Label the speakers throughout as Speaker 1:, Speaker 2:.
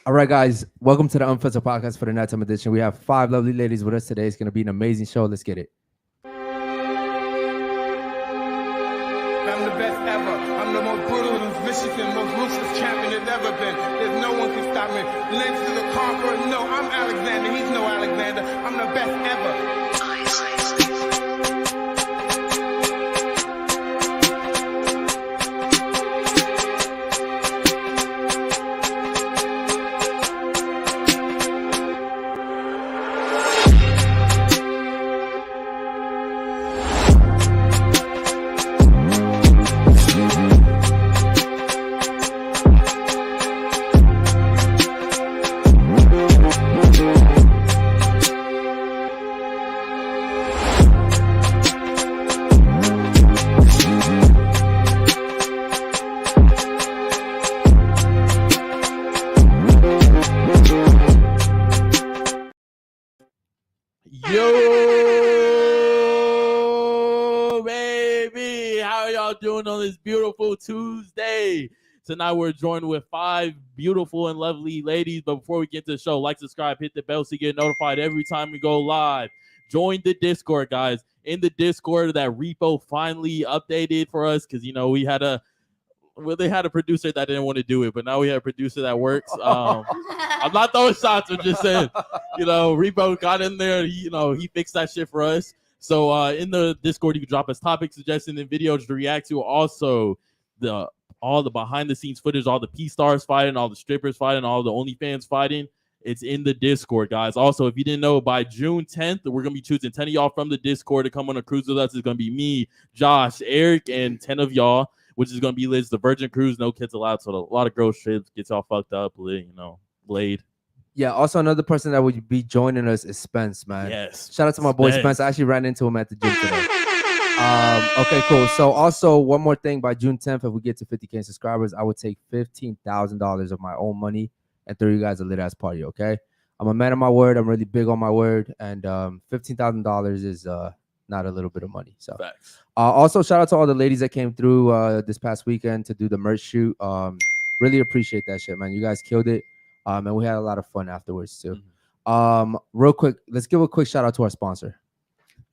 Speaker 1: All right, guys, welcome to the Unfiltered Podcast for the nighttime edition. We have five lovely ladies with us today. It's going to be an amazing show. Let's get it.
Speaker 2: I'm the best ever. I'm the most brutal, most vicious, and most ruthless champion there's ever been. There's no one can stop me. Lynch to the conqueror. No, I'm Alexander. He's no Alexander. I'm the best ever.
Speaker 3: Yo, baby, how are y'all doing on this beautiful Tuesday? Tonight we're joined with five beautiful and lovely ladies. But before we get to the show, like, subscribe, hit the bell so you get notified every time we go live. Join the Discord, guys. In the Discord, that repo finally updated for us because we had they had a producer that didn't want to do it, but now we have a producer that works. I'm not throwing shots. I'm just saying, Repo got in there. He fixed that shit for us. So in the Discord, you can drop us topic suggestions and videos to react to. Also, all the behind the scenes footage, all the P stars fighting, all the strippers fighting, all the OnlyFans fighting. It's in the Discord, guys. Also, if you didn't know, by June 10th, we're going to be choosing 10 of y'all from the Discord to come on a cruise with us. It's going to be me, Josh, Eric, and 10 of y'all, which is going to be Liz, the Virgin Cruise, no kids allowed. So a lot of girls trips, gets all fucked up, Blade.
Speaker 1: Yeah, also another person that would be joining us is Spence, man.
Speaker 3: Yes.
Speaker 1: Shout out to my boy Spence. I actually ran into him at the gym today. Okay, cool. So also one more thing, by June 10th, if we get to 50K subscribers, I would take $15,000 of my own money and throw you guys a lit ass party, okay? I'm a man of my word. I'm really big on my word. And $15,000 is not a little bit of money. So also shout out to all the ladies that came through this past weekend to do the merch shoot. Really appreciate that shit, man. You guys killed it. And we had a lot of fun afterwards too. Real quick, let's give a quick shout out to our sponsor.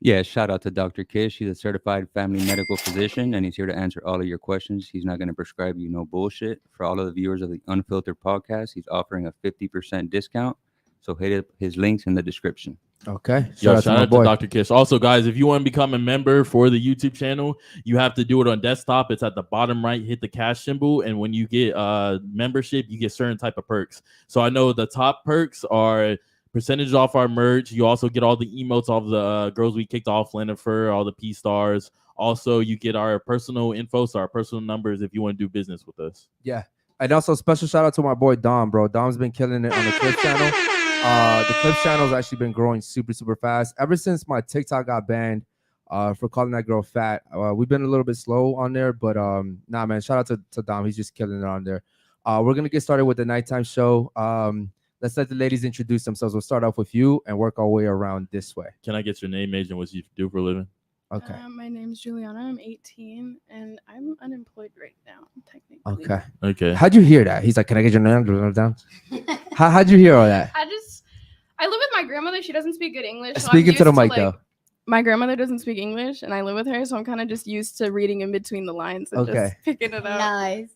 Speaker 4: Yeah, shout out to Dr. Kish. He's a certified family medical physician, and he's here to answer all of your questions. He's not going to prescribe you no bullshit. For all of the viewers of the Unfiltered podcast, he's offering a 50% discount. So hit up his links in the description.
Speaker 1: Okay.
Speaker 3: Shout out to Dr. Kish. Also, guys, if you want to become a member for the YouTube channel, you have to do it on desktop. It's at the bottom right. Hit the cash symbol. And when you get membership, you get certain type of perks. So I know the top perks are percentage off our merch. You also get all the emotes of the girls we kicked off, Lennifer, all the P stars. Also, you get our personal info, so our personal numbers if you want to do business with us.
Speaker 1: Yeah. And also special shout out to my boy Dom, bro. Dom's been killing it on the Clips channel. The Clips channel has actually been growing super, super fast. Ever since my TikTok got banned for calling that girl fat, we've been a little bit slow on there. But nah, man, shout out to Dom. He's just killing it on there. We're going to get started with the nighttime show. Let's let the ladies introduce themselves. We'll start off with you and work our way around this way.
Speaker 3: Can I get your name, age, and what you do for a living?
Speaker 1: Okay.
Speaker 5: My name's Juliana. I'm 18, and I'm unemployed right now, technically.
Speaker 1: Okay. How'd you hear that? He's like, can I get your name down? How'd you hear all that?
Speaker 5: I live with my grandmother. She doesn't speak good English. So
Speaker 1: Speaking to the mic, though.
Speaker 5: My grandmother doesn't speak English, and I live with her, so I'm kind of just used to reading in between the lines and just picking it up.
Speaker 6: Nice.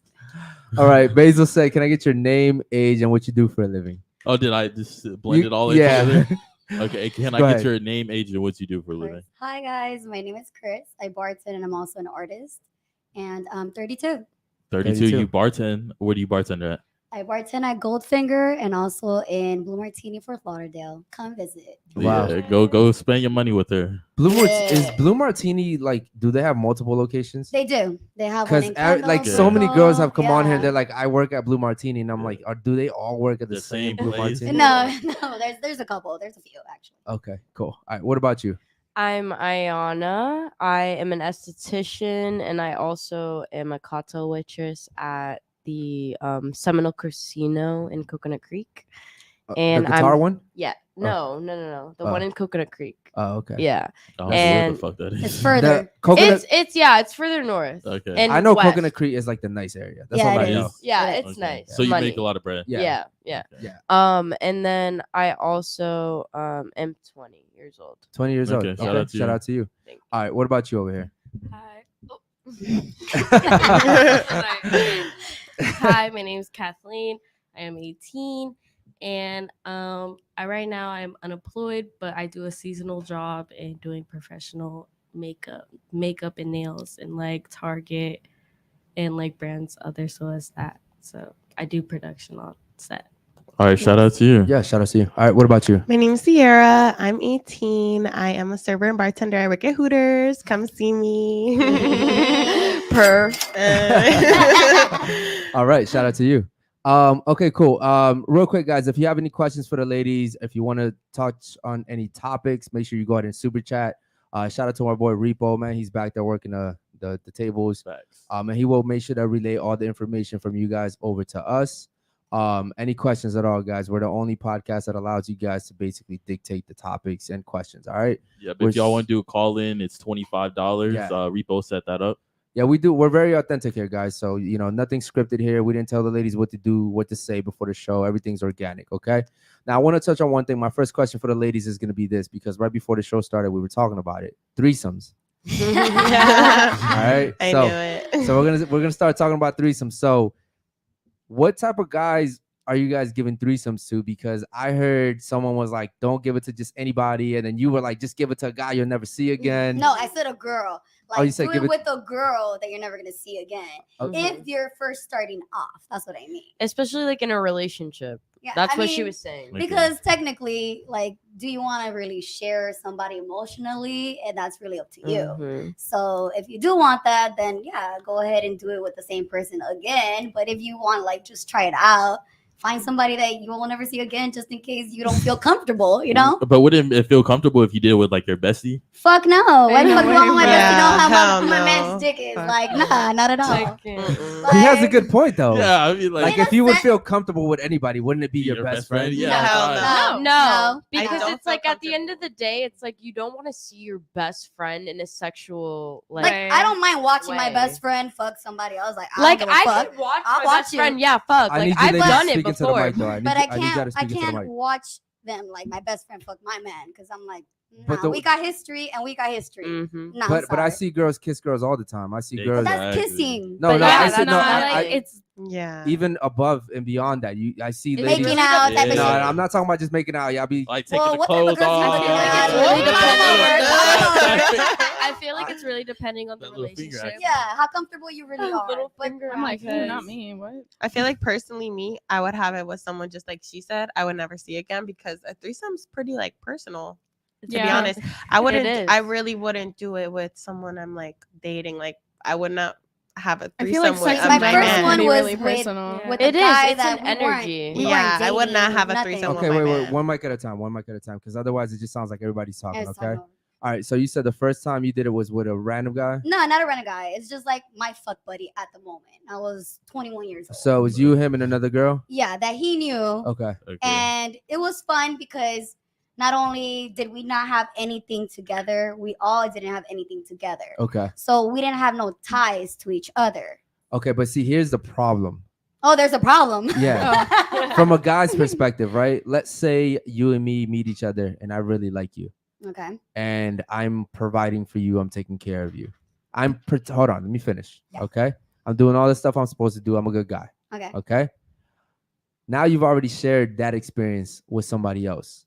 Speaker 1: All right. Basil said, can I get your name, age, and what you do for a living?
Speaker 3: Oh, did I just blend it all in together? Okay. Can I get your name, age, and what you do for a living?
Speaker 6: Hi, guys. My name is Chris. I bartend, and I'm also an artist. And I'm 32.
Speaker 3: 32. You bartend. Where do you bartend at?
Speaker 6: I bartend at Goldfinger and also in Blue Martini, Fort Lauderdale. Come visit.
Speaker 3: Wow. Yeah, go spend your money with her.
Speaker 1: Is Blue Martini, like, do they have multiple locations?
Speaker 6: They do. They have one in
Speaker 1: Kendall, like so many girls have come on here. They're like, I work at Blue Martini, and I'm like, do they all work at the same Blue Martini?
Speaker 6: No. There's a couple. There's a few actually.
Speaker 1: Okay, cool. All right, what about you?
Speaker 7: I'm Ayana. I am an esthetician, and I also am a cocktail waitress at the Seminole Casino in Coconut Creek. And
Speaker 1: the guitar
Speaker 7: I'm
Speaker 1: one?
Speaker 7: yeah. No. The one in Coconut Creek.
Speaker 1: Oh, okay.
Speaker 7: Yeah.
Speaker 3: I don't know where
Speaker 7: And
Speaker 3: the fuck that is.
Speaker 6: It's further.
Speaker 1: The coconut.
Speaker 7: It's further north.
Speaker 3: Okay.
Speaker 7: And
Speaker 1: I know
Speaker 7: west.
Speaker 1: Coconut Creek is like the nice area. That's
Speaker 6: Yeah,
Speaker 1: all
Speaker 6: it
Speaker 1: I know.
Speaker 6: is.
Speaker 7: Yeah,
Speaker 6: It
Speaker 7: it's
Speaker 6: is.
Speaker 7: nice.
Speaker 3: So you
Speaker 7: Money.
Speaker 3: make a lot of bread.
Speaker 7: Yeah.
Speaker 3: Okay.
Speaker 1: Yeah.
Speaker 7: And then I also am 20 years old.
Speaker 1: 20 years old.
Speaker 3: Okay,
Speaker 1: Okay.
Speaker 3: shout out to
Speaker 1: Shout
Speaker 3: you.
Speaker 1: out to you.
Speaker 7: Thank you.
Speaker 1: All right. What about you over here?
Speaker 8: Hi. Oh.
Speaker 1: Okay.
Speaker 8: Hi, my name is Kathleen. I am 18, and right now I'm unemployed, but I do a seasonal job in doing professional makeup and nails, and like Target and like brands other so as that. So I do production on set.
Speaker 3: All right, shout out to you.
Speaker 1: Yeah. Shout out to you. All right. What about you?
Speaker 9: My name's Sierra. I'm 18. I am a server and bartender. I work at Hooters. Come see me.
Speaker 1: All right. Shout out to you. Okay, cool. Real quick, guys, if you have any questions for the ladies, if you want to touch on any topics, make sure you go ahead and super chat. Shout out to our boy Repo, man. He's back there working the tables.
Speaker 3: Facts.
Speaker 1: And he will make sure to relay all the information from you guys over to us. Any questions at all, guys? We're the only podcast that allows you guys to basically dictate the topics and questions. All right.
Speaker 3: Yeah, but if y'all want to do a call in, it's $25.
Speaker 1: Yeah.
Speaker 3: Repo set that up.
Speaker 1: Yeah, we do. We're very authentic here, guys. So, nothing scripted here. We didn't tell the ladies what to do, what to say before the show. Everything's organic, okay? Now, I want to touch on one thing. My first question for the ladies is going to be this, because right before the show started, we were talking about it. Threesomes. All right?
Speaker 9: I knew it.
Speaker 1: So we're gonna start talking about threesomes. So what type of guys are you guys giving threesomes to? Because I heard someone was like, don't give it to just anybody. And then you were like, just give it to a guy you'll never see again.
Speaker 6: No, I said a girl.
Speaker 1: You
Speaker 6: Like,
Speaker 1: said
Speaker 6: do
Speaker 1: give
Speaker 6: it
Speaker 1: it-
Speaker 6: with a girl that you're never going to see again.
Speaker 1: Okay.
Speaker 6: If you're first starting off. That's what I mean.
Speaker 7: Especially like in a relationship.
Speaker 6: Yeah,
Speaker 7: That's
Speaker 6: I
Speaker 7: what she
Speaker 6: mean,
Speaker 7: was saying.
Speaker 3: Okay.
Speaker 6: Because technically, like, do you want to really share somebody emotionally? And that's really up to you.
Speaker 7: Mhm.
Speaker 6: So if you do want that, then yeah, go ahead and do it with the same person again. But if you want, like, just try it out, find somebody that you will never see again, just in case you don't feel comfortable, you know?
Speaker 3: But wouldn't it feel comfortable if you did it with like your bestie?
Speaker 6: Fuck no. Why the fuck you want my
Speaker 9: Yeah,
Speaker 6: bestie know how
Speaker 9: hell
Speaker 6: my
Speaker 9: no.
Speaker 6: man's dick is?
Speaker 9: Fuck
Speaker 6: Like,
Speaker 9: no.
Speaker 6: nah, not at all.
Speaker 7: Mm-mm.
Speaker 1: He has a
Speaker 6: Like,
Speaker 1: good point, though.
Speaker 3: Yeah, I mean,
Speaker 1: Like,
Speaker 6: In
Speaker 1: if
Speaker 6: a
Speaker 1: you would
Speaker 6: sen-
Speaker 1: feel comfortable with anybody, wouldn't it be your best friend?
Speaker 3: Yeah,
Speaker 9: Hell
Speaker 3: I-
Speaker 9: no.
Speaker 7: No,
Speaker 6: No.
Speaker 7: because
Speaker 9: don't
Speaker 7: it's
Speaker 9: feel
Speaker 7: like at the end
Speaker 9: comfortable.
Speaker 7: of the day, it's like you don't want to see your best friend in a sexual
Speaker 6: like,
Speaker 7: like.
Speaker 6: I don't mind watching my
Speaker 7: way.
Speaker 6: best friend fuck somebody else. Like, I
Speaker 7: Like
Speaker 6: don't give a
Speaker 7: I
Speaker 6: fuck.
Speaker 7: could watch
Speaker 6: I'll
Speaker 7: my
Speaker 6: watch
Speaker 7: best
Speaker 6: you.
Speaker 7: friend. Yeah, fuck.
Speaker 1: I
Speaker 7: Like
Speaker 1: need you
Speaker 7: I've
Speaker 1: ladies
Speaker 7: done it
Speaker 1: speaking to the
Speaker 7: before.
Speaker 1: mic, though. I
Speaker 6: But
Speaker 1: need
Speaker 6: I
Speaker 1: you to
Speaker 6: can't
Speaker 1: speak into the mic.
Speaker 6: watch them like my best friend fuck my man because I'm like, nah,
Speaker 1: But the-
Speaker 6: we got history and we got history.
Speaker 7: Mhm.
Speaker 6: Nah,
Speaker 1: But I
Speaker 6: sorry.
Speaker 1: see girls kiss girls all the time. I see
Speaker 3: Yeah,
Speaker 1: girls.
Speaker 6: That's
Speaker 3: Exactly.
Speaker 6: kissing.
Speaker 1: No,
Speaker 7: But
Speaker 1: no,
Speaker 7: yeah,
Speaker 1: I
Speaker 7: that's
Speaker 1: said no.
Speaker 7: not
Speaker 1: I,
Speaker 7: like-
Speaker 8: it's
Speaker 9: Yeah.
Speaker 1: even above and beyond that, I see
Speaker 7: It's
Speaker 1: ladies.
Speaker 6: Making
Speaker 7: really
Speaker 6: out type of
Speaker 1: No,
Speaker 6: shit.
Speaker 1: I'm not talking about just making out. Y'all be
Speaker 3: Like taking
Speaker 6: Well,
Speaker 3: the
Speaker 6: what type of
Speaker 3: clothes
Speaker 6: girls you
Speaker 3: off.
Speaker 6: looking at?
Speaker 7: It's really
Speaker 8: I feel like it's really depending on the
Speaker 3: That little finger
Speaker 8: relationship.
Speaker 3: action.
Speaker 6: Yeah, how comfortable you really are.
Speaker 7: Little
Speaker 6: But
Speaker 7: finger
Speaker 5: I'm like,
Speaker 7: action.
Speaker 5: not me. What?
Speaker 9: I feel like personally, me, I would have it with someone just like she said. I would never see again because a threesome's pretty like personal. To be
Speaker 5: Yeah.
Speaker 9: honest, I wouldn't.
Speaker 7: is.
Speaker 9: I really wouldn't do it with someone I'm like dating. Like I would not have a
Speaker 5: I
Speaker 9: threesome
Speaker 5: feel like
Speaker 9: with
Speaker 5: sex
Speaker 9: a
Speaker 5: in
Speaker 6: my
Speaker 9: man.
Speaker 6: first
Speaker 5: general
Speaker 6: one
Speaker 5: can be
Speaker 6: was
Speaker 5: really
Speaker 6: with-
Speaker 5: personal.
Speaker 6: with
Speaker 7: It
Speaker 6: the
Speaker 7: is.
Speaker 6: guy
Speaker 7: It's
Speaker 6: that
Speaker 7: an
Speaker 6: we weren't-
Speaker 7: energy.
Speaker 6: we
Speaker 9: Yeah,
Speaker 6: weren't
Speaker 9: I would not
Speaker 6: dating,
Speaker 9: have a
Speaker 6: nothing.
Speaker 9: threesome with
Speaker 1: okay.
Speaker 9: my
Speaker 1: Wait,
Speaker 9: man.
Speaker 1: one mic at a time. One mic at a time, because otherwise it just sounds like everybody's talking.
Speaker 6: Yes, I
Speaker 1: Okay.
Speaker 6: know.
Speaker 1: All right. So you said the first time you did it was with a random guy.
Speaker 6: No, not a random guy. It's just like my fuck buddy at the moment. I was 21 years old.
Speaker 1: So it was you, him, and another girl.
Speaker 6: Yeah, that he knew.
Speaker 1: Okay.
Speaker 3: Okay.
Speaker 6: And it was fun because not only did we not have anything together, we all didn't have anything together.
Speaker 1: Okay.
Speaker 6: So we didn't have no ties to each other.
Speaker 1: Okay. But see, here's the problem.
Speaker 6: Oh, there's a problem.
Speaker 1: Yeah. From a guy's perspective, right? Let's say you and me meet each other, and I really like you,
Speaker 6: Okay.
Speaker 1: and I'm providing for you. I'm taking care of you. Hold on. Let me finish.
Speaker 6: Yeah.
Speaker 1: Okay. I'm doing all the stuff I'm supposed to do. I'm a good guy.
Speaker 6: Okay.
Speaker 1: Okay. Now you've already shared that experience with somebody else,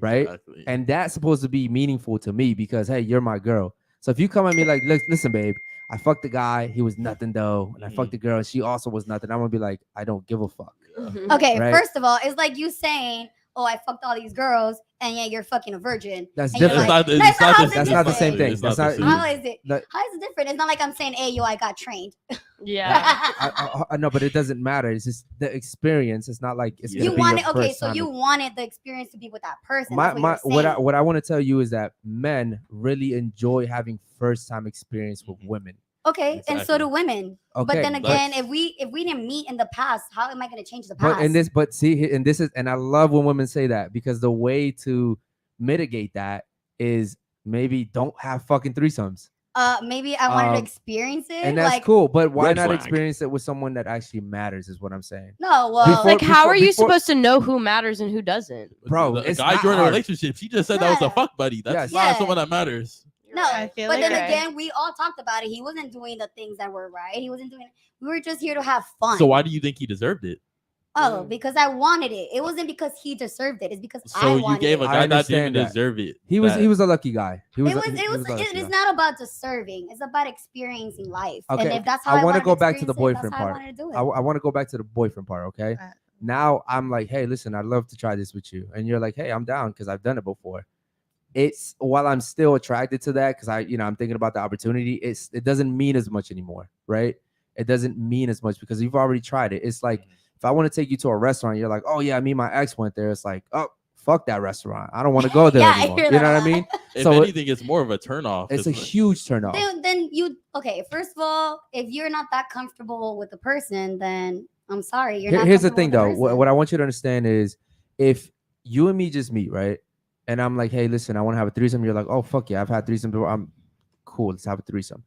Speaker 1: right?
Speaker 3: Exactly.
Speaker 1: and that's supposed to be meaningful to me because hey, you're my girl. So if you come at me like, listen, babe, I fucked the guy, he was nothing though, and I fucked the girl, and she also was nothing, I'm gonna be like, I don't give a fuck.
Speaker 6: Okay.
Speaker 1: Right.
Speaker 6: First of all, it's like you saying, "Oh, I fucked all these girls," and yet you're fucking a virgin.
Speaker 1: That's
Speaker 6: And you're
Speaker 1: different.
Speaker 6: like,
Speaker 3: It's
Speaker 6: "No, it's not how
Speaker 1: That's not the same thing.
Speaker 3: It's
Speaker 1: That's
Speaker 3: not
Speaker 1: not.
Speaker 3: the same.
Speaker 6: How is it?
Speaker 1: That-
Speaker 6: How is it different? It's not like I'm saying, "Hey, yo, I got trained."
Speaker 7: Yeah.
Speaker 1: I know, but it doesn't matter. It's just the experience. It's not like it's
Speaker 3: Yeah.
Speaker 6: You
Speaker 1: gonna be
Speaker 6: wanted
Speaker 1: your
Speaker 6: okay,
Speaker 1: first
Speaker 6: so
Speaker 1: time.
Speaker 6: you wanted the experience to be with that person.
Speaker 1: My
Speaker 6: That's
Speaker 1: my
Speaker 6: what you're saying.
Speaker 1: what I want to tell you is that men really enjoy having first time experience with women.
Speaker 6: Okay, and so
Speaker 3: Exactly.
Speaker 6: do women. But
Speaker 1: Okay,
Speaker 6: then
Speaker 1: but-
Speaker 6: again, if we didn't meet in the past, how am I going to change the past?
Speaker 1: And I love when women say that, because the way to mitigate that is maybe don't have fucking threesomes.
Speaker 6: Maybe I wanted to
Speaker 1: Um,
Speaker 6: experience it,
Speaker 1: And that's
Speaker 6: like,
Speaker 1: cool, but why
Speaker 3: Red
Speaker 1: not
Speaker 3: flag.
Speaker 1: experience it with someone that actually matters? Is what I'm saying.
Speaker 6: No, well,
Speaker 1: Before-
Speaker 7: Like, how are you
Speaker 1: before-
Speaker 7: supposed to know who matters and who doesn't?
Speaker 1: Bro,
Speaker 3: the
Speaker 1: it's
Speaker 3: guy
Speaker 1: not
Speaker 3: you're in a
Speaker 1: hard.
Speaker 3: relationship. She just said that was
Speaker 6: Yeah.
Speaker 3: a fuck buddy. That's
Speaker 1: Yes.
Speaker 3: not
Speaker 6: Yeah.
Speaker 3: someone that matters.
Speaker 6: no.
Speaker 9: I feel
Speaker 6: But
Speaker 9: like
Speaker 6: then
Speaker 7: I-
Speaker 6: again, we all talked about it. He wasn't doing the things that were right. He wasn't doing. We were just here to have fun.
Speaker 3: So why do you think he deserved it?
Speaker 6: Oh, because I wanted it. It wasn't because he deserved it. It's because I
Speaker 3: So you
Speaker 6: wanted
Speaker 3: gave
Speaker 6: it.
Speaker 3: a
Speaker 1: I
Speaker 3: guy that didn't
Speaker 1: understand that.
Speaker 3: deserve it.
Speaker 1: He was a lucky guy. He was.
Speaker 6: It
Speaker 1: he a lucky
Speaker 6: is
Speaker 1: guy.
Speaker 6: not about deserving. It's about experiencing life. And
Speaker 1: Okay,
Speaker 6: if that's how
Speaker 1: I
Speaker 6: I
Speaker 1: wanna
Speaker 6: wanted
Speaker 1: go back to the
Speaker 6: experience it,
Speaker 1: boyfriend
Speaker 6: that's how
Speaker 1: part.
Speaker 6: I wanted to do it.
Speaker 1: I want to go back to the boyfriend part. Okay. Now I'm like, hey, listen, I'd love to try this with you, and you're like, hey, I'm down because I've done it before. It's while I'm still attracted to that, because I'm thinking about the opportunity. It doesn't mean as much anymore, right? It doesn't mean as much because you've already tried it. It's like if I want to take you to a restaurant, you're like, oh yeah, me and my ex went there. It's like, oh, fuck that restaurant. I don't want to go there
Speaker 6: Yeah, I
Speaker 1: anymore.
Speaker 6: hear
Speaker 1: You know
Speaker 6: that
Speaker 1: what I
Speaker 6: a
Speaker 1: mean?
Speaker 3: If
Speaker 1: So
Speaker 3: anything, it's more of a turnoff.
Speaker 1: it's a
Speaker 3: 'cause
Speaker 1: huge turn off.
Speaker 6: Then you okay. First of all, if you're not that comfortable with the person, then I'm sorry. You're not.
Speaker 1: Here's the
Speaker 6: comfortable
Speaker 1: thing,
Speaker 6: with the
Speaker 1: though.
Speaker 6: person.
Speaker 1: What I want you to understand is, if you and me just meet, right, and I'm like, hey, listen, I want to have a threesome. You're like, oh fuck yeah, I've had threesome before. I'm cool. Let's have a threesome.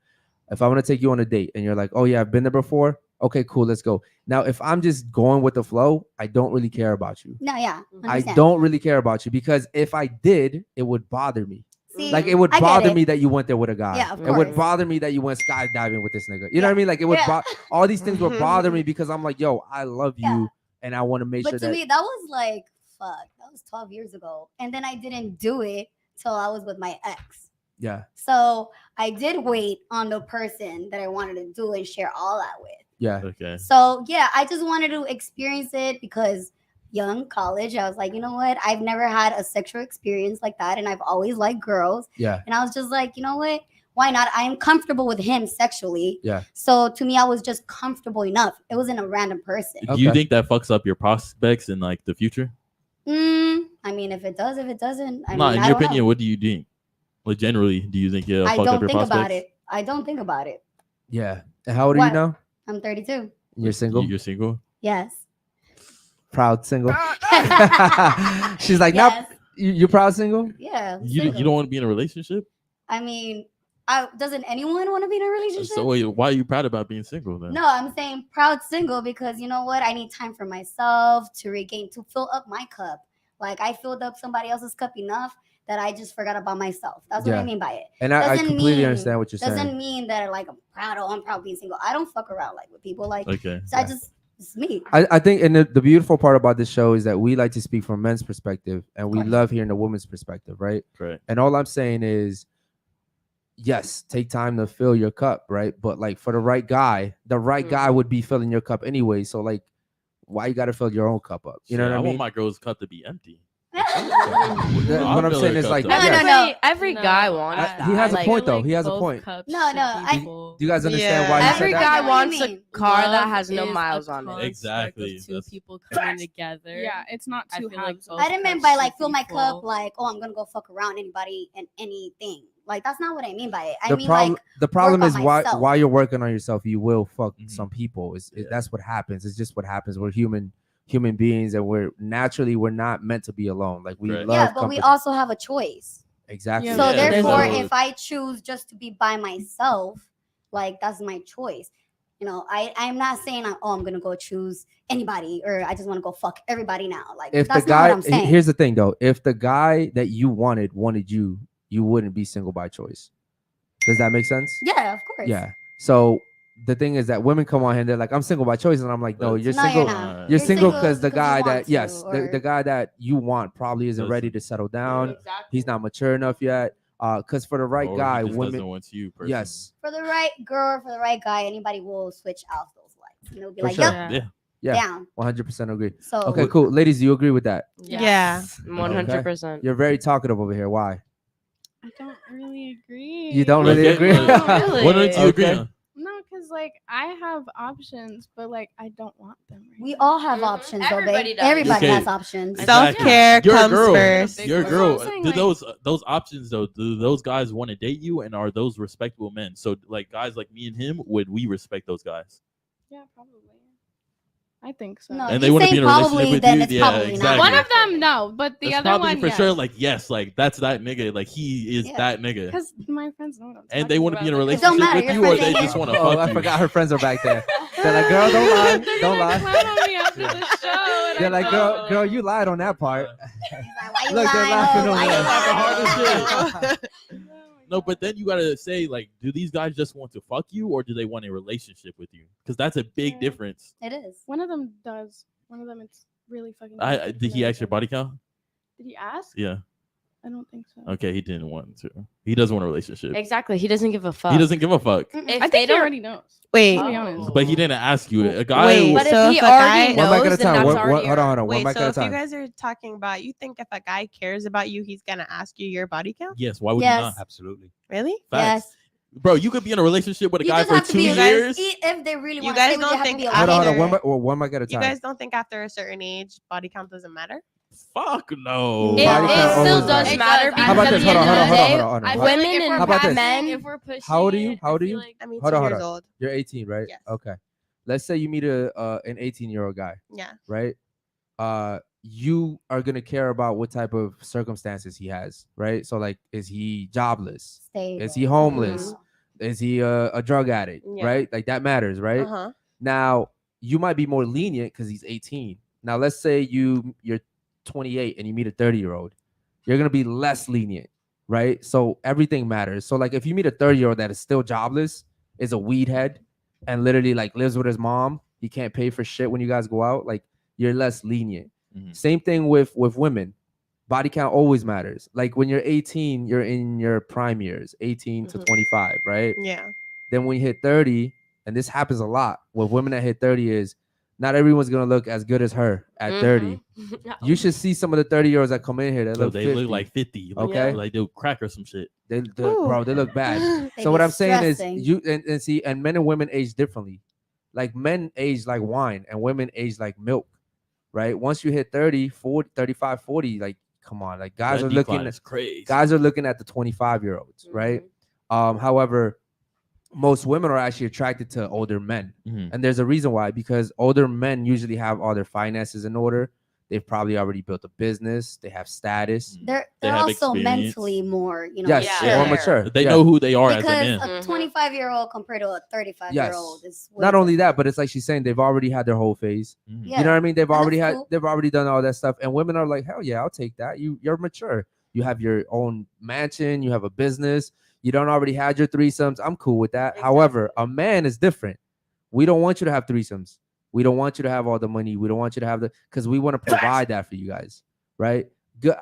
Speaker 1: If I want to take you on a date, and you're like, oh yeah, I've been there before. Okay, cool, let's go. Now, if I'm just going with the flow, I don't really care about you.
Speaker 6: No, yeah.
Speaker 1: I
Speaker 6: understand.
Speaker 1: don't really care about you, because if I did, it would bother me.
Speaker 6: See,
Speaker 1: Like it would
Speaker 6: I get
Speaker 1: bother
Speaker 6: it.
Speaker 1: me that you went there with a guy.
Speaker 6: Yeah, of
Speaker 1: It would
Speaker 6: course.
Speaker 1: bother me that you went skydiving with this nigga. You know what I
Speaker 6: Yeah.
Speaker 1: mean? Like it would.
Speaker 6: Yeah.
Speaker 1: All these things would bother me because I'm like, yo, I love you,
Speaker 6: Yeah.
Speaker 1: and I want to make
Speaker 6: But
Speaker 1: sure
Speaker 6: to
Speaker 1: that.
Speaker 6: me, that was like, fuck, that was 12 years ago. And then I didn't do it till I was with my ex.
Speaker 1: Yeah,
Speaker 6: So I did wait on the person that I wanted to do and share all that with.
Speaker 1: yeah.
Speaker 3: Okay.
Speaker 6: So yeah, I just wanted to experience it because young college, I was like, you know what? I've never had a sexual experience like that. And I've always liked girls.
Speaker 1: Yeah.
Speaker 6: And I was just like, you know what? Why not? I am comfortable with him sexually.
Speaker 1: Yeah.
Speaker 6: So to me, I was just comfortable enough. It wasn't a random person.
Speaker 3: Do you
Speaker 1: Okay.
Speaker 3: think that fucks up your prospects in like the future?
Speaker 6: I mean, if it does, if it doesn't, I
Speaker 3: No,
Speaker 6: mean,
Speaker 3: in
Speaker 6: I
Speaker 3: your
Speaker 6: don't
Speaker 3: opinion,
Speaker 6: know.
Speaker 3: what do you think? Like generally, do you think it'll
Speaker 6: I
Speaker 3: fuck up
Speaker 6: don't
Speaker 3: your
Speaker 6: think
Speaker 3: prospects?
Speaker 6: about it. I don't think about it.
Speaker 1: Yeah. And how old are
Speaker 6: What?
Speaker 1: you now?
Speaker 6: I'm 32.
Speaker 1: You're single.
Speaker 3: You're single.
Speaker 6: Yes.
Speaker 1: Proud single. She's like, nope.
Speaker 6: Yes.
Speaker 1: You're proud single.
Speaker 6: Yeah. I'm
Speaker 3: You
Speaker 6: single.
Speaker 3: don't want to be in a relationship.
Speaker 6: I mean, doesn't anyone want to be in a relationship?
Speaker 3: So wait, why are you proud about being single then?
Speaker 6: No, I'm saying proud single because you know what? I need time for myself to fill up my cup. Like I filled up somebody else's cup enough that I just forgot about myself. That's what
Speaker 1: Yeah.
Speaker 6: I mean by it.
Speaker 1: And I
Speaker 6: Doesn't
Speaker 1: completely
Speaker 6: mean-
Speaker 1: understand what you're
Speaker 6: Doesn't
Speaker 1: saying.
Speaker 6: mean that like I'm proud being single. I don't fuck around like with people like
Speaker 3: Okay.
Speaker 6: so I just it's me.
Speaker 1: I think, and the beautiful part about this show is that we like to speak from men's perspective, and we
Speaker 6: course.
Speaker 1: love hearing the woman's perspective, right?
Speaker 3: Right.
Speaker 1: And all I'm saying is, yes, take time to fill your cup, right? But like for the right guy would be filling your cup anyway. So like, why you gotta fill your own cup up? You know
Speaker 3: Shit,
Speaker 1: what I
Speaker 3: want
Speaker 1: mean?
Speaker 3: my girl's cup to be empty.
Speaker 1: What I'm saying is like,
Speaker 6: No,
Speaker 1: yeah.
Speaker 6: no, no.
Speaker 7: Every guy wants
Speaker 1: I-
Speaker 7: that.
Speaker 1: he has a
Speaker 7: Like,
Speaker 1: point though. He has a point.
Speaker 6: No, no,
Speaker 1: Do you guys understand
Speaker 9: Yeah.
Speaker 1: why he
Speaker 7: Every
Speaker 1: said
Speaker 7: guy
Speaker 1: that?
Speaker 6: What do you
Speaker 7: wants a
Speaker 6: mean?
Speaker 7: car that
Speaker 8: Love
Speaker 7: has no
Speaker 8: is a
Speaker 7: miles on it.
Speaker 8: construct
Speaker 3: Exactly.
Speaker 8: of two
Speaker 3: That's-
Speaker 8: people coming together.
Speaker 5: Yeah, it's not
Speaker 8: I
Speaker 5: two
Speaker 8: feel like
Speaker 5: halves.
Speaker 8: both
Speaker 6: I didn't mean
Speaker 8: cups
Speaker 6: by like
Speaker 8: should
Speaker 6: fill
Speaker 8: be
Speaker 6: my cup
Speaker 8: full.
Speaker 6: like, oh, I'm gonna go fuck around anybody and anything. Like that's not what I mean by it. I
Speaker 1: The
Speaker 6: mean
Speaker 1: problem,
Speaker 6: like
Speaker 1: the problem
Speaker 6: on
Speaker 1: is
Speaker 6: myself.
Speaker 1: while you're working on yourself, you will fuck
Speaker 3: Mhm.
Speaker 1: some people.
Speaker 3: Yeah.
Speaker 1: That's what happens. It's just what happens. We're human beings, and we're not meant to be alone. Like we
Speaker 3: Right.
Speaker 1: love
Speaker 6: yeah, but we
Speaker 1: company.
Speaker 6: also have a choice.
Speaker 1: Exactly.
Speaker 5: Yeah.
Speaker 6: So
Speaker 3: Yeah,
Speaker 6: therefore,
Speaker 3: there's a-
Speaker 6: if I choose just to be by myself, like that's my choice. You know, I'm not saying I'm gonna go choose anybody or I just want to go fuck everybody now. Like
Speaker 1: if
Speaker 6: that's
Speaker 1: the guy,
Speaker 6: not what I'm saying.
Speaker 1: here's the thing though, if the guy that you wanted you, you wouldn't be single by choice. Does that make sense?
Speaker 6: Yeah, of course.
Speaker 1: Yeah. So the thing is that women come on here and they're like, I'm single by choice, and I'm like, no, you're
Speaker 6: No,
Speaker 1: single.
Speaker 6: you're not.
Speaker 1: You're
Speaker 6: You're
Speaker 1: single
Speaker 6: single
Speaker 1: because the
Speaker 6: because you
Speaker 1: guy
Speaker 6: want
Speaker 1: that
Speaker 6: to,
Speaker 1: yes,
Speaker 6: or-
Speaker 1: the guy that you want probably isn't ready to settle down. He's not mature enough yet. Because for the right
Speaker 3: Or he
Speaker 1: guy,
Speaker 3: just
Speaker 1: women,
Speaker 3: doesn't want you personally.
Speaker 1: yes,
Speaker 6: For the right girl, for the right guy, anybody will switch out those lights. You know, be
Speaker 1: For
Speaker 6: like,
Speaker 1: sure.
Speaker 6: yep,
Speaker 3: Yeah.
Speaker 1: yeah,
Speaker 6: down.
Speaker 1: 100% agree.
Speaker 6: So
Speaker 1: Okay, cool, ladies, do you agree with that?
Speaker 9: Yeah.
Speaker 7: 100%.
Speaker 1: You're very talkative over here. Why?
Speaker 5: I don't really agree.
Speaker 1: You don't really
Speaker 3: Okay,
Speaker 1: agree?
Speaker 3: well,
Speaker 7: Really?
Speaker 3: What don't you agree
Speaker 1: Okay.
Speaker 3: on?
Speaker 5: No, because like I have options, but like I don't want them. Right
Speaker 6: We
Speaker 5: now.
Speaker 6: all have options, though,
Speaker 7: Everybody
Speaker 6: babe.
Speaker 7: does.
Speaker 6: Everybody
Speaker 3: Okay.
Speaker 6: has options.
Speaker 3: Exactly.
Speaker 9: Self-care
Speaker 3: You're a
Speaker 9: comes
Speaker 3: girl.
Speaker 9: first.
Speaker 3: You're a
Speaker 5: That's
Speaker 3: girl.
Speaker 5: what I'm saying,
Speaker 3: Do
Speaker 5: like-
Speaker 3: those options though? Do those guys want to date you, and are those respectable men? So like guys like me and him, would we respect those guys?
Speaker 5: Yeah, probably. I think so.
Speaker 6: No,
Speaker 3: And
Speaker 6: if
Speaker 3: they
Speaker 6: you
Speaker 3: want to
Speaker 6: say
Speaker 3: be in a relationship
Speaker 6: probably,
Speaker 3: with
Speaker 6: then
Speaker 3: you?
Speaker 6: it's
Speaker 3: Yeah,
Speaker 6: probably
Speaker 3: exactly.
Speaker 6: not.
Speaker 5: One of them, no, but the
Speaker 3: It's
Speaker 5: other
Speaker 3: probably
Speaker 5: one,
Speaker 3: for
Speaker 5: yes.
Speaker 3: sure. Like yes, like that's that nigga. Like he is
Speaker 6: Yeah.
Speaker 3: that nigga.
Speaker 5: Because my friends know what I'm
Speaker 3: And they
Speaker 5: want
Speaker 3: want to be in a
Speaker 6: It
Speaker 3: relationship
Speaker 6: don't matter,
Speaker 3: with
Speaker 6: your
Speaker 3: you, or
Speaker 6: friends
Speaker 3: they
Speaker 6: ain't
Speaker 3: just
Speaker 6: here.
Speaker 3: want to
Speaker 1: Oh,
Speaker 3: fuck
Speaker 1: I
Speaker 3: you.
Speaker 1: forgot her friends are back there. They're like, girl, don't lie,
Speaker 5: They're
Speaker 1: don't
Speaker 5: gonna
Speaker 1: lie.
Speaker 5: clown on me after the show. And
Speaker 1: They're
Speaker 5: I
Speaker 1: like,
Speaker 5: don't.
Speaker 1: girl, you lied on that part.
Speaker 6: Why you
Speaker 1: Look, they're
Speaker 6: lying,
Speaker 1: laughing
Speaker 6: ho?
Speaker 1: over
Speaker 6: Why
Speaker 1: there.
Speaker 6: you
Speaker 3: That's the
Speaker 6: lying?
Speaker 3: hardest shit.
Speaker 5: Oh my
Speaker 3: No,
Speaker 5: God.
Speaker 3: but then you gotta say like, do these guys just want to fuck you, or do they want a relationship with you? Because that's a big
Speaker 5: Yeah.
Speaker 3: difference.
Speaker 6: It is.
Speaker 5: One of them does. One of them, it's really fucking.
Speaker 3: I
Speaker 5: good
Speaker 3: did
Speaker 5: for
Speaker 3: he
Speaker 5: them.
Speaker 3: ask your body count?
Speaker 5: Did he ask?
Speaker 3: Yeah.
Speaker 5: I don't think so.
Speaker 3: Okay, he didn't want to. He doesn't want a relationship.
Speaker 7: Exactly. He doesn't give a fuck.
Speaker 3: He doesn't give a fuck.
Speaker 5: Mm-mm.
Speaker 7: If
Speaker 5: I
Speaker 7: they
Speaker 5: think he
Speaker 7: don't-
Speaker 5: already knows.
Speaker 9: Wait,
Speaker 5: To be honest.
Speaker 3: But he didn't ask you. A guy.
Speaker 9: Wait,
Speaker 7: But
Speaker 9: so
Speaker 7: if he
Speaker 9: if a
Speaker 7: already
Speaker 9: guy-
Speaker 1: One mic at a
Speaker 7: knows, then
Speaker 1: time.
Speaker 7: that's
Speaker 1: Hold
Speaker 7: already
Speaker 1: on. One
Speaker 9: wait,
Speaker 1: mic
Speaker 9: so
Speaker 1: at a
Speaker 9: if you
Speaker 1: time.
Speaker 9: guys are talking about, you think if a guy cares about you, he's gonna ask you your body count?
Speaker 3: Yes. Why would
Speaker 6: Yes.
Speaker 3: you not?
Speaker 4: Absolutely.
Speaker 9: Really?
Speaker 3: Facts.
Speaker 6: Yes.
Speaker 3: Bro, you could be in a relationship with a
Speaker 6: You
Speaker 3: guy
Speaker 6: just
Speaker 3: for
Speaker 6: have to
Speaker 3: 2
Speaker 6: be
Speaker 3: years.
Speaker 6: if they really
Speaker 9: You
Speaker 6: want
Speaker 9: guys
Speaker 6: to stay with you,
Speaker 9: don't
Speaker 6: have to
Speaker 9: think
Speaker 6: be
Speaker 9: after-
Speaker 1: Hold on,
Speaker 6: okay.
Speaker 1: one mic at a
Speaker 9: You
Speaker 1: time.
Speaker 9: guys don't think after a certain age, body count doesn't matter?
Speaker 3: Fuck no.
Speaker 7: It,
Speaker 1: Body
Speaker 7: it
Speaker 1: count
Speaker 7: still
Speaker 1: always
Speaker 7: does
Speaker 1: matters.
Speaker 7: matter
Speaker 5: How
Speaker 7: because
Speaker 1: about
Speaker 7: at
Speaker 1: this?
Speaker 7: the
Speaker 1: Hold
Speaker 7: end
Speaker 1: on,
Speaker 7: of the
Speaker 1: hold on,
Speaker 7: day,
Speaker 1: hold on, hold on.
Speaker 8: I feel
Speaker 7: women
Speaker 8: like if
Speaker 7: and
Speaker 8: we're
Speaker 1: How about this?
Speaker 7: men.
Speaker 8: If we're pushing
Speaker 1: How old are you?
Speaker 8: it,
Speaker 1: How old are
Speaker 8: I feel
Speaker 1: you?
Speaker 8: like-
Speaker 9: I'm 18
Speaker 1: Hold on,
Speaker 9: years
Speaker 1: hold
Speaker 9: old.
Speaker 1: You're 18, right?
Speaker 9: Yes.
Speaker 1: Okay. Let's say you meet an 18-year-old guy,
Speaker 9: Yeah.
Speaker 1: right? You are gonna care about what type of circumstances he has, right? So like, is he jobless?
Speaker 6: Stay.
Speaker 1: Is he homeless? Is he a drug addict?
Speaker 9: Yeah.
Speaker 1: Right? Like that matters, right?
Speaker 9: Uh-huh.
Speaker 1: Now you might be more lenient because he's 18. Now let's say you're 28 and you meet a 30-year-old, you're gonna be less lenient, right? So everything matters. So like if you meet a 30-year-old that is still jobless, is a weed head, and literally like lives with his mom, he can't pay for shit when you guys go out, like you're less lenient.
Speaker 3: Mhm.
Speaker 1: Same thing with women. Body count always matters. Like when you're 18, you're in your prime years, 18 to
Speaker 7: Mhm.
Speaker 1: 25, right?
Speaker 9: Yeah.
Speaker 1: Then when you hit 30, and this happens a lot with women that hit 30, is not everyone's gonna look as good as her at 30. You should see some of the 30-year-olds that come in here that
Speaker 3: So
Speaker 1: look
Speaker 3: they
Speaker 1: 50.
Speaker 3: look like 50. Like,
Speaker 1: Okay.
Speaker 3: Like they'll crack or some shit.
Speaker 1: Bro, they look bad.
Speaker 6: They
Speaker 1: So what
Speaker 6: be
Speaker 1: I'm saying is
Speaker 6: stressing.
Speaker 1: you and see, and men and women age differently. Like men age like wine and women age like milk, right? Once you hit 30, 40, 35, 40, like come on, like guys
Speaker 3: That
Speaker 1: are
Speaker 3: decline
Speaker 1: looking
Speaker 3: is crazy.
Speaker 1: guys are looking at the 25-year-olds, right? However, most women are actually attracted to older men.
Speaker 3: Mhm.
Speaker 1: And there's a reason why, because older men usually have all their finances in order. They've probably already built a business. They have status.
Speaker 6: They're
Speaker 3: They
Speaker 6: they're
Speaker 3: have
Speaker 6: also
Speaker 3: experience.
Speaker 6: mentally more,
Speaker 1: Yes,
Speaker 7: Yeah.
Speaker 1: more
Speaker 7: Sure.
Speaker 1: mature.
Speaker 3: They
Speaker 1: Yeah.
Speaker 3: know who they are as a
Speaker 6: because
Speaker 3: man.
Speaker 6: a
Speaker 7: Mhm.
Speaker 6: 25-year-old compared to a 35-year-old is way
Speaker 1: Not only that,
Speaker 6: different.
Speaker 1: but it's like she's saying they've already had their whole phase.
Speaker 3: Mhm.
Speaker 6: Yeah.
Speaker 1: You know what I mean? They've
Speaker 6: And
Speaker 1: already
Speaker 6: that's
Speaker 1: had
Speaker 6: cool.
Speaker 1: they've already done all that stuff. And women are like, hell yeah, I'll take that. You're mature. You have your own mansion, you have a business, you don't already had your threesomes. I'm cool with that. However, a man is different. We don't want you to have threesomes. We don't want you to have all the money. We don't want you to have because we want to provide that for you guys, right?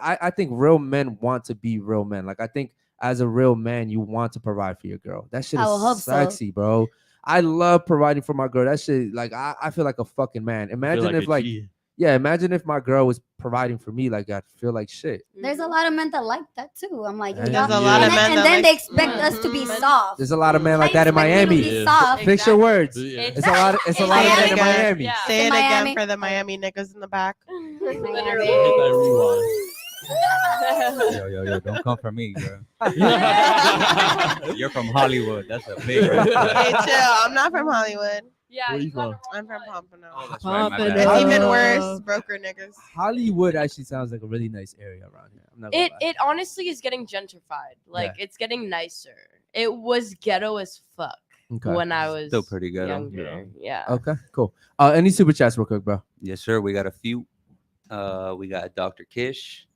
Speaker 1: I think real men want to be real men. Like I think as a real man, you want to provide for your girl. That shit
Speaker 6: I will hope
Speaker 1: is
Speaker 6: so.
Speaker 1: sexy, bro. I love providing for my girl. That shit, like I feel like a fucking man.
Speaker 3: I feel
Speaker 1: Imagine if
Speaker 3: a
Speaker 1: like
Speaker 3: G.
Speaker 1: yeah, imagine if my girl was providing for me like I feel like shit.
Speaker 6: There's a lot of men that like that too. I'm like,
Speaker 1: There's
Speaker 6: y'all-
Speaker 9: a lot of
Speaker 6: and
Speaker 9: men
Speaker 6: then,
Speaker 9: that
Speaker 6: and then
Speaker 9: like-
Speaker 6: they expect us to be soft.
Speaker 1: There's a lot of men like
Speaker 6: I
Speaker 1: that in
Speaker 6: expect you to
Speaker 1: Miami.
Speaker 6: be
Speaker 3: Yeah.
Speaker 6: soft.
Speaker 1: Fix your words.
Speaker 3: Yeah.
Speaker 1: It's a lot. It's a
Speaker 6: In
Speaker 1: lot of men in
Speaker 9: Miami.
Speaker 1: Miami.
Speaker 7: Yeah.
Speaker 9: Say it
Speaker 6: In
Speaker 9: again
Speaker 6: Miami.
Speaker 9: for the Miami niggas in the back.
Speaker 3: Hit that rewind.
Speaker 4: Yo, don't come for me, bro. You're from Hollywood. That's a big red flag.
Speaker 9: Hey, chill. I'm not from Hollywood.
Speaker 7: Yeah,
Speaker 3: Where you from?
Speaker 9: I'm from Pompano.
Speaker 4: Oh, that's right, my
Speaker 3: Pompano.
Speaker 4: bad.
Speaker 9: It's even worse, broker niggas.
Speaker 1: Hollywood actually sounds like a really nice area around here. I'm not gonna lie.
Speaker 7: It honestly is getting gentrified. Like it's getting nicer. It was ghetto as fuck
Speaker 1: Okay.
Speaker 7: when I was
Speaker 4: Still pretty ghetto.
Speaker 7: younger. Yeah.
Speaker 1: Okay, cool. Any super chats real quick, bro?
Speaker 4: Yes, sir. We got a few. We got Dr. Kish.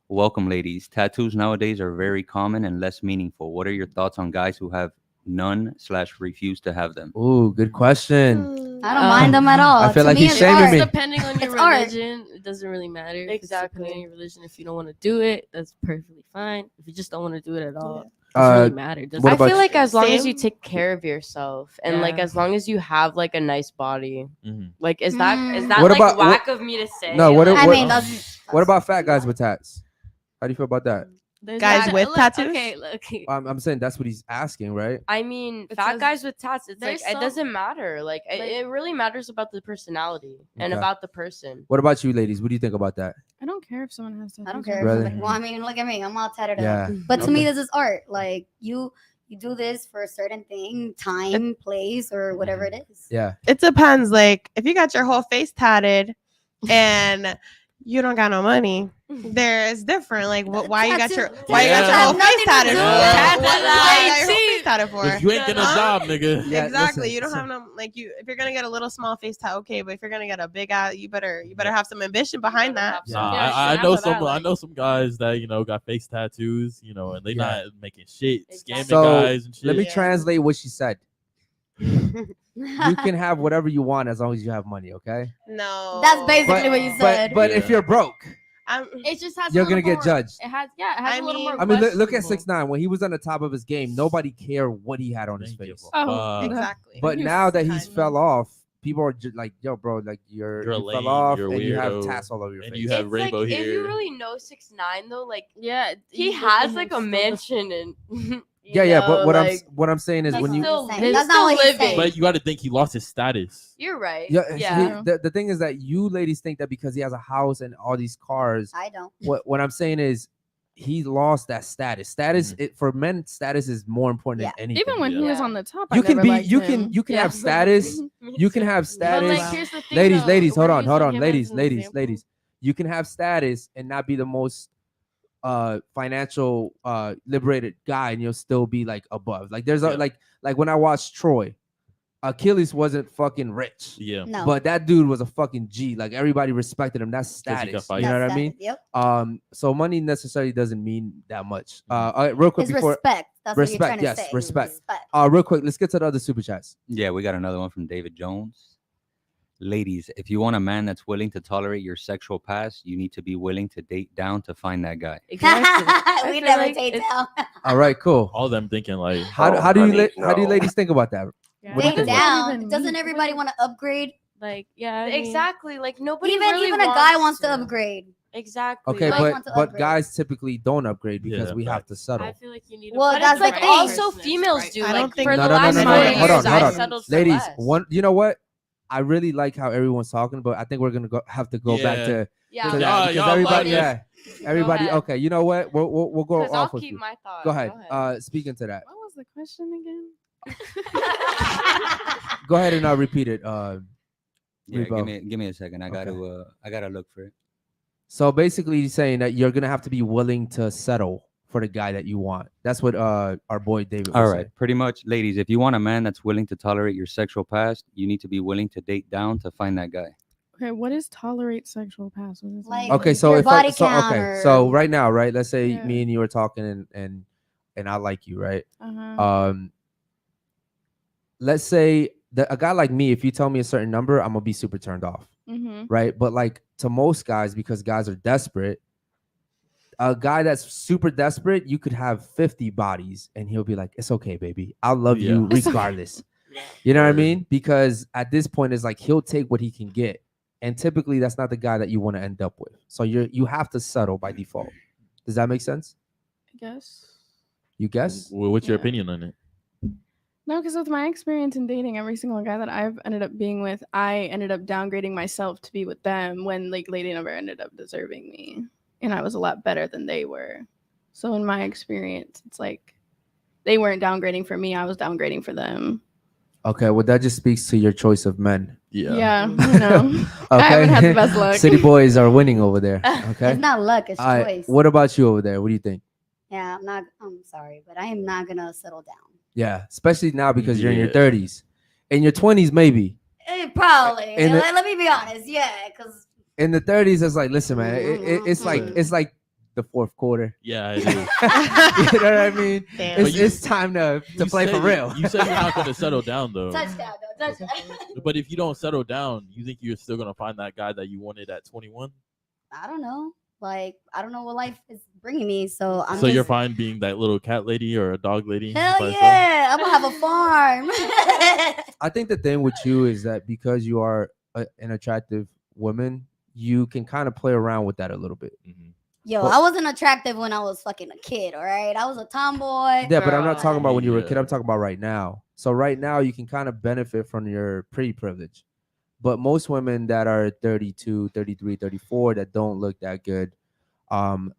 Speaker 4: Welcome, ladies. Tattoos nowadays are very common and less meaningful. What are your thoughts on guys who have none/refuse to have them?
Speaker 1: Ooh, good question.
Speaker 6: I don't mind them at all.
Speaker 1: I feel
Speaker 6: To
Speaker 1: like
Speaker 6: me,
Speaker 1: he's
Speaker 6: it's
Speaker 1: shaming
Speaker 6: art.
Speaker 1: me.
Speaker 8: Depending on your
Speaker 6: It's art.
Speaker 8: religion, it doesn't really matter. If it's
Speaker 7: Exactly.
Speaker 8: depending on your religion, if you don't want to do it, that's perfectly fine. If you just don't want to do it at all, it
Speaker 1: Uh,
Speaker 8: doesn't really matter. It doesn't
Speaker 1: what
Speaker 7: I
Speaker 1: about
Speaker 7: feel like as long as you
Speaker 9: Same.
Speaker 7: take care of yourself and like
Speaker 8: Yeah.
Speaker 7: as long as you have like a nice body,
Speaker 3: Mhm.
Speaker 7: like is that
Speaker 1: What
Speaker 7: like
Speaker 1: about-
Speaker 7: whack of me to say?
Speaker 1: No, what
Speaker 7: Like,
Speaker 6: I
Speaker 1: what-
Speaker 6: mean, that's
Speaker 1: What about fat guys with tats? How do you feel about that?
Speaker 9: Guys with tattoos?
Speaker 8: Okay, look.
Speaker 1: I'm saying that's what he's asking, right?
Speaker 7: I mean,
Speaker 5: It
Speaker 7: fat
Speaker 5: says
Speaker 7: guys with tats. It's like
Speaker 8: there's
Speaker 7: it
Speaker 8: some-
Speaker 7: doesn't matter. Like it really matters about the personality and
Speaker 1: Okay.
Speaker 7: about the person.
Speaker 1: What about you, ladies? What do you think about that?
Speaker 5: I don't care if someone has tattoos.
Speaker 6: I don't care.
Speaker 1: Really?
Speaker 6: Well, I mean, look at me. I'm all tatted
Speaker 1: Yeah.
Speaker 6: up. But to me,
Speaker 1: Okay.
Speaker 6: this is art. Like you do this for a certain thing, time, place, or whatever it is.
Speaker 1: Yeah.
Speaker 9: It depends. Like if you got your whole face tatted and you don't got no money, there's different. Like why you got your
Speaker 6: Tattoo-
Speaker 9: why you got your
Speaker 3: Yeah.
Speaker 9: whole face tatted?
Speaker 3: do
Speaker 9: for?
Speaker 3: with
Speaker 9: Why
Speaker 3: tattoos.
Speaker 9: you got your whole face tatted for?
Speaker 3: If you ain't getting a job, nigga.
Speaker 1: Yeah,
Speaker 9: Exactly.
Speaker 1: listen,
Speaker 9: You don't
Speaker 1: so-
Speaker 9: have no like you. If you're gonna get a little small face tat, okay. But if you're gonna get a big ass, you better have some ambition behind that.
Speaker 3: Nah,
Speaker 8: Yeah,
Speaker 3: I
Speaker 8: shit,
Speaker 3: know
Speaker 8: after
Speaker 3: some.
Speaker 8: that,
Speaker 3: I
Speaker 8: like-
Speaker 3: know some guys that got face tattoos, and they
Speaker 1: Yeah.
Speaker 3: not making shit,
Speaker 7: Exactly.
Speaker 3: scamming
Speaker 1: So,
Speaker 3: guys and shit.
Speaker 1: Let me
Speaker 7: Yeah.
Speaker 1: translate what she said. You can have whatever you want as long as you have money, okay?
Speaker 9: No,
Speaker 6: That's basically what you said.
Speaker 1: But if
Speaker 3: Yeah.
Speaker 1: you're broke,
Speaker 8: It just has.
Speaker 1: you're
Speaker 8: a
Speaker 1: gonna
Speaker 8: little
Speaker 1: get
Speaker 8: more-
Speaker 1: judged.
Speaker 8: It has. Yeah. It has
Speaker 9: I
Speaker 8: a little
Speaker 9: mean-
Speaker 8: more.
Speaker 1: I mean, look at
Speaker 8: questionable.
Speaker 1: 6ix9ine when he was on the top of his game. Nobody cared what he had on his
Speaker 3: Ain't give
Speaker 1: face.
Speaker 3: a
Speaker 5: Oh,
Speaker 3: fuck.
Speaker 9: exactly.
Speaker 1: But
Speaker 5: He was
Speaker 1: now that he's
Speaker 9: kind
Speaker 1: fell off, people are just like, "Yo, bro, like you
Speaker 3: You're
Speaker 1: fell
Speaker 3: lame,
Speaker 1: off
Speaker 3: you're a
Speaker 1: and you have
Speaker 3: weirdo,
Speaker 1: tats all over your
Speaker 3: and
Speaker 1: face."
Speaker 3: you have
Speaker 7: It's
Speaker 3: rainbow
Speaker 7: like,
Speaker 3: hair.
Speaker 7: if you really know 6ix9ine though, like
Speaker 8: Yeah.
Speaker 7: he
Speaker 8: you
Speaker 7: has
Speaker 8: look
Speaker 7: like
Speaker 8: at
Speaker 7: a
Speaker 8: him
Speaker 7: mansion and
Speaker 1: Yeah, but what
Speaker 7: like,
Speaker 1: I'm saying is
Speaker 6: That's
Speaker 1: when
Speaker 6: what
Speaker 1: you
Speaker 7: still,
Speaker 6: saying.
Speaker 7: he's
Speaker 6: That's not
Speaker 7: still
Speaker 6: what he's
Speaker 7: living.
Speaker 6: saying.
Speaker 3: But you got to think he lost his status.
Speaker 7: You're right.
Speaker 1: yeah,
Speaker 7: Yeah.
Speaker 1: the thing is that you ladies think that because he has a house and all these cars,
Speaker 6: I don't.
Speaker 1: what I'm saying is he lost that status. Status for men, status is more important
Speaker 6: Yeah.
Speaker 1: than anything.
Speaker 5: Even when he was
Speaker 7: Yeah.
Speaker 5: on the top, I
Speaker 1: you can
Speaker 5: never
Speaker 1: be
Speaker 5: liked
Speaker 1: you
Speaker 5: him.
Speaker 1: can
Speaker 7: Yeah.
Speaker 1: have status.
Speaker 7: Me
Speaker 1: You can
Speaker 7: too.
Speaker 1: have
Speaker 8: But
Speaker 1: status.
Speaker 8: like, here's the thing,
Speaker 1: ladies,
Speaker 8: though,
Speaker 1: ladies, hold
Speaker 8: we're
Speaker 1: on, hold
Speaker 8: using
Speaker 1: on,
Speaker 8: him
Speaker 1: ladies,
Speaker 8: as an
Speaker 1: ladies,
Speaker 8: example.
Speaker 1: ladies. You can have status and not be the most financial liberated guy, and you'll still be like above. Like there's a
Speaker 3: Yeah.
Speaker 1: like when I watched Troy, Achilles wasn't fucking rich.
Speaker 3: Yeah.
Speaker 6: No.
Speaker 1: But that dude was a fucking G. Like everybody respected him. That's
Speaker 3: 'Cause he could
Speaker 1: status.
Speaker 3: fight.
Speaker 1: You know what
Speaker 6: That's
Speaker 1: I mean?
Speaker 6: that. Yep.
Speaker 1: So money necessarily doesn't mean that much. All right, real quick
Speaker 6: It's
Speaker 1: before
Speaker 6: respect. That's what you're
Speaker 1: respect,
Speaker 6: trying to
Speaker 1: yes,
Speaker 6: say.
Speaker 1: respect. Real quick, let's get to the other super chats.
Speaker 4: Yeah, we got another one from David Jones. Ladies, if you want a man that's willing to tolerate your sexual past, you need to be willing to date down to find that guy.
Speaker 8: Exactly.
Speaker 6: we
Speaker 8: feel
Speaker 6: never
Speaker 8: like
Speaker 6: take
Speaker 8: it's-
Speaker 6: down.
Speaker 1: All right, cool.
Speaker 3: All them thinking like,
Speaker 1: How
Speaker 3: oh,
Speaker 1: do you
Speaker 3: honey,
Speaker 1: how do you
Speaker 3: no.
Speaker 1: ladies think about that?
Speaker 8: Yeah.
Speaker 1: What do you
Speaker 6: Take
Speaker 1: think about
Speaker 6: down.
Speaker 5: even
Speaker 6: Doesn't
Speaker 5: mean?
Speaker 6: everybody want to upgrade?
Speaker 8: Like, yeah. I mean,
Speaker 7: Exactly. Like nobody
Speaker 6: Even
Speaker 7: really
Speaker 6: even a guy wants to
Speaker 7: to
Speaker 6: upgrade.
Speaker 7: Exactly.
Speaker 1: Okay,
Speaker 6: Guys
Speaker 7: like,
Speaker 6: want to
Speaker 1: but
Speaker 6: upgrade.
Speaker 1: guys typically don't upgrade because
Speaker 3: Yeah,
Speaker 1: we have
Speaker 3: facts.
Speaker 1: to settle.
Speaker 8: I feel like you need.
Speaker 6: Well,
Speaker 7: but
Speaker 6: that's
Speaker 7: it's
Speaker 6: the
Speaker 7: like
Speaker 6: thing.
Speaker 7: also females do.
Speaker 9: I
Speaker 7: Like
Speaker 9: don't think-
Speaker 7: for
Speaker 1: No,
Speaker 7: the
Speaker 1: no, no,
Speaker 7: last
Speaker 1: no, no,
Speaker 7: 4
Speaker 1: no,
Speaker 7: years,
Speaker 1: hold on,
Speaker 7: I
Speaker 1: hold on.
Speaker 7: settled for
Speaker 1: Ladies,
Speaker 7: less.
Speaker 1: one, you know what? I really like how everyone's talking, but I think we're gonna have to go back
Speaker 3: Yeah.
Speaker 1: to
Speaker 7: Yeah,
Speaker 1: to
Speaker 3: Yeah,
Speaker 1: that because
Speaker 3: y'all
Speaker 1: everybody,
Speaker 3: bugging.
Speaker 1: everybody.
Speaker 7: ahead.
Speaker 1: Okay, you know what? We'll go
Speaker 7: because I'll
Speaker 1: off with
Speaker 7: keep
Speaker 1: you.
Speaker 7: my thought.
Speaker 1: Go ahead. Speaking to that,
Speaker 5: What was the question again?
Speaker 1: go ahead and repeat it.
Speaker 4: Yeah,
Speaker 1: Rebo.
Speaker 4: give me a second. I
Speaker 1: Okay.
Speaker 4: gotta look for it.
Speaker 1: So basically, he's saying that you're gonna have to be willing to settle for the guy that you want. That's what our boy David. Was
Speaker 4: All
Speaker 1: saying.
Speaker 4: right, pretty much, ladies. If you want a man that's willing to tolerate your sexual past, you need to be willing to date down to find that guy.
Speaker 5: Okay, what is tolerate sexual past? What does that
Speaker 6: Like-
Speaker 5: mean?
Speaker 1: Okay, so
Speaker 6: Your
Speaker 1: if
Speaker 6: body
Speaker 1: so
Speaker 6: count
Speaker 1: okay,
Speaker 6: or-
Speaker 1: so right now, right? Let's say
Speaker 5: Yeah.
Speaker 1: me and you are talking and I like you, right?
Speaker 5: Uh-huh.
Speaker 1: Let's say that a guy like me, if you tell me a certain number, I'm gonna be super turned off,
Speaker 5: Mm-hmm.
Speaker 1: right? But like to most guys, because guys are desperate, a guy that's super desperate, you could have 50 bodies and he'll be like, "It's okay, baby. I'll love you
Speaker 5: It's okay.
Speaker 1: regardless." You know what I
Speaker 3: Word.
Speaker 1: mean? Because at this point, it's like he'll take what he can get, and typically that's not the guy that you want to end up with. So you have to settle by default. Does that make sense?
Speaker 5: I guess.
Speaker 1: You guess?
Speaker 3: Well, what's your
Speaker 5: Yeah.
Speaker 3: opinion on it?
Speaker 5: No, because with my experience in dating, every single guy that I've ended up being with, I ended up downgrading myself to be with them when like lady never ended up deserving me, and I was a lot better than they were. So in my experience, it's like they weren't downgrading for me; I was downgrading for them.
Speaker 1: Okay, well that just speaks to your choice of men.
Speaker 5: Yeah, you know. I
Speaker 1: Okay,
Speaker 5: haven't had the best luck.
Speaker 1: City boys are winning over there. Okay,
Speaker 6: It's not luck. It's
Speaker 1: all right.
Speaker 6: choice.
Speaker 1: What about you over there? What do you think?
Speaker 6: Yeah, I'm sorry, but I am not gonna settle down.
Speaker 1: Yeah, especially now because you're in your
Speaker 3: Yeah.
Speaker 1: 30s, in your 20s maybe.
Speaker 6: Probably.
Speaker 1: In the-
Speaker 6: Let me be honest. Yeah, because
Speaker 1: In the 30s, it's like, listen, man, it's
Speaker 3: Mhm.
Speaker 1: like the fourth quarter.
Speaker 3: Yeah, it is.
Speaker 1: You know what I mean?
Speaker 9: Damn.
Speaker 1: It's time to
Speaker 3: You
Speaker 1: play for
Speaker 3: said-
Speaker 1: real.
Speaker 3: You said you're not gonna settle down though.
Speaker 6: touchdown, though, touchdown.
Speaker 3: But if you don't settle down, you think you're still gonna find that guy that you wanted at 21?
Speaker 6: I don't know. Like I don't know what life is bringing me, so I'm.
Speaker 3: So you're
Speaker 6: just-
Speaker 3: fine being that little cat lady or a dog lady?
Speaker 6: Hell
Speaker 3: by yourself?
Speaker 6: yeah! I'm gonna have a farm.
Speaker 1: I think the thing with you is that because you are an attractive woman, you can kind of play around with that a little bit.
Speaker 3: Mhm.
Speaker 6: Yo,
Speaker 1: But-
Speaker 6: I wasn't attractive when I was fucking a kid, all right? I was a tomboy.
Speaker 1: Yeah, but I'm not
Speaker 7: Girl.
Speaker 1: talking about when you were a kid.
Speaker 3: Yeah.
Speaker 1: I'm talking about right now. So right now you can kind of benefit from your pre-privilege. But most women that are 32, 33, 34 that don't look that good,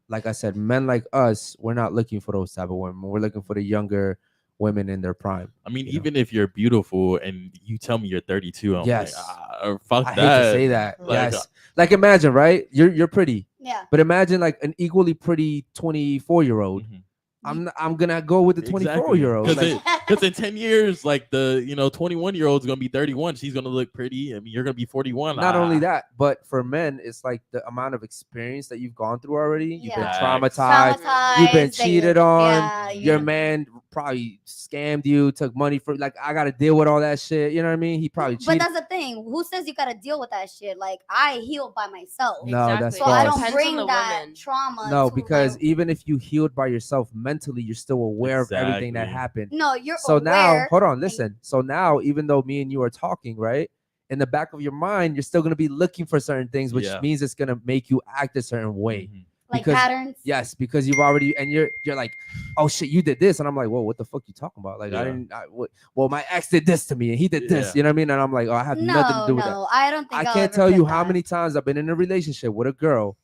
Speaker 1: like I said, men like us, we're not looking for those type of women. We're looking for the younger women in their prime.
Speaker 3: I mean,
Speaker 1: you know?
Speaker 3: even if you're beautiful and you tell me you're 32, I'm
Speaker 1: Yes.
Speaker 3: like, fuck
Speaker 1: I
Speaker 3: that.
Speaker 1: hate to say that.
Speaker 3: Like,
Speaker 1: Yes. Like imagine, right? You're pretty.
Speaker 6: Yeah.
Speaker 1: But imagine like an equally pretty 24-year-old.
Speaker 3: Mhm.
Speaker 1: I'm gonna go with the 24-year-old.
Speaker 3: Because in 10 years, like the 21-year-old is gonna be 31. She's gonna look pretty. I mean, you're gonna be 41.
Speaker 1: Not only that, but for men, it's like the amount of experience that you've gone through already. You've been
Speaker 6: Yeah.
Speaker 1: traumatized. You've been
Speaker 6: that
Speaker 1: cheated
Speaker 6: you-
Speaker 1: on.
Speaker 6: Yeah,
Speaker 1: Your
Speaker 6: yeah.
Speaker 1: man probably scammed you, took money for like I gotta deal with all that shit. You know what I mean? He probably
Speaker 6: But
Speaker 1: cheated.
Speaker 6: that's the thing. Who says you gotta deal with that shit? Like I healed by myself.
Speaker 1: No, that's
Speaker 6: so I
Speaker 1: false.
Speaker 6: don't
Speaker 7: Depends
Speaker 6: bring
Speaker 7: on the
Speaker 6: that
Speaker 7: woman.
Speaker 6: trauma.
Speaker 1: No,
Speaker 6: to
Speaker 1: because
Speaker 6: my-
Speaker 1: even if you healed by yourself mentally, you're still aware of everything that
Speaker 3: Exactly.
Speaker 1: happened.
Speaker 6: no, you're
Speaker 1: So now,
Speaker 6: aware.
Speaker 1: hold on, listen. So now, even though me and you are talking, right? In the back of your mind, you're still gonna be looking for certain things, which
Speaker 3: Yeah.
Speaker 1: means it's gonna make you act a certain way.
Speaker 3: Mhm.
Speaker 6: like
Speaker 1: because-
Speaker 6: patterns.
Speaker 1: Yes, because you've already and you're like, oh shit, you did this, and I'm like, whoa, what the fuck you talking about? Like,
Speaker 3: Yeah.
Speaker 1: I didn't. Well, my ex did this to me, and he did this.
Speaker 3: Yeah.
Speaker 1: You know what I mean? And I'm like, oh, I have nothing to do with that.
Speaker 6: No, I don't think
Speaker 1: I
Speaker 6: I'll
Speaker 1: can't
Speaker 6: ever
Speaker 1: tell
Speaker 6: put
Speaker 1: you how
Speaker 6: that.
Speaker 1: many times I've been in a relationship with a girl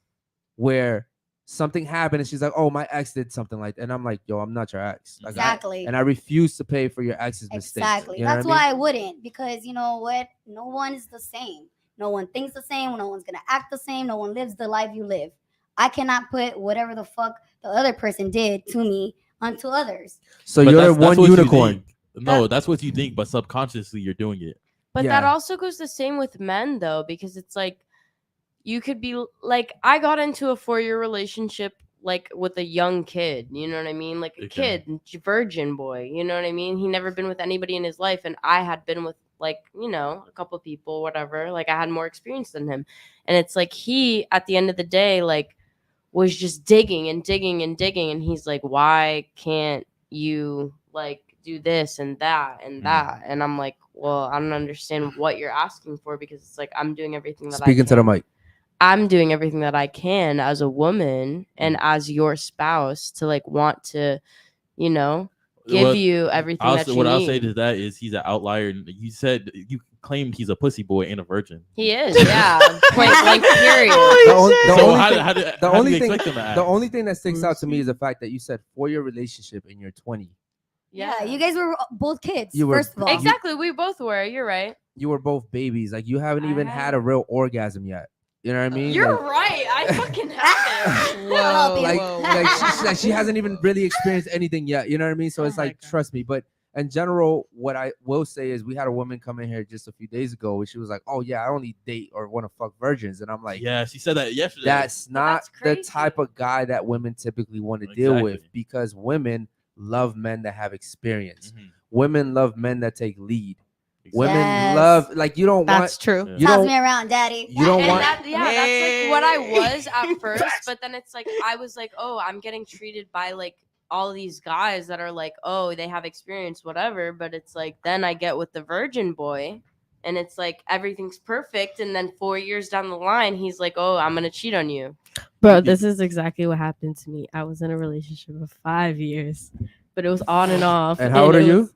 Speaker 1: where something happened and she's like, oh, my ex did something like that. And I'm like, yo, I'm not your ex. Like,
Speaker 6: Exactly.
Speaker 1: and I refuse to pay for your ex's mistakes.
Speaker 6: Exactly.
Speaker 1: You know
Speaker 6: That's
Speaker 1: what I
Speaker 6: why
Speaker 1: mean?
Speaker 6: I wouldn't, because you know what? No one is the same. No one thinks the same. No one's gonna act the same. No one lives the life you live. I cannot put whatever the fuck the other person did to me onto others.
Speaker 1: So
Speaker 3: But
Speaker 1: you're the
Speaker 3: that's
Speaker 1: one
Speaker 3: what you
Speaker 1: unicorn.
Speaker 3: think. No, that's what you think, but subconsciously you're doing it.
Speaker 7: But that
Speaker 1: Yeah.
Speaker 7: also goes the same with men, though, because it's like you could be like, I got into a 4-year relationship like with a young kid, you know what I mean? Like a
Speaker 3: Okay.
Speaker 7: kid, virgin boy, you know what I mean? He never been with anybody in his life, and I had been with like, a couple people, whatever. Like I had more experience than him. And it's like he, at the end of the day, like was just digging and digging and digging, and he's like, why can't you like do this and that and that? And I'm like, well, I don't understand what you're asking for, because it's like I'm doing everything that
Speaker 1: Speaking
Speaker 7: I
Speaker 1: to
Speaker 7: can.
Speaker 1: the mic.
Speaker 7: I'm doing everything that I can as a woman and as your spouse to like want to, give
Speaker 3: Well,
Speaker 7: you everything that you
Speaker 3: what
Speaker 7: need.
Speaker 3: I'll say to that is he's an outlier. You said you claimed he's a pussy boy and a virgin.
Speaker 7: He is, yeah. Point blank, period.
Speaker 1: The only
Speaker 3: The
Speaker 1: only thing that sticks out to me is the fact that you said 4-year relationship and you're 20.
Speaker 6: Yeah, you guys were both kids.
Speaker 1: You were-
Speaker 6: first of all,
Speaker 7: Exactly. We both were. You're right.
Speaker 1: You were both babies. Like you haven't even had a real orgasm yet. You know what I mean?
Speaker 7: You're
Speaker 1: Like-
Speaker 7: right. I fucking have it.
Speaker 9: Whoa,
Speaker 1: like,
Speaker 9: whoa.
Speaker 1: like she hasn't even really experienced anything yet. You know what I mean? So
Speaker 9: Oh
Speaker 1: it's
Speaker 9: my
Speaker 1: like,
Speaker 9: God.
Speaker 1: trust me. But in general, what I will say is we had a woman come in here just a few days ago and she was like, oh yeah, I only date or want to fuck virgins. And I'm like,
Speaker 3: Yeah, she said that yesterday.
Speaker 1: that's not
Speaker 7: that's
Speaker 1: the
Speaker 7: crazy.
Speaker 1: type of guy that women typically want to deal with,
Speaker 3: Exactly.
Speaker 1: because women love men that have experience.
Speaker 3: Mhm.
Speaker 1: Women love men that take lead. Women
Speaker 6: Yes.
Speaker 1: love, like, you don't
Speaker 9: That's
Speaker 1: want,
Speaker 9: true.
Speaker 3: Yeah.
Speaker 1: you
Speaker 6: toss
Speaker 1: don't,
Speaker 6: me around, daddy.
Speaker 1: you don't
Speaker 7: And
Speaker 1: want,
Speaker 7: that's like what I was at
Speaker 9: Hey.
Speaker 7: first, but then it's like I was like, oh, I'm getting treated by like all these guys that are like, oh, they have experience, whatever. But it's like then I get with the virgin boy, and it's like everything's perfect, and then 4 years down the line, he's like, oh, I'm gonna cheat on you.
Speaker 8: Bro, this is exactly what happened to me. I was in a relationship for 5 years, but it was on and off.
Speaker 1: And how old
Speaker 8: it
Speaker 1: are you?
Speaker 8: was-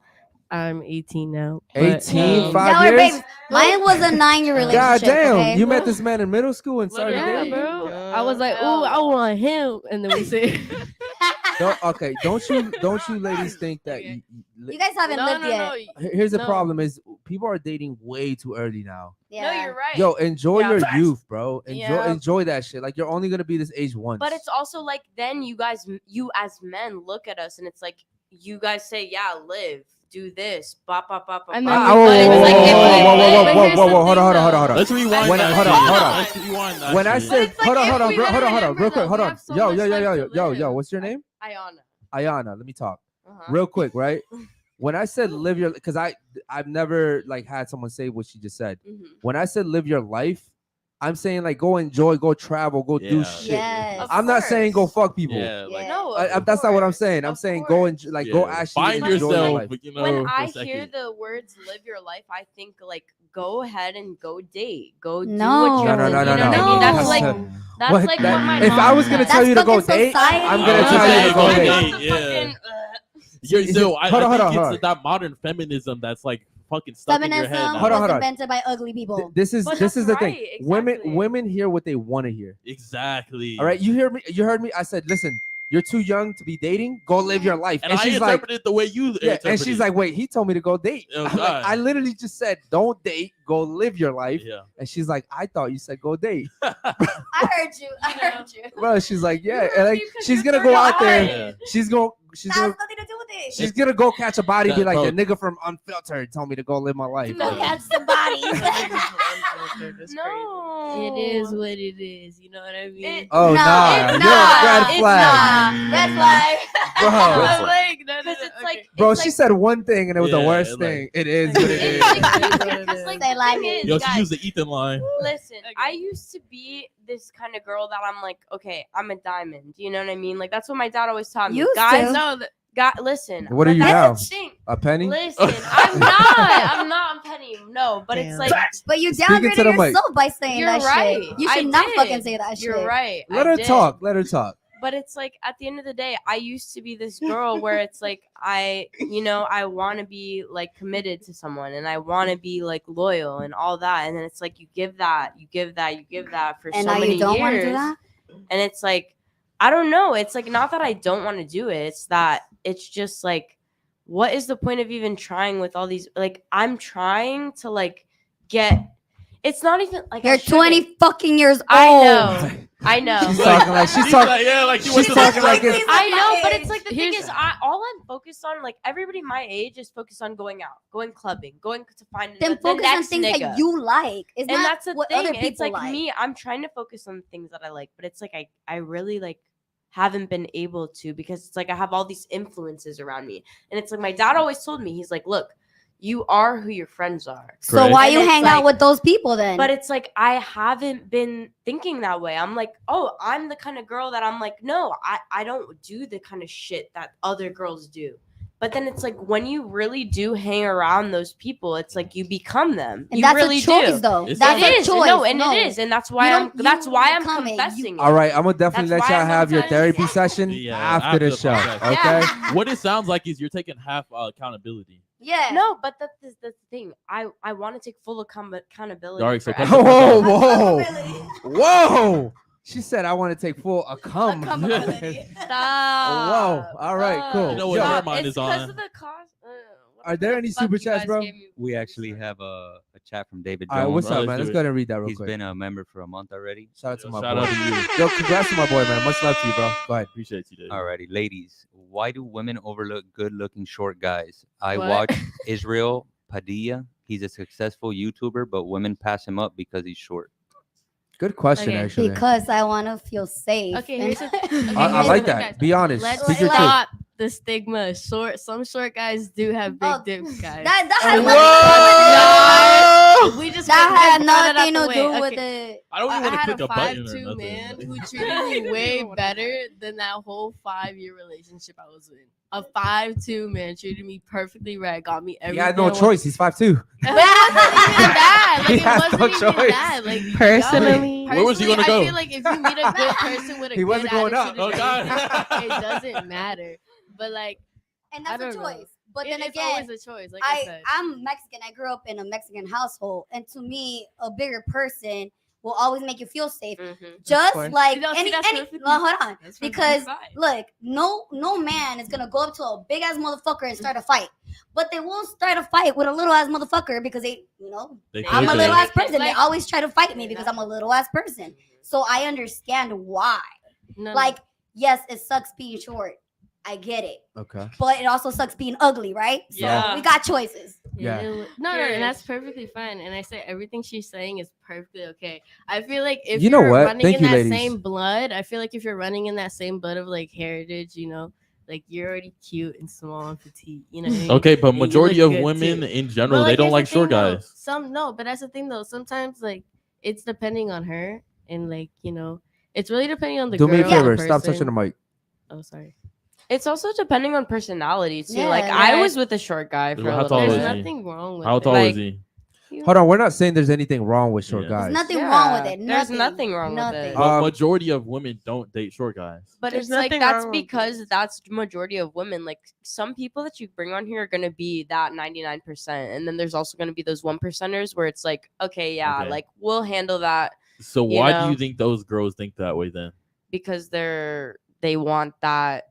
Speaker 8: I'm 18 now.
Speaker 1: 18, 5
Speaker 6: Y'all were
Speaker 1: years?
Speaker 6: babies. Mine was a 9-year relationship.
Speaker 1: God damn,
Speaker 6: okay?
Speaker 1: you met this man in middle school and started
Speaker 8: Yeah,
Speaker 1: dating?
Speaker 8: bro. I was like, oh, I want him, and then we said,
Speaker 1: Don't you ladies think that
Speaker 8: Okay.
Speaker 6: You guys haven't lived yet.
Speaker 1: here's the
Speaker 8: No.
Speaker 1: problem is people are dating way too early now.
Speaker 6: Yeah.
Speaker 7: No, you're right.
Speaker 1: Yo, enjoy
Speaker 7: Yeah.
Speaker 1: your
Speaker 7: Facts.
Speaker 1: youth, bro.
Speaker 7: Yeah.
Speaker 1: Enjoy that shit. Like, you're only gonna be this age once.
Speaker 7: But it's also like then you as men look at us, and it's like you guys say, yeah, live, do this, bop, bop, bop, bop.
Speaker 8: And
Speaker 7: bop.
Speaker 8: then
Speaker 1: Ah, whoa,
Speaker 8: But it's
Speaker 1: whoa,
Speaker 8: like,
Speaker 1: whoa,
Speaker 8: if you-
Speaker 1: whoa,
Speaker 8: but
Speaker 1: whoa,
Speaker 8: here's
Speaker 1: whoa,
Speaker 8: the
Speaker 1: whoa,
Speaker 8: thing,
Speaker 1: hold on.
Speaker 3: Let's rewind
Speaker 1: When I-
Speaker 3: that
Speaker 1: hold on,
Speaker 3: shit.
Speaker 1: hold on.
Speaker 3: Let's rewind that
Speaker 1: When I
Speaker 3: shit.
Speaker 1: said,
Speaker 7: it's like
Speaker 1: hold on,
Speaker 7: if
Speaker 1: hold on,
Speaker 7: we
Speaker 1: bro,
Speaker 7: live
Speaker 1: hold on,
Speaker 7: forever,
Speaker 1: real quick,
Speaker 7: though,
Speaker 1: hold
Speaker 7: we
Speaker 1: on.
Speaker 7: have so
Speaker 1: Yo,
Speaker 7: much
Speaker 1: yo, yo,
Speaker 7: life
Speaker 1: yo,
Speaker 7: to
Speaker 1: yo, yo,
Speaker 7: live.
Speaker 1: what's your name?
Speaker 7: Ayana.
Speaker 1: Ayana. Let me talk
Speaker 7: Uh-huh.
Speaker 1: real quick, right? When I said live your, because I've never like had someone say what she just said.
Speaker 7: Mhm.
Speaker 1: When I said live your life, I'm saying like go enjoy, go travel, go do
Speaker 3: Yeah.
Speaker 1: shit.
Speaker 6: Yes.
Speaker 7: Of
Speaker 1: I'm not saying go
Speaker 7: course.
Speaker 1: fuck people.
Speaker 3: Yeah, like
Speaker 7: No,
Speaker 1: That's not what I'm
Speaker 7: course,
Speaker 1: saying. I'm
Speaker 7: of
Speaker 1: saying go and
Speaker 7: course.
Speaker 1: like
Speaker 3: yeah,
Speaker 1: go actually
Speaker 3: find
Speaker 1: enjoy your
Speaker 3: yourself.
Speaker 1: life.
Speaker 3: But, you know,
Speaker 7: When
Speaker 3: for
Speaker 7: I
Speaker 3: a
Speaker 7: hear
Speaker 3: second.
Speaker 7: the words "live your life," I think like go ahead and go date, go do
Speaker 6: No.
Speaker 7: what you
Speaker 6: No,
Speaker 7: have
Speaker 6: no,
Speaker 7: to-
Speaker 6: no,
Speaker 7: you
Speaker 6: no,
Speaker 7: know what I
Speaker 6: no.
Speaker 7: mean? That's
Speaker 6: No.
Speaker 7: like
Speaker 8: That's
Speaker 1: What?
Speaker 8: like
Speaker 1: That-
Speaker 8: what my
Speaker 1: if
Speaker 8: mom
Speaker 1: I was gonna
Speaker 8: said.
Speaker 1: tell you to go
Speaker 6: That's fucking
Speaker 1: date,
Speaker 6: society.
Speaker 1: I'm
Speaker 3: I
Speaker 1: gonna
Speaker 3: was
Speaker 1: tell
Speaker 3: gonna
Speaker 1: you
Speaker 3: say,
Speaker 1: to go
Speaker 3: go
Speaker 1: date.
Speaker 3: date. Yeah.
Speaker 1: See,
Speaker 3: So I
Speaker 1: hold on,
Speaker 3: think
Speaker 1: hold
Speaker 3: it's
Speaker 1: on.
Speaker 3: that modern feminism that's like fucking stuck in your head.
Speaker 6: Feminism
Speaker 3: now.
Speaker 1: Hold on,
Speaker 6: was
Speaker 1: hold on.
Speaker 6: invented by ugly people.
Speaker 1: This is
Speaker 7: But
Speaker 1: this is
Speaker 7: that's
Speaker 1: the thing.
Speaker 7: right,
Speaker 1: Women
Speaker 7: exactly.
Speaker 1: women hear what they want to hear.
Speaker 3: Exactly.
Speaker 1: All right, you hear me? You heard me? I said, listen, you're too young to be dating. Go live your life.
Speaker 3: And I
Speaker 1: she's like,
Speaker 3: interpreted it the way you
Speaker 1: yeah,
Speaker 3: interpreted
Speaker 1: and she's like, wait, he told me to go date.
Speaker 3: Oh,
Speaker 1: I'm like,
Speaker 3: God.
Speaker 1: I literally just said, don't date, go live your life.
Speaker 3: Yeah.
Speaker 1: And she's like, I thought you said go date.
Speaker 6: I heard you. I heard you.
Speaker 1: Bro, she's like, yeah.
Speaker 7: You
Speaker 1: And like,
Speaker 7: you could
Speaker 1: she's
Speaker 7: do
Speaker 1: gonna go out
Speaker 7: 30
Speaker 1: there.
Speaker 3: Yeah.
Speaker 1: She's gonna
Speaker 6: That has nothing to do with it.
Speaker 1: she's gonna go catch a body, and be
Speaker 3: That-
Speaker 1: like,
Speaker 3: bro.
Speaker 1: the nigga from Unfiltered told me to go live my life.
Speaker 6: Go catch somebody.
Speaker 7: No.
Speaker 8: It is what it is. You know what I mean?
Speaker 7: It-
Speaker 1: Oh
Speaker 6: No,
Speaker 1: nah,
Speaker 6: it's
Speaker 1: you're
Speaker 6: not.
Speaker 1: a red
Speaker 7: It's
Speaker 1: flag.
Speaker 7: not.
Speaker 6: Red flag.
Speaker 1: Bro.
Speaker 8: I'm like, no, no,
Speaker 7: Because
Speaker 8: no,
Speaker 7: it's
Speaker 8: okay.
Speaker 7: like,
Speaker 1: Bro,
Speaker 7: it's
Speaker 1: she
Speaker 7: like,
Speaker 1: said one thing and it was the
Speaker 3: Yeah,
Speaker 1: worst
Speaker 3: like-
Speaker 1: thing. It is what it
Speaker 7: It
Speaker 1: is.
Speaker 7: is like,
Speaker 8: It's
Speaker 7: because like
Speaker 6: Say
Speaker 7: the
Speaker 6: like
Speaker 7: thing
Speaker 6: it.
Speaker 7: is,
Speaker 3: Yo, she
Speaker 7: guys,
Speaker 3: used the Ethan line.
Speaker 7: listen,
Speaker 8: Okay.
Speaker 7: I used to be this kind of girl that I'm like, okay, I'm a diamond. You know what I mean? Like that's what my dad always taught me.
Speaker 6: Used
Speaker 7: Guys,
Speaker 6: to.
Speaker 7: no, God, listen.
Speaker 1: What are
Speaker 7: but
Speaker 1: you
Speaker 7: that's
Speaker 1: now?
Speaker 7: the thing.
Speaker 1: A penny?
Speaker 7: Listen, I'm not a penny. No, but it's
Speaker 9: Damn.
Speaker 7: like
Speaker 6: But you
Speaker 1: Speaking to
Speaker 6: downgraded
Speaker 1: the mic.
Speaker 6: yourself by saying
Speaker 7: You're
Speaker 6: that
Speaker 7: right.
Speaker 6: shit. You
Speaker 7: I
Speaker 6: should not
Speaker 7: did.
Speaker 6: fucking say that shit.
Speaker 7: you're right.
Speaker 1: Let
Speaker 7: I
Speaker 1: her
Speaker 7: did.
Speaker 1: talk. Let her talk.
Speaker 7: But it's like at the end of the day, I used to be this girl where it's like I want to be like committed to someone and I want to be like loyal and all that. And then it's like you give that for
Speaker 6: And
Speaker 7: so
Speaker 6: now
Speaker 7: many
Speaker 6: you don't
Speaker 7: years.
Speaker 6: want to do that?
Speaker 7: And it's like I don't know. It's like not that I don't want to do it. It's that it's just like what is the point of even trying with all these like I'm trying to like get it's not even like I
Speaker 6: You're
Speaker 7: shouldn't.
Speaker 6: 20 fucking years old.
Speaker 7: I know.
Speaker 1: She's talking like she's
Speaker 3: She's
Speaker 1: talking.
Speaker 3: like, yeah, like she
Speaker 1: she's
Speaker 3: went to
Speaker 1: talking
Speaker 3: the
Speaker 1: like
Speaker 3: like
Speaker 1: it's-
Speaker 7: I know, but it's like the thing
Speaker 8: Here's-
Speaker 7: is, all I'm focused on, like everybody my age is focused on going out, going clubbing, going to find
Speaker 6: Then
Speaker 7: the
Speaker 6: focus on
Speaker 7: next
Speaker 6: things
Speaker 7: nigga.
Speaker 6: that you like. It's
Speaker 7: and
Speaker 6: not
Speaker 7: that's the
Speaker 6: what
Speaker 7: thing.
Speaker 6: other people
Speaker 7: It's like
Speaker 6: like.
Speaker 7: me. I'm trying to focus on things that I like, but it's like I really like haven't been able to because it's like I have all these influences around me, and it's like my dad always told me, he's like, look, you are who your friends are.
Speaker 6: So
Speaker 3: Correct.
Speaker 6: why
Speaker 7: And
Speaker 6: you
Speaker 7: it's
Speaker 6: hang out
Speaker 7: like-
Speaker 6: with those people then?
Speaker 7: But it's like I haven't been thinking that way. I'm like, oh, I'm the kind of girl that I'm like, no, I don't do the kind of shit that other girls do. But then it's like when you really do hang around those people, it's like you become them.
Speaker 6: and
Speaker 7: you
Speaker 6: that's
Speaker 7: really
Speaker 6: a choice,
Speaker 7: do.
Speaker 6: though.
Speaker 3: It's
Speaker 6: That's
Speaker 7: It
Speaker 6: a
Speaker 7: is,
Speaker 6: choice.
Speaker 7: no, and it is, and that's why
Speaker 6: You
Speaker 7: I'm.
Speaker 6: don't- you
Speaker 7: That's why I'm
Speaker 6: become it. You-
Speaker 7: confessing.
Speaker 1: All right, I'm gonna definitely
Speaker 7: That's
Speaker 1: let
Speaker 7: why
Speaker 1: y'all
Speaker 7: I'm
Speaker 1: have your
Speaker 7: confessing.
Speaker 1: therapy session
Speaker 3: Yeah,
Speaker 1: after the show.
Speaker 3: podcast.
Speaker 1: Okay.
Speaker 7: Yeah.
Speaker 3: What it sounds like is you're taking half accountability.
Speaker 6: Yeah.
Speaker 7: No, but that's the thing. I want to take full accountability.
Speaker 3: All right, so
Speaker 7: for
Speaker 3: cut
Speaker 7: everything.
Speaker 1: Whoa, whoa,
Speaker 6: Really?
Speaker 1: whoa! She said I want to take full
Speaker 6: Accountability.
Speaker 7: Stop.
Speaker 1: Whoa, all right, cool.
Speaker 3: You know what
Speaker 1: Yo,
Speaker 3: her mind
Speaker 7: it's
Speaker 3: is on.
Speaker 7: because of the cost.
Speaker 1: Are there any super chats, bro?
Speaker 4: We actually have a chat from David
Speaker 1: All right,
Speaker 4: Jones.
Speaker 1: what's
Speaker 3: Oh,
Speaker 1: up,
Speaker 3: let's
Speaker 1: man?
Speaker 3: do
Speaker 1: Let's
Speaker 3: it.
Speaker 1: go ahead and read that real
Speaker 4: He's
Speaker 1: quick.
Speaker 4: been a member for a month already.
Speaker 1: Shout out to my
Speaker 3: Shout
Speaker 1: boy.
Speaker 3: out to you.
Speaker 1: Yo, congrats to my boy, man. Much love to you, bro. Go ahead.
Speaker 3: Appreciate you, dude.
Speaker 4: Alrighty, ladies, why do women overlook good-looking short guys? I
Speaker 8: What?
Speaker 4: watch Israel Padilla. He's a successful YouTuber, but women pass him up because he's short.
Speaker 1: Good question,
Speaker 8: Okay.
Speaker 1: actually.
Speaker 6: Because I want to feel safe.
Speaker 8: Okay,
Speaker 6: and-
Speaker 8: here's the okay,
Speaker 1: I
Speaker 8: here's
Speaker 1: like
Speaker 8: the
Speaker 1: that.
Speaker 8: guys.
Speaker 1: Be honest.
Speaker 8: Let's
Speaker 1: Speak your truth.
Speaker 8: stop the stigma. Some short guys do have big
Speaker 6: Oh,
Speaker 8: dips, guys.
Speaker 6: That has
Speaker 1: Whoa!
Speaker 8: We just
Speaker 6: that
Speaker 8: let's
Speaker 6: had
Speaker 8: get that out
Speaker 6: nothing
Speaker 8: the
Speaker 6: to
Speaker 8: way.
Speaker 6: do with
Speaker 8: Okay.
Speaker 6: it.
Speaker 3: I don't even
Speaker 8: I
Speaker 3: want to
Speaker 8: had
Speaker 3: click
Speaker 8: a
Speaker 3: a button or
Speaker 8: 5'2"
Speaker 3: nothing.
Speaker 8: man who treated me way better than that whole 5-year relationship I was in. A 5'2" man treated me perfectly right, got me
Speaker 1: He
Speaker 8: everything.
Speaker 1: had no
Speaker 8: I wanted.
Speaker 1: choice. He's 5'2".
Speaker 8: But it wasn't even that.
Speaker 1: He
Speaker 8: Like
Speaker 1: had
Speaker 8: it
Speaker 1: no
Speaker 8: wasn't even
Speaker 1: choice.
Speaker 8: that. Like
Speaker 9: Personally.
Speaker 3: Where was he gonna
Speaker 8: I
Speaker 3: go?
Speaker 8: feel like if you meet a good person with a
Speaker 1: He
Speaker 8: good
Speaker 1: wasn't going up.
Speaker 8: attitude,
Speaker 3: Oh, God.
Speaker 8: it doesn't matter. But like,
Speaker 6: And
Speaker 8: I
Speaker 6: that's a
Speaker 8: don't know.
Speaker 6: choice. But then
Speaker 8: it's
Speaker 6: again,
Speaker 8: always a choice. Like I said,
Speaker 6: I'm Mexican. I grew up in a Mexican household. And to me, a bigger person will always make you feel safe.
Speaker 7: Mhm.
Speaker 6: Just
Speaker 9: course.
Speaker 6: like
Speaker 8: No, see,
Speaker 6: any,
Speaker 8: that's
Speaker 6: any
Speaker 8: perfectly-
Speaker 6: well, hold on.
Speaker 8: that's perfectly
Speaker 6: Because
Speaker 8: fine.
Speaker 6: look, no man is gonna go up to a big ass motherfucker and start a fight. But they won't start a fight with a little ass motherfucker because they,
Speaker 3: They
Speaker 6: I'm a
Speaker 3: could,
Speaker 6: little
Speaker 3: though.
Speaker 6: ass person. They
Speaker 8: Like-
Speaker 6: always try to fight me because I'm a little ass person. So I understand why.
Speaker 8: No,
Speaker 6: Like, yes, it sucks being short. I get it.
Speaker 1: Okay.
Speaker 6: But it also sucks being ugly, right? So
Speaker 7: Yeah.
Speaker 6: we got choices.
Speaker 1: Yeah.
Speaker 8: No,
Speaker 7: Period.
Speaker 8: and that's perfectly fine. And I say everything she's saying is perfectly okay. I feel like if
Speaker 1: You know
Speaker 8: you're
Speaker 1: what?
Speaker 8: running
Speaker 1: Thank
Speaker 8: in
Speaker 1: you,
Speaker 8: that
Speaker 1: ladies.
Speaker 8: same blood, I feel like if you're running in that same blood of like heritage, like you're already cute and small and petite. You know what I mean?
Speaker 3: Okay, but
Speaker 8: And you
Speaker 3: majority
Speaker 8: look
Speaker 3: of
Speaker 8: good,
Speaker 3: women
Speaker 8: too.
Speaker 3: in
Speaker 8: But,
Speaker 3: general, they
Speaker 8: like,
Speaker 3: don't
Speaker 8: here's
Speaker 3: like
Speaker 8: the
Speaker 3: short
Speaker 8: thing, though.
Speaker 3: guys.
Speaker 8: But that's the thing though. Sometimes like it's depending on her and like it's really depending on the
Speaker 1: Do
Speaker 8: girl.
Speaker 1: me a
Speaker 8: and the
Speaker 1: favor. Stop
Speaker 8: person.
Speaker 1: touching the mic.
Speaker 8: Oh, sorry.
Speaker 7: It's also depending on personality too.
Speaker 6: Yeah,
Speaker 7: like I
Speaker 8: right.
Speaker 7: was with a short guy for
Speaker 3: How
Speaker 7: a
Speaker 3: tall
Speaker 7: little
Speaker 3: is
Speaker 8: There's
Speaker 3: he?
Speaker 7: bit.
Speaker 8: nothing wrong with
Speaker 3: How
Speaker 8: it.
Speaker 3: tall
Speaker 7: Like,
Speaker 3: is he?
Speaker 7: He you?
Speaker 1: Hold on, we're not saying there's anything wrong with short
Speaker 3: Yeah.
Speaker 1: guys.
Speaker 6: There's nothing wrong with
Speaker 7: Yeah,
Speaker 6: it.
Speaker 7: there's nothing wrong with
Speaker 6: Nothing.
Speaker 7: it.
Speaker 3: But majority of women don't date short guys.
Speaker 7: But
Speaker 9: There's
Speaker 7: it's like
Speaker 9: nothing
Speaker 7: that's
Speaker 9: wrong with
Speaker 7: because
Speaker 9: this.
Speaker 7: that's the majority of women. Like some people that you bring on here are gonna be that 99%, and then there's also gonna be those 1%ers where it's like, okay, yeah,
Speaker 3: Okay.
Speaker 7: like we'll handle that
Speaker 3: So
Speaker 7: You
Speaker 3: why do
Speaker 7: know?
Speaker 3: you think those girls think that way then?
Speaker 7: because they want that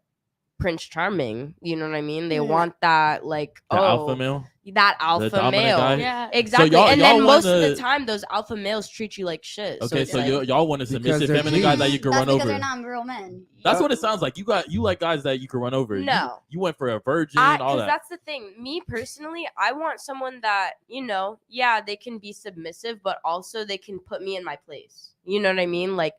Speaker 7: Prince Charming. You know what I mean? They
Speaker 6: Mm.
Speaker 7: want that like
Speaker 3: The alpha male?
Speaker 7: that alpha
Speaker 3: dominant
Speaker 7: male.
Speaker 3: guy?
Speaker 8: Yeah.
Speaker 7: Exactly.
Speaker 3: y'all-
Speaker 7: and
Speaker 3: y'all
Speaker 7: then most of
Speaker 3: wanna-
Speaker 7: the time, those alpha males treat you like shit.
Speaker 3: Okay,
Speaker 7: it's
Speaker 3: so
Speaker 7: like,
Speaker 3: y'all want a
Speaker 1: Because
Speaker 3: submissive
Speaker 1: they're
Speaker 3: feminine guy
Speaker 1: G's.
Speaker 3: that you can
Speaker 6: That's
Speaker 3: run
Speaker 6: because
Speaker 3: over.
Speaker 6: they're not real men.
Speaker 3: That's what it sounds like. You like guys that you can run over.
Speaker 7: No.
Speaker 3: You went for a virgin, all
Speaker 7: because
Speaker 3: that.
Speaker 7: that's the thing. Me personally, I want someone that, yeah, they can be submissive, but also they can put me in my place. You know what I mean? Like,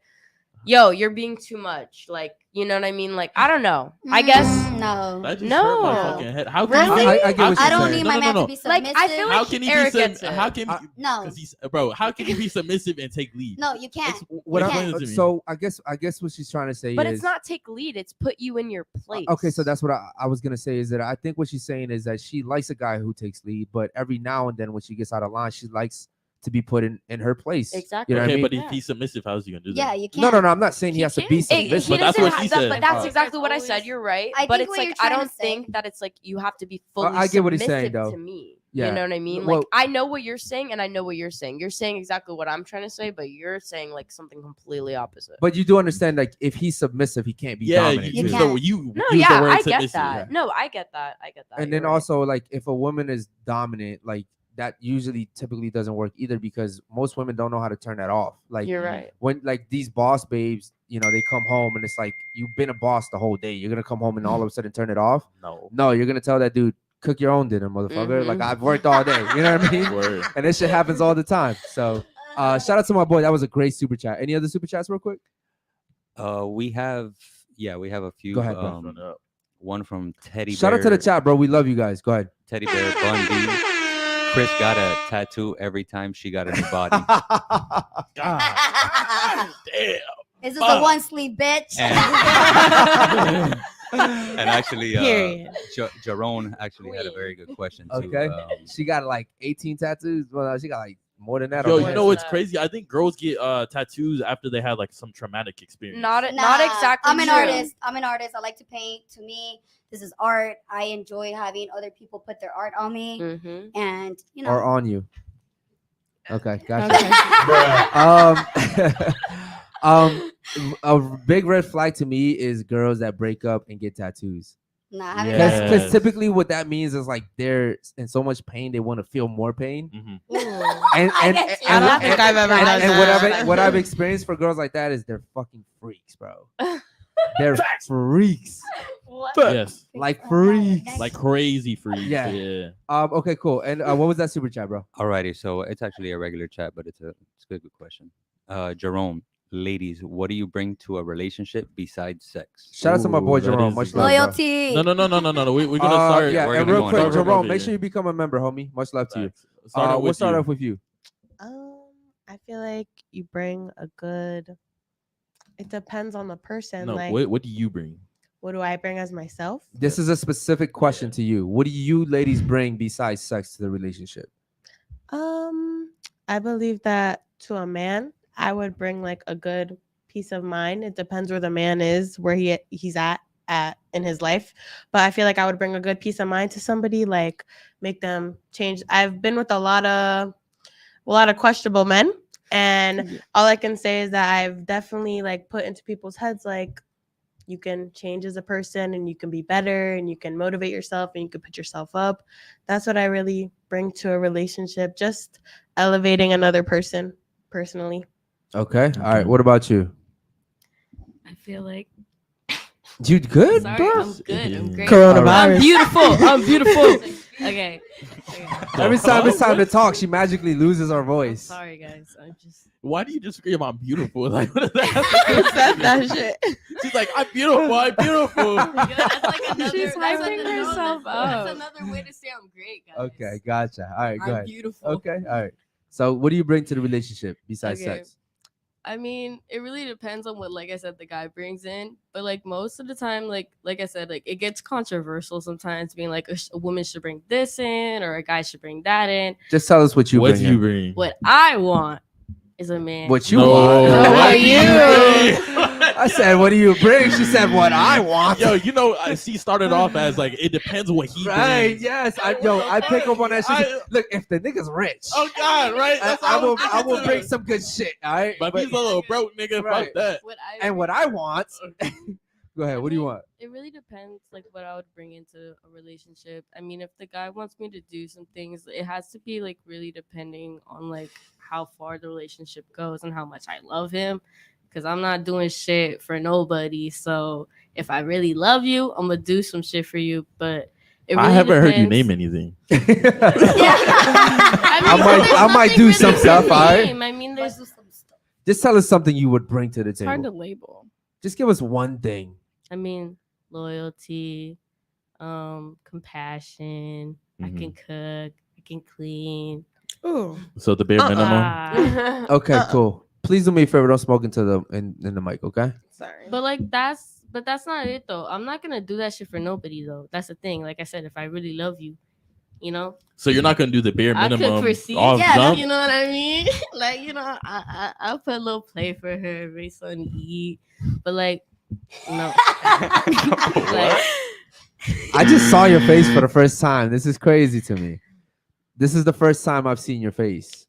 Speaker 7: yo, you're being too much. Like, you know what I mean? Like, I don't know. I guess.
Speaker 6: No.
Speaker 3: That just hurt my
Speaker 7: No.
Speaker 3: fucking head. How can
Speaker 7: Really?
Speaker 3: you?
Speaker 1: I get what
Speaker 6: I
Speaker 1: you're
Speaker 6: don't
Speaker 1: saying.
Speaker 6: need my man to be
Speaker 7: Like,
Speaker 6: submissive.
Speaker 7: I feel like
Speaker 3: How can he
Speaker 7: Eric
Speaker 3: be
Speaker 7: gets it.
Speaker 3: How can
Speaker 6: No.
Speaker 3: Because he's bro. How can he be submissive and take lead?
Speaker 6: No, you can't.
Speaker 1: What
Speaker 6: Explain
Speaker 1: I'm,
Speaker 3: it to me.
Speaker 1: so I guess what she's trying to say
Speaker 7: But
Speaker 1: is
Speaker 7: it's not take lead. It's put you in your place.
Speaker 1: okay. So that's what I was gonna say is that I think what she's saying is that she likes a guy who takes lead, but every now and then when she gets out of line, she likes to be put in her place.
Speaker 7: Exactly.
Speaker 1: You know
Speaker 3: Okay,
Speaker 1: what I mean?
Speaker 3: but
Speaker 7: Yeah.
Speaker 3: if he's submissive, how's he gonna do that?
Speaker 6: Yeah, you can't.
Speaker 1: No. I'm not saying he
Speaker 8: He
Speaker 1: has to
Speaker 8: can.
Speaker 1: be
Speaker 8: He
Speaker 1: submissive.
Speaker 3: But that's what she said.
Speaker 7: But that's
Speaker 1: Oh.
Speaker 7: exactly what I
Speaker 8: Always-
Speaker 7: said. You're right.
Speaker 6: I
Speaker 7: But
Speaker 6: think
Speaker 7: it's
Speaker 6: what
Speaker 7: like
Speaker 6: you're
Speaker 7: I
Speaker 6: trying
Speaker 7: don't
Speaker 6: to say-
Speaker 7: think that it's like you have to be fully
Speaker 1: I get what he's
Speaker 7: submissive
Speaker 1: saying, though.
Speaker 7: to me.
Speaker 1: Yeah.
Speaker 7: You know what I mean?
Speaker 1: Well-
Speaker 7: Like I know what you're saying and I know what you're saying. You're saying exactly what I'm trying to say, but you're saying like something completely opposite.
Speaker 1: But you do understand, like, if he's submissive, he can't be
Speaker 3: Yeah,
Speaker 1: dominant.
Speaker 3: you
Speaker 6: You
Speaker 3: use
Speaker 6: can't.
Speaker 3: the you
Speaker 7: no,
Speaker 3: use
Speaker 7: yeah,
Speaker 3: the word
Speaker 7: I get
Speaker 3: submissive.
Speaker 7: that. No, I get that.
Speaker 1: And
Speaker 7: You're
Speaker 1: then
Speaker 7: right.
Speaker 1: also, like, if a woman is dominant, like that usually typically doesn't work either because most women don't know how to turn that off. Like,
Speaker 7: you're right.
Speaker 1: when like these boss babes, they come home and it's like you've been a boss the whole day. You're gonna come home and all of a sudden turn it off. No, you're gonna tell that dude, cook your own dinner, motherfucker.
Speaker 7: Mhm.
Speaker 1: Like I've worked all day. You know what I mean?
Speaker 3: Word.
Speaker 1: And this shit happens all the time. So shout out to my boy. That was a great super chat. Any other super chats real quick?
Speaker 4: We have a few.
Speaker 1: Go ahead, bro.
Speaker 3: Run up.
Speaker 4: One from Teddy
Speaker 1: Shout
Speaker 4: Bear.
Speaker 1: out to the chat, bro. We love you guys. Go ahead.
Speaker 4: Teddy Bear Bundy. Chris got a tattoo every time she got a new body.
Speaker 3: God damn.
Speaker 6: Is this
Speaker 3: Fuck.
Speaker 6: a one sleep bitch?
Speaker 4: And actually,
Speaker 9: Period.
Speaker 4: Jerome actually had a very good question too.
Speaker 1: Okay. She got like 18 tattoos. Well, she got like more than that.
Speaker 3: Yo,
Speaker 1: on
Speaker 3: you
Speaker 1: her.
Speaker 3: know what's
Speaker 7: that?
Speaker 3: crazy? I think girls get tattoos after they had like some traumatic experience.
Speaker 7: Not
Speaker 6: Nah,
Speaker 7: exactly.
Speaker 6: I'm an
Speaker 7: true.
Speaker 6: artist. I like to paint. To me, this is art. I enjoy having other people put their art on me,
Speaker 7: Mm-hmm.
Speaker 6: and
Speaker 1: or on you. Okay, gotcha.
Speaker 5: Okay.
Speaker 1: A big red flag to me is girls that break up and get tattoos.
Speaker 6: Nah, I haven't
Speaker 3: Yeah.
Speaker 6: done
Speaker 1: Because
Speaker 3: Yes.
Speaker 1: typically what that means is like they're in so much pain they want to feel more pain.
Speaker 3: Mhm.
Speaker 1: And
Speaker 6: I
Speaker 1: and,
Speaker 6: get you.
Speaker 9: I don't think I've ever
Speaker 1: and,
Speaker 9: done
Speaker 1: and
Speaker 9: that.
Speaker 1: what I've experienced for girls like that is they're fucking freaks, bro. They're freaks,
Speaker 7: What?
Speaker 3: Yes,
Speaker 1: like freaks.
Speaker 3: like crazy freaks.
Speaker 1: Yeah.
Speaker 3: Yeah.
Speaker 1: Okay, cool. And what was that super chat, bro?
Speaker 4: Alrighty, so it's actually a regular chat, but it's a good question. Jerome, ladies, what do you bring to a relationship besides sex?
Speaker 1: Shout out to my
Speaker 3: Ooh,
Speaker 1: boy
Speaker 3: that
Speaker 1: Jerome.
Speaker 3: is
Speaker 1: Much
Speaker 3: a
Speaker 1: love,
Speaker 3: good-
Speaker 1: bro.
Speaker 6: Loyalty.
Speaker 3: No. We're gonna start.
Speaker 1: Yeah,
Speaker 4: we're
Speaker 1: and
Speaker 4: gonna
Speaker 1: real
Speaker 4: go
Speaker 1: quick,
Speaker 4: on.
Speaker 1: Jerome, make sure you become a member, homie. Much love to you. We'll start off with you.
Speaker 9: I feel like you bring a good. It depends on the person.
Speaker 3: No,
Speaker 9: like,
Speaker 3: what do you bring?
Speaker 9: what do I bring as myself?
Speaker 1: This is a specific question to you. What do you ladies bring besides sex to the relationship?
Speaker 9: I believe that to a man, I would bring like a good peace of mind. It depends where the man is, where he's at in his life. But I feel like I would bring a good peace of mind to somebody, like make them change. I've been with a lot of questionable men, and all I can say is that I've definitely like put into people's heads like you can change as a person and you can be better and you can motivate yourself and you can put yourself up. That's what I really bring to a relationship, just elevating another person personally.
Speaker 1: Okay. All right. What about you?
Speaker 8: I feel like
Speaker 1: You good,
Speaker 8: sorry,
Speaker 1: bro?
Speaker 8: I'm good. I'm great.
Speaker 9: Coronavirus.
Speaker 8: I'm beautiful. I'm beautiful. Okay.
Speaker 1: Every time it's time to talk, she magically loses her voice.
Speaker 8: Sorry, guys. I'm just.
Speaker 3: Why do you just scream I'm beautiful? Like what is that?
Speaker 9: Who said that shit?
Speaker 3: She's like, I'm beautiful, I'm beautiful.
Speaker 8: That's like another.
Speaker 5: She's
Speaker 8: that's
Speaker 5: hyping
Speaker 8: another-
Speaker 5: herself
Speaker 8: That's
Speaker 5: up.
Speaker 8: another way to say I'm great, guys.
Speaker 1: Okay, gotcha. All right, go
Speaker 8: I'm
Speaker 1: ahead.
Speaker 8: beautiful.
Speaker 1: Okay, all right. So, what do you bring to the relationship besides
Speaker 8: Okay.
Speaker 1: sex?
Speaker 8: I mean, it really depends on what, like I said, the guy brings in. But like most of the time, like I said, like it gets controversial sometimes, being like a woman should bring this in or a guy should bring that in.
Speaker 1: Just tell us what you
Speaker 3: What
Speaker 1: bring.
Speaker 3: you
Speaker 1: in.
Speaker 3: bring?
Speaker 8: What I want is a man.
Speaker 1: What you
Speaker 3: No,
Speaker 1: want?
Speaker 3: what
Speaker 8: What
Speaker 3: do
Speaker 8: you
Speaker 3: bring?
Speaker 1: I said, what do you bring? She said, what I want.
Speaker 3: Yo, you know, she started off as like, it depends what he
Speaker 1: Right?
Speaker 3: brings.
Speaker 1: Yes. I
Speaker 3: the
Speaker 1: pick
Speaker 3: fuck?
Speaker 1: up on that shit.
Speaker 3: I-
Speaker 1: Look, if the nigga's rich,
Speaker 3: Oh God, right? That's
Speaker 1: I
Speaker 3: what
Speaker 1: will
Speaker 3: thinking
Speaker 1: bring
Speaker 3: too.
Speaker 1: some good shit. All right.
Speaker 3: But if he's a little broke nigga,
Speaker 1: Right.
Speaker 3: fuck that.
Speaker 8: What I
Speaker 1: And what I want. Go ahead.
Speaker 8: I
Speaker 1: What do you
Speaker 8: mean,
Speaker 1: want?
Speaker 8: It really depends, like what I would bring into a relationship. I mean, if the guy wants me to do some things, it has to be like really depending on like how far the relationship goes and how much I love him. Because I'm not doing shit for nobody. So if I really love you, I'm gonna do some shit for you. But it really
Speaker 3: I haven't heard you
Speaker 8: depends.
Speaker 3: name anything.
Speaker 1: I might
Speaker 8: there's
Speaker 1: do
Speaker 8: nothing
Speaker 1: some
Speaker 8: really
Speaker 1: stuff,
Speaker 8: to
Speaker 1: all right?
Speaker 8: name. I mean, there's
Speaker 1: Just tell us something you would bring to the
Speaker 5: It's hard to
Speaker 1: table.
Speaker 5: label.
Speaker 1: Just give us one thing.
Speaker 8: I mean, loyalty, compassion. I can cook. I can clean.
Speaker 9: Ooh.
Speaker 3: So the bare minimum.
Speaker 8: Ah.
Speaker 1: Okay,
Speaker 9: Uh-uh.
Speaker 1: cool. Please do me a favor. Don't smoke into the in the mic, okay?
Speaker 9: Sorry.
Speaker 8: But like that's not it though. I'm not gonna do that shit for nobody though. That's the thing. Like I said, if I really love you, you know,
Speaker 3: So you're not gonna do the bare
Speaker 8: I
Speaker 3: minimum
Speaker 8: could proceed.
Speaker 3: off
Speaker 8: Yeah,
Speaker 3: jump?
Speaker 8: you know what I mean. Like I'll put a little play for her, bring something to eat. But like, no. Like,
Speaker 1: I just saw your face for the first time. This is crazy to me. This is the first time I've seen your face.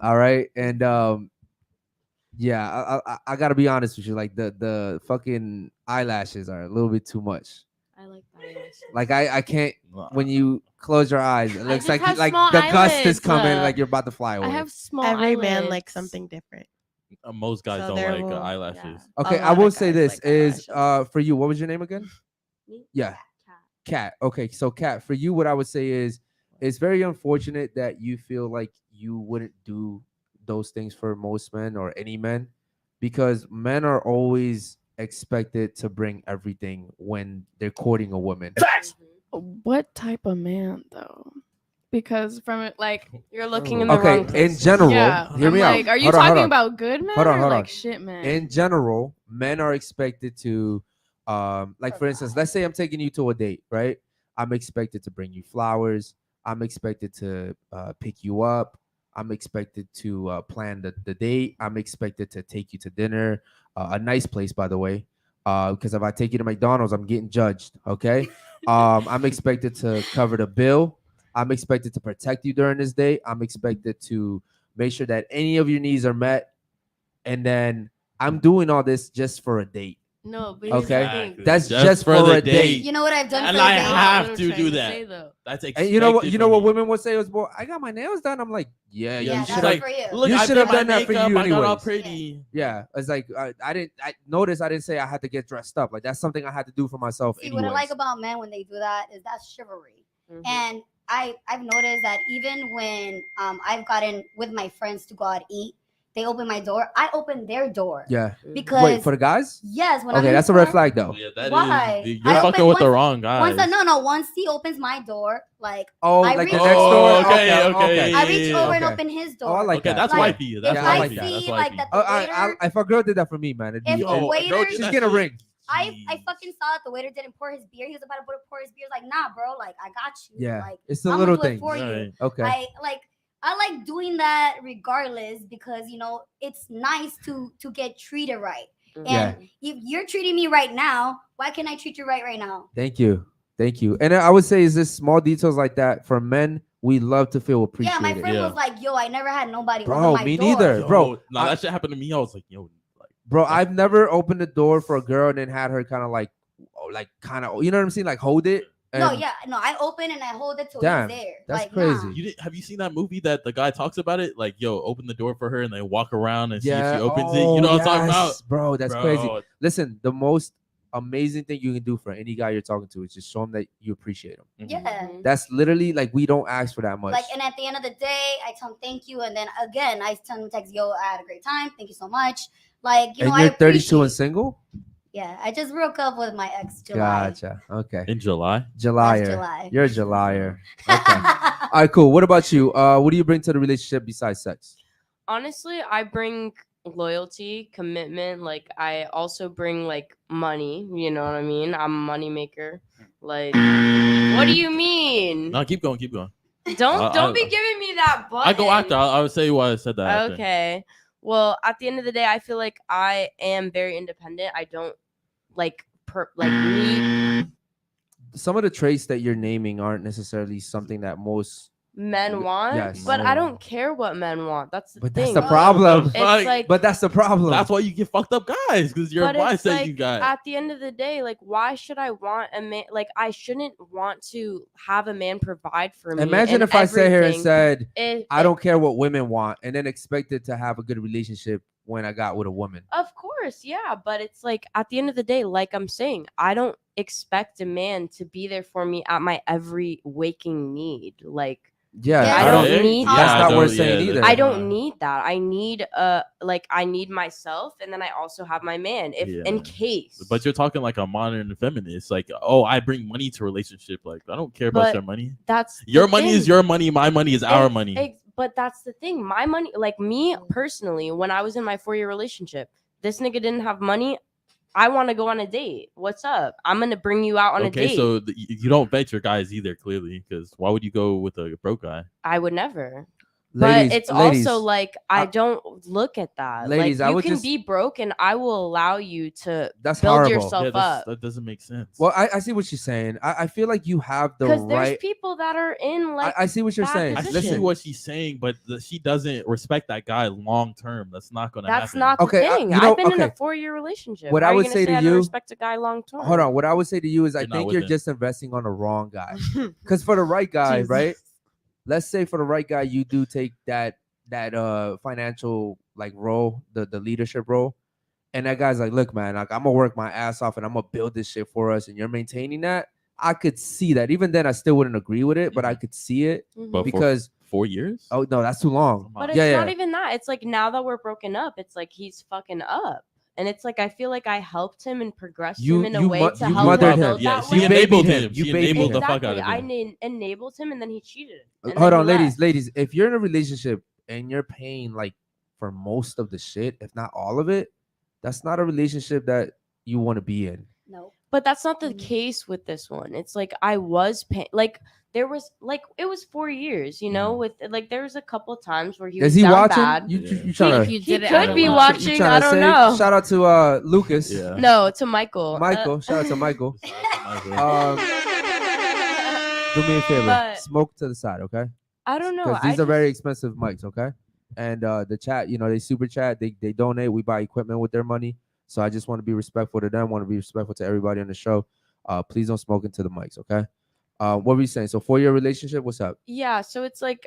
Speaker 1: All right, and yeah, I gotta be honest with you. Like the fucking eyelashes are a little bit too much.
Speaker 8: I like eyelashes.
Speaker 1: Like I can't. When you close your eyes, it looks
Speaker 8: just
Speaker 1: like
Speaker 8: have
Speaker 1: like
Speaker 8: small
Speaker 1: the gust is
Speaker 8: eyelids,
Speaker 1: coming, like you're about to fly away.
Speaker 8: I have small
Speaker 9: Every man
Speaker 8: eyelids.
Speaker 9: likes something different.
Speaker 3: Most guys
Speaker 9: So
Speaker 3: don't
Speaker 9: there
Speaker 3: like
Speaker 9: will-
Speaker 3: eyelashes.
Speaker 1: Okay,
Speaker 9: a
Speaker 1: I
Speaker 9: lot
Speaker 1: will
Speaker 9: of
Speaker 1: say
Speaker 9: guys
Speaker 1: this
Speaker 9: like
Speaker 1: is
Speaker 9: eyelashes.
Speaker 1: for you. What was your name again?
Speaker 8: Me?
Speaker 1: Yeah,
Speaker 8: Cat.
Speaker 1: Cat. Okay, so Cat, for you, what I would say is it's very unfortunate that you feel like you wouldn't do those things for most men or any men, because men are always expected to bring everything when they're courting a woman.
Speaker 5: What type of man though? Because from it, like,
Speaker 8: You're looking in the
Speaker 1: Okay,
Speaker 8: wrong
Speaker 1: in
Speaker 8: place.
Speaker 1: general,
Speaker 5: yeah,
Speaker 1: hear
Speaker 5: I'm
Speaker 1: me
Speaker 5: like,
Speaker 1: out.
Speaker 5: are you
Speaker 1: Hold on, hold
Speaker 5: talking
Speaker 1: on.
Speaker 5: about good men
Speaker 1: Hold on,
Speaker 5: or
Speaker 1: hold
Speaker 5: like
Speaker 1: on.
Speaker 5: shit men?
Speaker 1: In general, men are expected to, like for instance, let's say I'm taking you to a date, right? I'm expected to bring you flowers. I'm expected to pick you up. I'm expected to plan the date. I'm expected to take you to dinner, a nice place, by the way. Because if I take you to McDonald's, I'm getting judged. Okay. I'm expected to cover the bill. I'm expected to protect you during this day. I'm expected to make sure that any of your needs are met. And then I'm doing all this just for a date.
Speaker 8: No, but here's the
Speaker 1: Okay.
Speaker 8: thing.
Speaker 1: That's just for
Speaker 3: the
Speaker 1: a date.
Speaker 6: You know what I've done
Speaker 3: And
Speaker 6: for
Speaker 3: I
Speaker 6: a date?
Speaker 3: have
Speaker 8: What I'm
Speaker 3: to
Speaker 8: trying
Speaker 3: do
Speaker 8: to
Speaker 3: that.
Speaker 8: say, though.
Speaker 3: That's expected.
Speaker 1: And you know what? You know what
Speaker 3: from me.
Speaker 1: women would say was, "Well, I got my nails done." I'm like, "Yeah,
Speaker 3: Yeah,
Speaker 1: you
Speaker 6: that's
Speaker 1: should
Speaker 3: like,
Speaker 1: have."
Speaker 6: for you.
Speaker 3: Look,
Speaker 1: You
Speaker 3: I
Speaker 1: should
Speaker 3: did
Speaker 1: have
Speaker 3: my
Speaker 1: done that for
Speaker 3: makeup,
Speaker 1: you
Speaker 3: I got all
Speaker 1: anyways.
Speaker 3: pretty.
Speaker 1: Yeah, it's like I didn't. I noticed I didn't say I had to get dressed up. Like that's something I had to do for myself.
Speaker 6: See, what I
Speaker 1: anyways.
Speaker 6: like about men when they do that is that's chivalry.
Speaker 8: Mhm.
Speaker 6: And I've noticed that even when I've gotten with my friends to go out eat, they open my door. I open their door.
Speaker 1: Yeah.
Speaker 6: Because
Speaker 1: Wait, for the guys?
Speaker 6: yes, when I'm
Speaker 1: Okay,
Speaker 6: in
Speaker 1: that's
Speaker 6: the
Speaker 1: a red
Speaker 6: car-
Speaker 1: flag though.
Speaker 3: Yeah, that is.
Speaker 6: Why?
Speaker 3: You're
Speaker 6: I
Speaker 3: fucking
Speaker 6: open
Speaker 3: with the
Speaker 6: once-
Speaker 3: wrong guys.
Speaker 6: Once he opens my door, like
Speaker 1: Oh,
Speaker 6: I
Speaker 1: like the
Speaker 6: reach-
Speaker 1: next door.
Speaker 3: Oh, okay.
Speaker 6: I reach over and
Speaker 1: Okay.
Speaker 6: open his door.
Speaker 1: Oh, I like
Speaker 3: Okay,
Speaker 1: that.
Speaker 3: that's
Speaker 1: Yeah.
Speaker 3: wifey. That's
Speaker 6: if
Speaker 1: I
Speaker 6: I
Speaker 1: like
Speaker 3: wifey.
Speaker 1: that.
Speaker 3: That's
Speaker 6: see like
Speaker 3: wifey.
Speaker 6: that the waiter,
Speaker 1: If a girl did that for me, man, it'd be,
Speaker 6: If the
Speaker 3: Yo,
Speaker 6: waiter-
Speaker 3: girl did
Speaker 1: she's
Speaker 3: that
Speaker 1: getting a
Speaker 3: shit.
Speaker 1: ring.
Speaker 6: I
Speaker 3: Jeez.
Speaker 6: fucking saw that the waiter didn't pour his beer. He was about to pour his beer. Like, nah, bro. Like, I got you.
Speaker 1: Yeah,
Speaker 6: Like,
Speaker 1: it's the
Speaker 6: I'm
Speaker 1: little
Speaker 6: gonna do it
Speaker 1: things.
Speaker 6: for you.
Speaker 3: Right.
Speaker 1: Okay.
Speaker 6: I like doing that regardless because it's nice to get treated right.
Speaker 8: Mhm.
Speaker 1: Yeah.
Speaker 6: And if you're treating me right now, why can't I treat you right now?
Speaker 1: Thank you. And I would say is this small details like that for men. We love to feel
Speaker 6: Yeah,
Speaker 1: appreciated.
Speaker 6: my friend
Speaker 3: Yeah.
Speaker 6: was like, "Yo, I never had nobody
Speaker 1: Bro,
Speaker 6: open my
Speaker 1: me
Speaker 6: door."
Speaker 1: neither.
Speaker 3: Yo,
Speaker 1: Bro,
Speaker 3: nah, that shit happened to me. I was like, yo, like,
Speaker 1: Bro, I've never opened the door for a girl and then had her kind of like kind of, you know what I'm saying? Like hold it.
Speaker 6: No,
Speaker 1: and-
Speaker 6: yeah, no, I open and I hold it till
Speaker 1: Damn,
Speaker 6: he's there.
Speaker 1: that's
Speaker 6: like,
Speaker 1: crazy.
Speaker 6: Nah.
Speaker 3: have you seen that movie that the guy talks about it? Like, yo, open the door for her and then walk around and see if
Speaker 1: Yeah.
Speaker 3: she opens it. You know what I'm talking about?
Speaker 1: yes, Bro, that's
Speaker 3: Bro,
Speaker 1: crazy. Listen, the most amazing thing you can do for any guy you're talking to is just show him that you appreciate him.
Speaker 3: Mhm.
Speaker 6: Yeah.
Speaker 1: That's literally like we don't ask for that much.
Speaker 6: Like, and at the end of the day, I tell him thank you, and then again, I tell him text, "Yo, I had a great time. Thank you so much." Like,
Speaker 1: and
Speaker 6: I
Speaker 1: you're 32 and
Speaker 6: appreciate-
Speaker 1: single?
Speaker 6: Yeah, I just broke up with my ex July.
Speaker 1: Gotcha. Okay.
Speaker 3: In July?
Speaker 1: July.
Speaker 6: July.
Speaker 1: You're a Julyer. Okay. All right, cool. What about you? What do you bring to the relationship besides sex?
Speaker 7: Honestly, I bring loyalty, commitment. Like I also bring like money. You know what I mean? I'm a money maker. Like, what do you mean?
Speaker 3: No, keep going.
Speaker 7: Don't be giving me that button.
Speaker 3: I go after. I would say why I said that. After.
Speaker 7: Okay. Well, at the end of the day, I feel like I am very independent. I don't need
Speaker 1: Some of the traits that you're naming aren't necessarily something that most
Speaker 7: men want.
Speaker 1: Yes.
Speaker 7: But I don't care what men want. That's the
Speaker 1: But
Speaker 7: thing.
Speaker 1: that's the problem.
Speaker 7: It's like,
Speaker 1: But that's the problem.
Speaker 3: That's why you get fucked up guys, because your
Speaker 7: but it's
Speaker 3: mindset
Speaker 7: like,
Speaker 3: you got.
Speaker 7: at the end of the day, like, why should I want a man? Like, I shouldn't want to have a man provide for me.
Speaker 1: Imagine
Speaker 7: and
Speaker 1: if I sat here and
Speaker 7: everything.
Speaker 1: said,
Speaker 7: If-
Speaker 1: I don't care what women want, and then expected to have a good relationship when I got with a woman.
Speaker 7: Of course, yeah, but it's like at the end of the day, like I'm saying, I don't expect a man to be there for me at my every waking need. Like,
Speaker 1: Yeah,
Speaker 6: Yeah,
Speaker 7: I don't need
Speaker 1: That's
Speaker 7: that.
Speaker 1: not worth saying either.
Speaker 7: I don't need that. I need I need myself, and then I also have my man if in case.
Speaker 3: But you're talking like a modern feminist. Like, oh, I bring money to relationship. Like, I don't care about
Speaker 7: But
Speaker 3: your money.
Speaker 7: that's
Speaker 3: Your
Speaker 7: the
Speaker 3: money
Speaker 7: thing.
Speaker 3: is your money. My money is our money.
Speaker 7: But that's the thing. My money, like me personally, when I was in my 4-year relationship, this nigga didn't have money. I want to go on a date. What's up? I'm gonna bring you out on a date.
Speaker 3: Okay, so you don't vet your guys either, clearly, because why would you go with a broke guy?
Speaker 7: I would never.
Speaker 1: Ladies,
Speaker 7: but it's
Speaker 1: ladies,
Speaker 7: also like I don't look at that.
Speaker 1: Ladies,
Speaker 7: like
Speaker 1: I
Speaker 7: you
Speaker 1: would
Speaker 7: can
Speaker 1: just-
Speaker 7: be broke, and I will allow you to
Speaker 1: That's
Speaker 7: build
Speaker 1: horrible.
Speaker 7: yourself up.
Speaker 3: That doesn't make sense.
Speaker 1: Well, I see what you're saying. I feel like you have the
Speaker 7: Because there's
Speaker 1: right.
Speaker 7: people that are in like
Speaker 1: I see what you're
Speaker 7: bad
Speaker 1: saying.
Speaker 3: I
Speaker 7: position.
Speaker 3: see
Speaker 1: Listen,
Speaker 3: what she's saying, but she doesn't respect that guy long term. That's not gonna happen.
Speaker 7: That's not the
Speaker 1: Okay,
Speaker 7: thing.
Speaker 1: you know,
Speaker 7: I've been in a
Speaker 1: okay.
Speaker 7: 4-year relationship.
Speaker 1: What
Speaker 7: How
Speaker 1: I
Speaker 7: are
Speaker 1: would
Speaker 7: you gonna
Speaker 1: say to
Speaker 7: I don't
Speaker 1: you-
Speaker 7: respect a guy long term.
Speaker 1: hold on. What I would say to you is, I
Speaker 3: You're not
Speaker 1: think
Speaker 3: with
Speaker 1: you're
Speaker 3: him.
Speaker 1: just investing on the wrong guy. Because for the right guy,
Speaker 7: Jesus.
Speaker 1: right? Let's say for the right guy, you do take that financial like role, the leadership role, and that guy's like, look, man, like I'm gonna work my ass off and I'm gonna build this shit for us, and you're maintaining that. I could see that. Even then, I still wouldn't agree with it, but I could see it
Speaker 7: Mhm.
Speaker 3: But
Speaker 1: because
Speaker 3: 4 years?
Speaker 1: oh no, that's too long.
Speaker 7: But it's
Speaker 1: Yeah,
Speaker 7: not
Speaker 1: yeah.
Speaker 7: even that. It's like now that we're broken up, it's like he's fucking up. And it's like I feel like I helped him and progressed him in a way to
Speaker 1: you
Speaker 7: help
Speaker 1: mothered
Speaker 7: him
Speaker 1: him.
Speaker 7: build
Speaker 3: Yeah,
Speaker 7: that
Speaker 3: she
Speaker 7: way.
Speaker 3: enabled
Speaker 1: babied
Speaker 3: him.
Speaker 1: him. You
Speaker 3: She
Speaker 1: babied
Speaker 3: enabled
Speaker 1: him.
Speaker 3: the fuck out
Speaker 7: Exactly.
Speaker 3: of him.
Speaker 7: I enabled him, and then he cheated. And
Speaker 1: Hold
Speaker 7: then
Speaker 1: on,
Speaker 7: he
Speaker 1: ladies,
Speaker 7: left.
Speaker 1: ladies. If you're in a relationship and you're paying like for most of the shit, if not all of it, that's not a relationship that you want to be in.
Speaker 6: No.
Speaker 7: But that's not the
Speaker 6: Mhm.
Speaker 7: case with this one. It's like I was paying. Like there was like it was 4 years. You know, with like there was a couple of times where he
Speaker 1: Is
Speaker 7: was
Speaker 1: he
Speaker 7: down
Speaker 1: watching?
Speaker 7: bad.
Speaker 1: You
Speaker 8: If
Speaker 1: trying
Speaker 8: you
Speaker 1: to?
Speaker 8: did
Speaker 7: He
Speaker 8: it out
Speaker 7: could
Speaker 8: of
Speaker 7: be
Speaker 8: love.
Speaker 7: watching.
Speaker 1: You trying
Speaker 7: I
Speaker 1: to
Speaker 7: don't
Speaker 1: say?
Speaker 7: know.
Speaker 1: Shout out to Lucas.
Speaker 3: Yeah.
Speaker 7: No, to Michael.
Speaker 1: Michael. Shout out to Michael.
Speaker 3: Uh,
Speaker 1: Do me a favor.
Speaker 7: But-
Speaker 1: Smoke to the side, okay?
Speaker 7: I don't know.
Speaker 1: Because
Speaker 7: I
Speaker 1: these are very
Speaker 7: just-
Speaker 1: expensive mics, okay? And the chat, you know, they super chat, they donate, we buy equipment with their money. So I just want to be respectful to them, want to be respectful to everybody on the show. Please don't smoke into the mics, okay? What were you saying? So 4-year relationship, what's up?
Speaker 7: Yeah, so it's like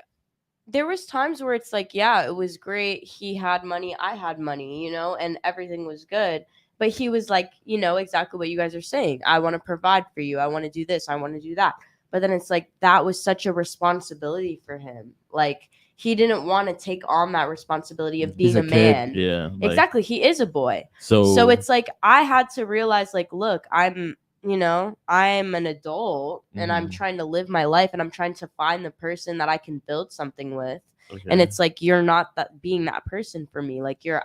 Speaker 7: there was times where it's like, yeah, it was great. He had money, I had money, you know, and everything was good. But he was like, you know, exactly what you guys are saying. I want to provide for you. I want to do this. I want to do that. But then it's like that was such a responsibility for him. Like he didn't want to take on that responsibility of being
Speaker 1: He's a
Speaker 7: a
Speaker 1: kid.
Speaker 7: man.
Speaker 3: Yeah. like,
Speaker 7: Exactly. He is a boy.
Speaker 3: So
Speaker 7: So it's like I had to realize, like, look, I'm an adult and I'm
Speaker 3: Mhm.
Speaker 7: trying to live my life and I'm trying to find the person that I can build something with.
Speaker 3: okay.
Speaker 7: And it's like you're not that being that person for me. Like you're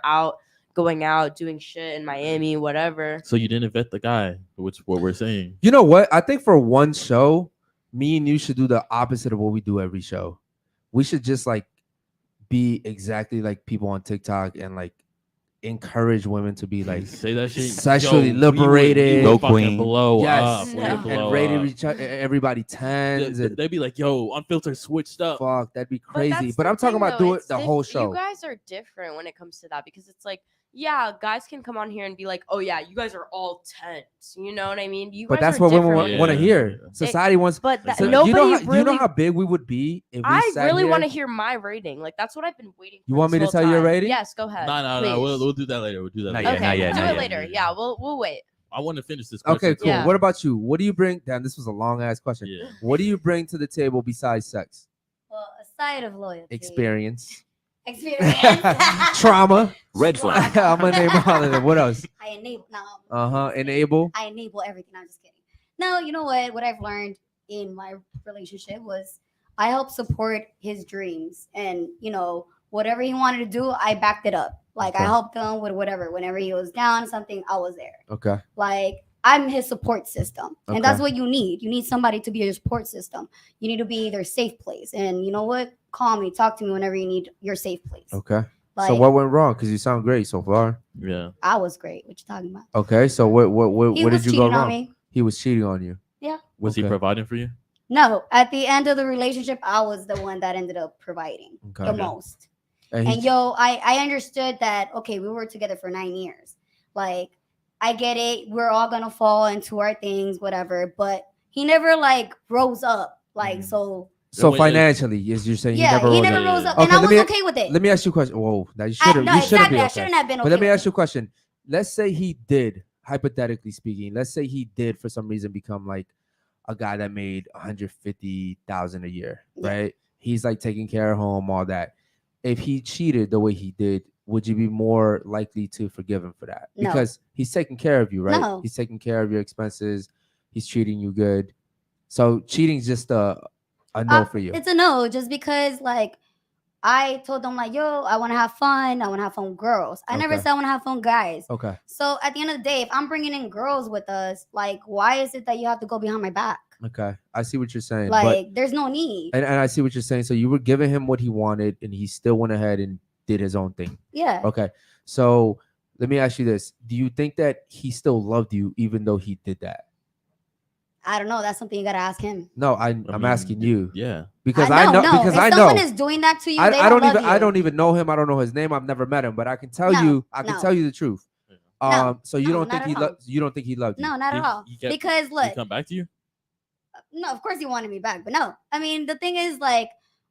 Speaker 7: going out, doing shit in Miami, whatever.
Speaker 3: So you didn't vet the guy, which what we're saying.
Speaker 1: You know what? I think for one show, me and you should do the opposite of what we do every show. We should just like be exactly like people on TikTok and like encourage women to be like
Speaker 3: Say that shit.
Speaker 1: sexually
Speaker 3: Yo, we
Speaker 1: liberated.
Speaker 3: would
Speaker 4: Go
Speaker 3: fucking
Speaker 4: queen.
Speaker 3: blow
Speaker 1: yes,
Speaker 3: up. We would
Speaker 1: and
Speaker 3: blow
Speaker 1: rated
Speaker 3: up.
Speaker 1: everybody tens and
Speaker 3: They'd be like, "Yo, Unfiltered switched up."
Speaker 1: fuck, that'd be
Speaker 7: But
Speaker 1: crazy.
Speaker 7: that's
Speaker 1: But
Speaker 7: the
Speaker 1: I'm talking
Speaker 7: thing,
Speaker 1: about
Speaker 7: though,
Speaker 1: doing
Speaker 7: it's
Speaker 1: the whole
Speaker 7: You
Speaker 1: show.
Speaker 7: guys are different when it comes to that because it's like, yeah, guys can come on here and be like, oh yeah, you guys are all tense. You know what I mean? You
Speaker 1: But
Speaker 7: guys
Speaker 1: that's
Speaker 7: are
Speaker 1: what women
Speaker 7: different.
Speaker 1: want to
Speaker 3: Yeah.
Speaker 1: hear. Society wants.
Speaker 7: But that,
Speaker 1: So
Speaker 7: nobody
Speaker 1: you know
Speaker 7: really.
Speaker 1: how big we would be if we
Speaker 7: I
Speaker 1: sat
Speaker 7: really
Speaker 1: here?
Speaker 7: want to hear my rating. Like that's what I've been waiting for.
Speaker 1: You want me
Speaker 7: this
Speaker 1: to
Speaker 7: whole
Speaker 1: tell you your
Speaker 7: time.
Speaker 1: rating?
Speaker 7: Yes, go ahead.
Speaker 3: No.
Speaker 7: please.
Speaker 3: We'll do that later. We'll do that
Speaker 4: Not
Speaker 3: later.
Speaker 4: yet,
Speaker 7: Okay,
Speaker 4: not yet,
Speaker 7: we'll do
Speaker 4: not
Speaker 7: it
Speaker 4: yet.
Speaker 7: later. Yeah, we'll wait.
Speaker 3: I want to finish this.
Speaker 1: Okay,
Speaker 3: question
Speaker 1: cool.
Speaker 7: Yeah.
Speaker 1: What about you? What do you bring? Damn, this was a long ass question.
Speaker 3: Yeah.
Speaker 1: What do you bring to the table besides sex?
Speaker 6: Well, aside of loyalty,
Speaker 1: Experience,
Speaker 6: experience,
Speaker 1: trauma.
Speaker 10: Red flag.
Speaker 1: I'm gonna name all of them. What else?
Speaker 6: I enable. No,
Speaker 1: Enable.
Speaker 6: I enable everything. I'm just kidding. No, you know what? What I've learned in my relationship was I helped support his dreams, and you know whatever he wanted to do, I backed it up. Like
Speaker 1: Okay.
Speaker 6: I helped him with whatever. Whenever he was down something, I was there.
Speaker 1: Okay.
Speaker 6: Like I'm his support system. And that's
Speaker 1: Okay.
Speaker 6: what you need. You need somebody to be your support system. You need to be their safe place. And you know what? Call me, talk to me whenever you need your safe place.
Speaker 1: Okay.
Speaker 6: Like
Speaker 1: So what went wrong? Because you sound great so far.
Speaker 3: Yeah.
Speaker 6: I was great. What you talking about?
Speaker 1: Okay. So what
Speaker 6: He
Speaker 1: did
Speaker 6: was
Speaker 1: you go
Speaker 6: cheating on
Speaker 1: wrong?
Speaker 6: me.
Speaker 1: He was cheating on you.
Speaker 6: Yeah.
Speaker 3: Was he
Speaker 1: Okay.
Speaker 3: providing for you?
Speaker 6: No, at the end of the relationship, I was the one that ended up providing
Speaker 1: Okay.
Speaker 6: the
Speaker 3: Okay.
Speaker 6: most.
Speaker 1: And
Speaker 6: And I understood that, okay, we were together for 9 years. Like, I get it. We're all going to fall into our things, whatever. But he never, like, rose up. Like,
Speaker 3: Mhm.
Speaker 6: so,
Speaker 1: so
Speaker 3: When-
Speaker 1: financially, as you're saying,
Speaker 6: yeah,
Speaker 1: he
Speaker 6: he
Speaker 1: never
Speaker 6: never
Speaker 1: rose
Speaker 3: up.
Speaker 6: rose up.
Speaker 1: Okay,
Speaker 6: And I
Speaker 1: let
Speaker 6: was
Speaker 1: me-
Speaker 6: okay with it.
Speaker 1: Let me ask you a question. Whoa, now you shouldn't.
Speaker 6: No,
Speaker 1: You shouldn't
Speaker 6: exactly.
Speaker 1: be
Speaker 6: I
Speaker 1: okay.
Speaker 6: shouldn't have been okay.
Speaker 1: But let me
Speaker 6: with
Speaker 1: ask you a
Speaker 6: it.
Speaker 1: question. Let's say he did, hypothetically speaking, let's say he did for some reason become like a guy that made 150,000 a year,
Speaker 6: Yeah.
Speaker 1: right? He's like taking care of home, all that. If he cheated the way he did, would you be more likely to forgive him for that?
Speaker 6: No.
Speaker 1: Because he's taking care of you, right?
Speaker 6: No.
Speaker 1: He's taking care of your expenses. He's treating you good. So cheating's just a no for you.
Speaker 6: It's a no, just because, like, I told them, like, yo, I want to have fun. I want to have fun with girls. I never
Speaker 1: Okay.
Speaker 6: said I want to have fun with guys.
Speaker 1: Okay.
Speaker 6: So at the end of the day, if I'm bringing in girls with us, like, why is it that you have to go behind my back?
Speaker 1: Okay. I see what you're saying.
Speaker 6: Like, there's no need.
Speaker 1: And I see what you're saying. So you were giving him what he wanted, and he still went ahead and did his own thing.
Speaker 6: Yeah.
Speaker 1: Okay. So let me ask you this: do you think that he still loved you even though he did that?
Speaker 6: I don't know. That's something you gotta ask him.
Speaker 1: No, I'm
Speaker 3: mean,
Speaker 1: asking you
Speaker 3: Yeah.
Speaker 1: because
Speaker 6: I
Speaker 1: I know
Speaker 6: no.
Speaker 1: because
Speaker 6: if
Speaker 1: I
Speaker 6: someone
Speaker 1: know
Speaker 6: is doing that to you,
Speaker 1: I
Speaker 6: they
Speaker 1: don't
Speaker 6: love
Speaker 1: even
Speaker 6: you.
Speaker 1: I don't even know him. I don't know his name. I've never met him, but I can tell
Speaker 6: No,
Speaker 1: you I can
Speaker 6: no.
Speaker 1: tell you the truth.
Speaker 6: No,
Speaker 1: So you
Speaker 6: no,
Speaker 1: don't think
Speaker 6: not
Speaker 1: he
Speaker 6: at all.
Speaker 1: you don't think he loved you?
Speaker 6: No, not at all.
Speaker 3: He kept-
Speaker 6: Because
Speaker 3: Did
Speaker 6: look,
Speaker 3: he come back to you?
Speaker 6: no, of course he wanted me back, but no. I mean, the thing is, like,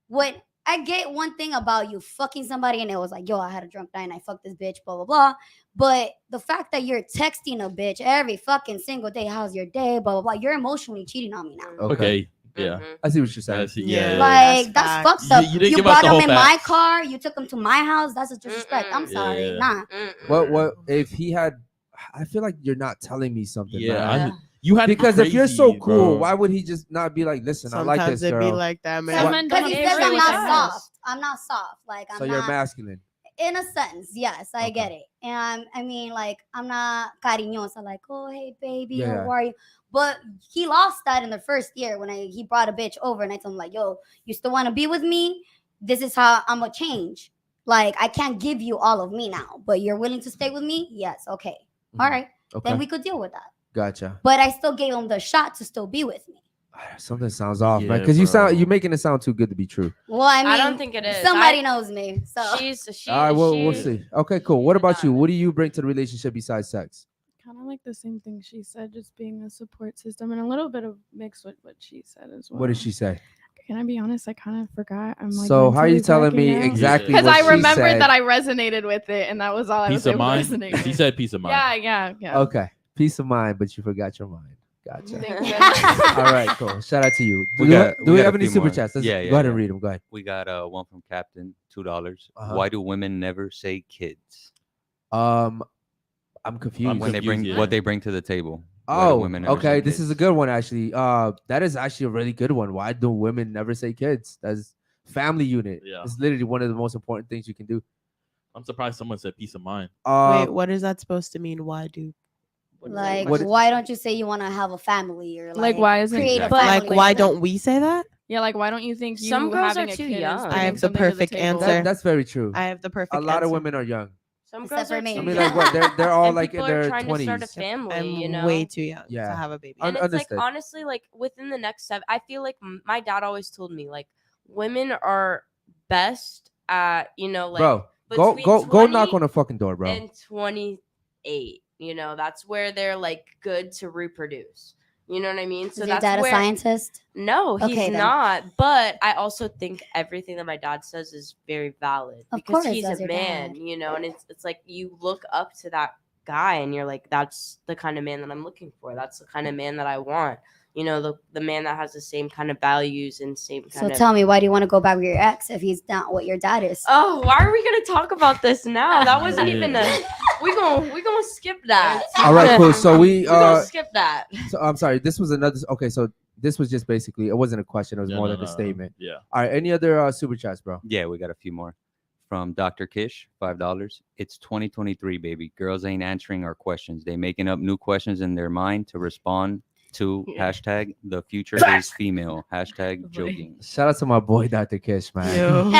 Speaker 6: what I get one thing about you fucking somebody, and it was like, yo, I had a drunk night and I fucked this bitch, blah blah blah. But the fact that you're texting a bitch every fucking single day, how's your day, blah blah blah, you're emotionally cheating on me now.
Speaker 1: Okay.
Speaker 3: Yeah.
Speaker 7: Mhm.
Speaker 1: I see what you're saying.
Speaker 3: I see.
Speaker 9: Yeah.
Speaker 3: Yeah.
Speaker 6: Like,
Speaker 9: That's
Speaker 6: that's
Speaker 9: facts.
Speaker 6: fucked up.
Speaker 3: You didn't give us
Speaker 6: brought
Speaker 3: the
Speaker 6: him
Speaker 3: whole
Speaker 6: in my
Speaker 3: facts.
Speaker 6: car. You took him to my house. That's a disrespect. I'm
Speaker 7: Mm-mm.
Speaker 6: sorry.
Speaker 3: Yeah.
Speaker 6: Nah.
Speaker 7: Mm-mm.
Speaker 1: What if he had? I feel like you're not telling me something.
Speaker 3: Yeah.
Speaker 1: man.
Speaker 3: You had
Speaker 1: Because if you're so
Speaker 3: crazy,
Speaker 1: cool,
Speaker 3: bro.
Speaker 1: why would he just not be like, listen, I like
Speaker 9: Sometimes
Speaker 1: this
Speaker 9: it be
Speaker 1: girl.
Speaker 9: like that,
Speaker 5: Some
Speaker 9: man.
Speaker 5: men
Speaker 6: Because
Speaker 5: don't
Speaker 6: he
Speaker 5: agree
Speaker 6: says I'm
Speaker 5: with
Speaker 6: not
Speaker 5: that.
Speaker 6: soft. I'm not soft. Like, I'm
Speaker 1: So
Speaker 6: not.
Speaker 1: you're masculine.
Speaker 6: In a sense, yes, I
Speaker 1: Okay.
Speaker 6: get it. And I mean, like, I'm not cariñosa, like, oh, hey, baby,
Speaker 1: Yeah.
Speaker 6: how are you? But he lost that in the first year when he brought a bitch over, and I told him, like, yo, you still want to be with me? This is how I'm going to change. Like, I can't give you all of me now, but you're willing to stay with me? Yes, okay. All
Speaker 1: Mhm.
Speaker 6: right.
Speaker 1: Okay.
Speaker 6: Then we could deal with that.
Speaker 1: Gotcha.
Speaker 6: But I still gave him the shot to still be with me.
Speaker 1: Something sounds off, man.
Speaker 3: Yeah,
Speaker 1: Because
Speaker 3: bro.
Speaker 1: you're making it sound too good to be true.
Speaker 6: Well, I mean,
Speaker 7: I don't think it is.
Speaker 6: somebody knows me. So
Speaker 7: She.
Speaker 1: All right, we'll
Speaker 7: she-
Speaker 1: see. Okay, cool. What about you?
Speaker 7: done.
Speaker 1: What do you bring to the relationship besides sex?
Speaker 5: Kind of like the same thing she said, just being a support system and a little bit of mixed with what she said as well.
Speaker 1: What did she say?
Speaker 5: Can I be honest? I kind of forgot. I'm like,
Speaker 1: So how are you
Speaker 5: mentally
Speaker 1: telling me
Speaker 5: blacking out.
Speaker 1: exactly
Speaker 5: Because
Speaker 1: what
Speaker 5: I
Speaker 1: she
Speaker 5: remembered
Speaker 1: said?
Speaker 5: that I resonated with it, and that was all I was
Speaker 3: Peace of
Speaker 5: able to
Speaker 3: mind.
Speaker 5: resonate
Speaker 3: She
Speaker 5: with.
Speaker 3: said peace of mind.
Speaker 5: Yeah.
Speaker 1: Okay, peace of mind, but you forgot your mind. Gotcha.
Speaker 5: Thank you.
Speaker 1: All right, cool. Shout out to you. Do
Speaker 4: We
Speaker 1: we,
Speaker 4: got-
Speaker 1: do
Speaker 4: we
Speaker 1: we
Speaker 4: got
Speaker 1: have
Speaker 4: a
Speaker 1: any
Speaker 4: few
Speaker 1: super
Speaker 4: more.
Speaker 1: chats? Let's
Speaker 4: Yeah,
Speaker 1: go ahead and
Speaker 4: yeah.
Speaker 1: read them. Go ahead.
Speaker 4: We got one from Captain, $2.
Speaker 1: Uh-huh.
Speaker 4: Why do women never say kids
Speaker 1: I'm confused.
Speaker 3: I'm
Speaker 4: when they bring
Speaker 3: confused,
Speaker 4: what
Speaker 3: yeah.
Speaker 4: they bring to the table? Why do
Speaker 1: Oh,
Speaker 4: women never say
Speaker 1: okay. This is a
Speaker 4: kids?
Speaker 1: good one, actually. That is actually a really good one. Why do women never say kids? That's family unit.
Speaker 3: Yeah.
Speaker 1: It's literally one of the most important things you can do.
Speaker 3: I'm surprised someone said peace of mind.
Speaker 9: Wait, what is that supposed to mean? Why do?
Speaker 6: like,
Speaker 1: What-
Speaker 6: why don't you say you want to have a family or
Speaker 5: Like, why isn't
Speaker 6: create
Speaker 4: Exactly.
Speaker 6: a
Speaker 9: Like,
Speaker 6: family?
Speaker 9: why don't we say that?
Speaker 5: Yeah, like why don't you think you
Speaker 7: Some girls
Speaker 5: having
Speaker 7: are
Speaker 5: a
Speaker 7: too
Speaker 5: kid is
Speaker 7: young. I
Speaker 5: bringing
Speaker 9: have the
Speaker 5: something to
Speaker 9: perfect
Speaker 5: table?
Speaker 9: answer.
Speaker 1: That's very true.
Speaker 9: I have the perfect.
Speaker 1: A lot of
Speaker 9: answer.
Speaker 1: women are young.
Speaker 7: Some
Speaker 6: Except
Speaker 7: girls
Speaker 6: for
Speaker 7: are
Speaker 6: me.
Speaker 7: too
Speaker 1: I mean,
Speaker 7: young.
Speaker 1: like what? They're all
Speaker 7: And
Speaker 1: like in
Speaker 7: people are
Speaker 1: their
Speaker 7: trying to start a
Speaker 1: 20s.
Speaker 7: family.
Speaker 9: I'm
Speaker 7: you know,
Speaker 9: way too young
Speaker 1: Yeah.
Speaker 9: to have a baby.
Speaker 7: and it's
Speaker 1: Understood.
Speaker 7: like honestly, like within the next 7, I feel like my dad always told me like women are best at like
Speaker 1: Bro,
Speaker 7: between
Speaker 1: go knock
Speaker 7: 20
Speaker 1: on a fucking door, bro.
Speaker 7: and 28. That's where they're like good to reproduce. You know what I mean?
Speaker 6: Is your dad a
Speaker 7: where
Speaker 6: scientist?
Speaker 7: no, he's
Speaker 6: Okay, then.
Speaker 7: not. But I also think everything that my dad says is very valid
Speaker 6: Of
Speaker 7: because
Speaker 6: course,
Speaker 7: he's
Speaker 6: that's
Speaker 7: a
Speaker 6: your
Speaker 7: man,
Speaker 6: dad.
Speaker 7: and it's like you look up to that guy and you're like, that's the kind of man that I'm looking for. That's the kind of man that I want. The man that has the same kind of values and same kind
Speaker 6: So
Speaker 7: of.
Speaker 6: tell me, why do you want to go back with your ex if he's not what your dad is?
Speaker 7: Oh, why are we gonna talk about this now? That wasn't
Speaker 3: Yeah.
Speaker 7: even a. We gonna skip that.
Speaker 1: All right, cool. So we
Speaker 7: we gonna skip that.
Speaker 1: so I'm sorry. This was another. Okay, so this was just basically. It wasn't a question. It was
Speaker 3: Yeah,
Speaker 1: more
Speaker 3: no,
Speaker 1: than a
Speaker 3: no.
Speaker 1: statement.
Speaker 3: Yeah.
Speaker 1: All right. Any other super chats, bro?
Speaker 4: Yeah, we got a few more. from Dr. Kish, $5. It's 2023, baby. Girls ain't answering our questions. They making up new questions in their mind to respond to hashtag the future is female, hashtag joking.
Speaker 1: Shout out to my boy Dr. Kish, man.
Speaker 5: Yo.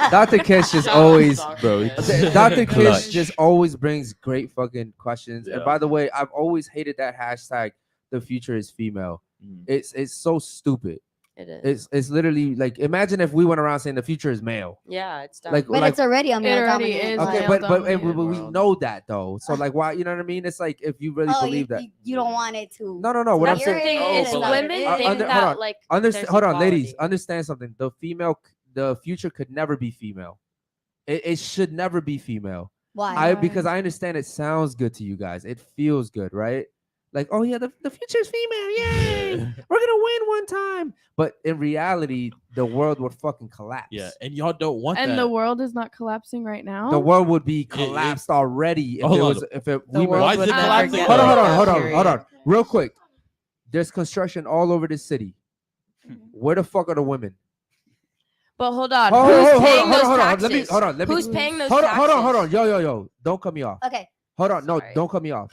Speaker 1: Dr. Kish just
Speaker 3: Shout out
Speaker 1: always,
Speaker 3: Dr.
Speaker 1: bro.
Speaker 3: Kish.
Speaker 1: Dr. Kish
Speaker 4: Clutch.
Speaker 1: just always brings great fucking questions. And
Speaker 3: Yeah.
Speaker 1: by the way, I've always hated that hashtag. The future is female.
Speaker 3: Mm.
Speaker 1: It's so stupid.
Speaker 7: It is.
Speaker 1: It's literally like, imagine if we went around saying the future is male.
Speaker 7: Yeah, it's done.
Speaker 1: Like,
Speaker 6: But it's already a male
Speaker 5: already
Speaker 6: dominated
Speaker 5: is
Speaker 6: world.
Speaker 1: okay,
Speaker 5: male
Speaker 1: but
Speaker 5: dominated
Speaker 1: we
Speaker 3: world.
Speaker 1: know that though. So like, why? You know what I mean? It's like if you really
Speaker 6: Oh,
Speaker 1: believe that.
Speaker 6: you don't want it to.
Speaker 1: No. What I'm
Speaker 7: That's the
Speaker 1: saying.
Speaker 7: thing
Speaker 3: Oh,
Speaker 7: is,
Speaker 3: but
Speaker 7: women
Speaker 6: like-
Speaker 7: think
Speaker 1: Hold
Speaker 7: that
Speaker 1: on.
Speaker 7: like
Speaker 1: Understand?
Speaker 7: there's
Speaker 1: Hold on, ladies.
Speaker 7: equality.
Speaker 1: Understand something. The future could never be female. It should never be female.
Speaker 6: Why?
Speaker 1: Because I understand it sounds good to you guys. It feels good, right? Like, oh yeah, the future is female. Yay! We're gonna win one time. But in reality, the world would fucking collapse.
Speaker 3: Yeah, and y'all don't want
Speaker 5: And
Speaker 3: that.
Speaker 5: the world is not collapsing right now.
Speaker 1: The world would be collapsed already if
Speaker 3: Hold
Speaker 1: it
Speaker 3: on.
Speaker 1: was
Speaker 5: The world
Speaker 3: Why is
Speaker 5: would
Speaker 3: it
Speaker 5: never
Speaker 3: collapsing?
Speaker 5: get
Speaker 1: Hold
Speaker 5: over
Speaker 1: on,
Speaker 5: that
Speaker 1: hold on.
Speaker 5: period.
Speaker 1: Real quick. There's construction all over this city. Where the fuck are the women?
Speaker 7: But hold on,
Speaker 1: Hold
Speaker 7: who's
Speaker 1: on,
Speaker 7: paying those
Speaker 1: hold on.
Speaker 7: taxes?
Speaker 1: Let me
Speaker 7: Who's paying those
Speaker 1: hold
Speaker 7: taxes?
Speaker 1: on. Yo. Don't cut me off.
Speaker 6: Okay.
Speaker 1: Hold on. No,
Speaker 7: Sorry.
Speaker 1: don't cut me off.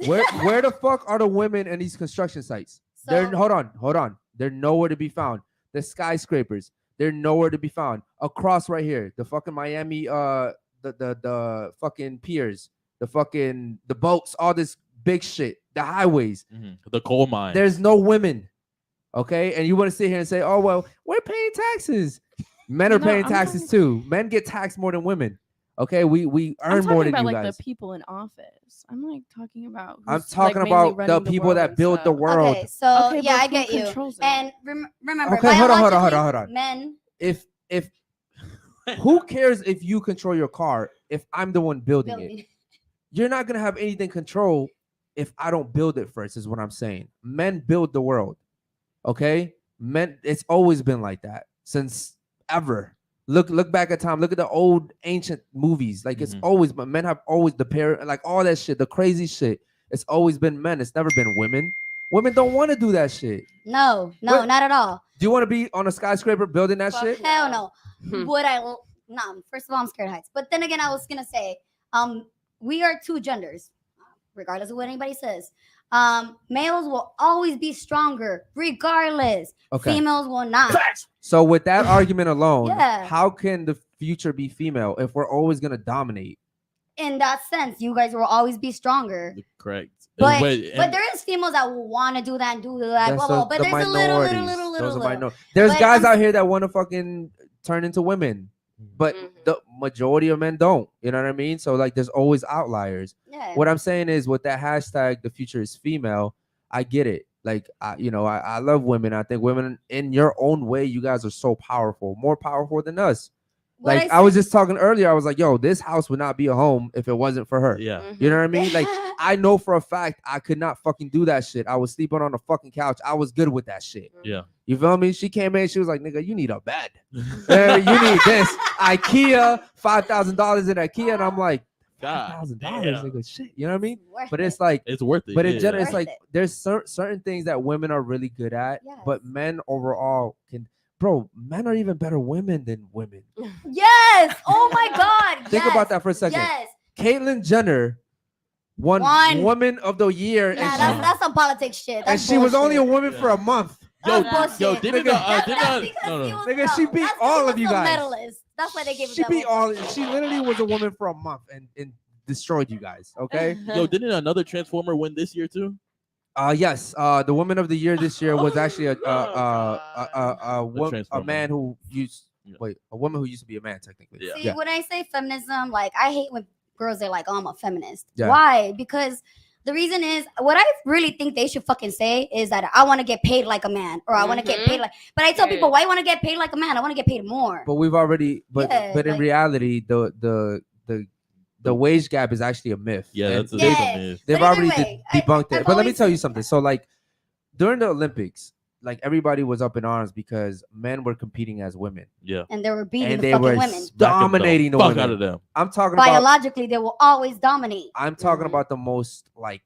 Speaker 1: Where the fuck are the women in these construction sites?
Speaker 6: So
Speaker 1: Hold on. They're nowhere to be found. The skyscrapers, they're nowhere to be found. Across right here, the fucking Miami, the fucking piers, the boats, all this big shit, the highways.
Speaker 3: Mhm. The coal mine.
Speaker 1: There's no women. Okay, and you want to sit here and say, "Oh well, we're paying taxes." Men are
Speaker 5: No,
Speaker 1: paying
Speaker 5: I'm
Speaker 1: taxes
Speaker 5: talking-
Speaker 1: too. Men get taxed more than women. Okay, we
Speaker 5: I'm
Speaker 1: earn
Speaker 5: talking
Speaker 1: more than
Speaker 5: about
Speaker 1: you
Speaker 5: like
Speaker 1: guys.
Speaker 5: the people in office. I'm like talking about.
Speaker 1: I'm
Speaker 5: who's,
Speaker 1: talking
Speaker 5: like, mainly
Speaker 1: about the
Speaker 5: running
Speaker 1: people
Speaker 5: world
Speaker 1: that
Speaker 5: and
Speaker 1: build the
Speaker 5: stuff.
Speaker 1: world.
Speaker 6: okay, so
Speaker 5: Okay,
Speaker 6: yeah,
Speaker 5: but
Speaker 6: I
Speaker 5: who
Speaker 6: get you.
Speaker 5: controls it?
Speaker 6: And remember,
Speaker 1: Okay, hold on.
Speaker 6: biologically, Men.
Speaker 1: If who cares if you control your car if I'm the one building it?
Speaker 6: building-
Speaker 1: You're not gonna have anything control if I don't build it first, is what I'm saying. Men build the world. Okay? Men, it's always been like that since ever. Look back at time. Look at the old ancient movies. Like it's
Speaker 3: Mhm.
Speaker 1: always, but men have always the pair, like all that shit, the crazy shit. It's always been men. It's never been women. Women don't want to do that shit.
Speaker 6: No,
Speaker 1: What?
Speaker 6: not at all.
Speaker 1: Do you want to be on a skyscraper building that
Speaker 7: Fuck
Speaker 1: shit?
Speaker 7: no.
Speaker 6: Hell no.
Speaker 7: Hmm.
Speaker 6: Would I? No. First of all, I'm scared of heights. But then again, I was gonna say, we are two genders, regardless of what anybody says. Males will always be stronger, regardless.
Speaker 1: Okay.
Speaker 6: Females will not.
Speaker 1: So with that argument alone,
Speaker 6: Yeah.
Speaker 1: how can the future be female if we're always gonna dominate?
Speaker 6: In that sense, you guys will always be stronger.
Speaker 3: Correct.
Speaker 6: But
Speaker 3: Wait,
Speaker 6: but
Speaker 3: and-
Speaker 6: there is females that will want to do that and do that.
Speaker 1: That's
Speaker 6: Blah, blah, blah. But
Speaker 1: the
Speaker 6: there's a
Speaker 1: minorities. Those are
Speaker 6: little.
Speaker 1: minor- There's
Speaker 6: But
Speaker 1: guys
Speaker 6: I'm-
Speaker 1: out here that want to fucking turn into women, but
Speaker 7: Mhm.
Speaker 1: the majority of men don't. You know what I mean? So like, there's always outliers.
Speaker 6: Yeah.
Speaker 1: What I'm saying is, with that hashtag, the future is female. I get it. Like, I love women. I think women, in your own way, you guys are so powerful, more powerful than us.
Speaker 6: What
Speaker 1: Like I was just talking earlier, I was like, yo, this house would not be a home if it wasn't for her.
Speaker 3: yeah.
Speaker 7: Mhm.
Speaker 1: You know what I mean? Like, I know for a fact I could not fucking do that shit. I was sleeping on the fucking couch. I was good with that shit.
Speaker 3: Yeah.
Speaker 1: You feel me? She came in, she was like, nigga, you need a bed. You need this. IKEA, $5,000 in IKEA. And I'm like,
Speaker 3: God
Speaker 1: $5,000,
Speaker 3: damn.
Speaker 1: nigga, shit. You know what I mean?
Speaker 6: Worth
Speaker 1: But
Speaker 6: it.
Speaker 1: it's like,
Speaker 3: It's worth it.
Speaker 1: but in
Speaker 3: yeah.
Speaker 1: general, it's
Speaker 6: Worth
Speaker 1: like
Speaker 6: it.
Speaker 1: there's certain things that women are really good at, but
Speaker 6: Yes.
Speaker 1: men overall can. Bro, men are even better women than women.
Speaker 6: Yes. Oh my God.
Speaker 1: Think
Speaker 6: yes.
Speaker 1: about that for a second.
Speaker 6: Yes.
Speaker 1: Caitlyn Jenner won
Speaker 6: Won.
Speaker 1: Woman of the Year,
Speaker 6: Nah,
Speaker 1: and
Speaker 6: that's some politics shit.
Speaker 1: and
Speaker 6: That's
Speaker 1: she was only a
Speaker 6: bullshit.
Speaker 1: woman for a month.
Speaker 3: Yo,
Speaker 6: That's
Speaker 3: yo,
Speaker 6: bullshit.
Speaker 3: didn't
Speaker 1: Nigga,
Speaker 6: That's because
Speaker 3: no.
Speaker 6: he was
Speaker 1: Nigga, she beat
Speaker 6: that's 'cause
Speaker 1: all
Speaker 6: he
Speaker 1: of you
Speaker 6: was a
Speaker 1: guys.
Speaker 6: medalist. That's why they gave him
Speaker 1: She
Speaker 6: that
Speaker 1: beat
Speaker 6: award.
Speaker 1: all. She literally was a woman for a month and destroyed you guys. Okay.
Speaker 3: Yo, didn't another Transformer win this year too?
Speaker 1: Yes. The Woman of the Year this year was actually a
Speaker 3: Transformer.
Speaker 1: man who used
Speaker 3: Yeah.
Speaker 1: a woman who used to be a man technically.
Speaker 3: Yeah.
Speaker 6: See, when I say feminism, like I hate when girls are like, "Oh, I'm a feminist."
Speaker 1: Yeah.
Speaker 6: Why? Because the reason is what I really think they should fucking say is that I want to get paid like a man, or I want to get
Speaker 7: Mhm.
Speaker 6: paid like. But I tell people,
Speaker 7: Period.
Speaker 6: why you want to get paid like a man? I want to get paid more.
Speaker 1: But we've already.
Speaker 6: Yeah,
Speaker 1: but in
Speaker 6: like-
Speaker 1: reality, the wage gap is actually a myth.
Speaker 3: Yeah,
Speaker 1: And
Speaker 3: that's a
Speaker 1: they've-
Speaker 6: Yeah.
Speaker 3: myth.
Speaker 1: They've
Speaker 6: But either
Speaker 1: already
Speaker 6: way,
Speaker 1: debunked it.
Speaker 6: I've
Speaker 1: But let me
Speaker 6: always
Speaker 1: tell you
Speaker 6: said
Speaker 1: something.
Speaker 6: that.
Speaker 1: So like during the Olympics, like everybody was up in arms because men were competing as women.
Speaker 3: Yeah.
Speaker 6: And they were beating
Speaker 1: And
Speaker 6: the
Speaker 1: they
Speaker 6: fucking
Speaker 1: were
Speaker 6: women.
Speaker 1: dominating the
Speaker 3: fuck
Speaker 1: women.
Speaker 3: out of them.
Speaker 1: I'm talking about
Speaker 6: Biologically, they will always dominate.
Speaker 1: I'm talking
Speaker 7: Mhm.
Speaker 1: about the most like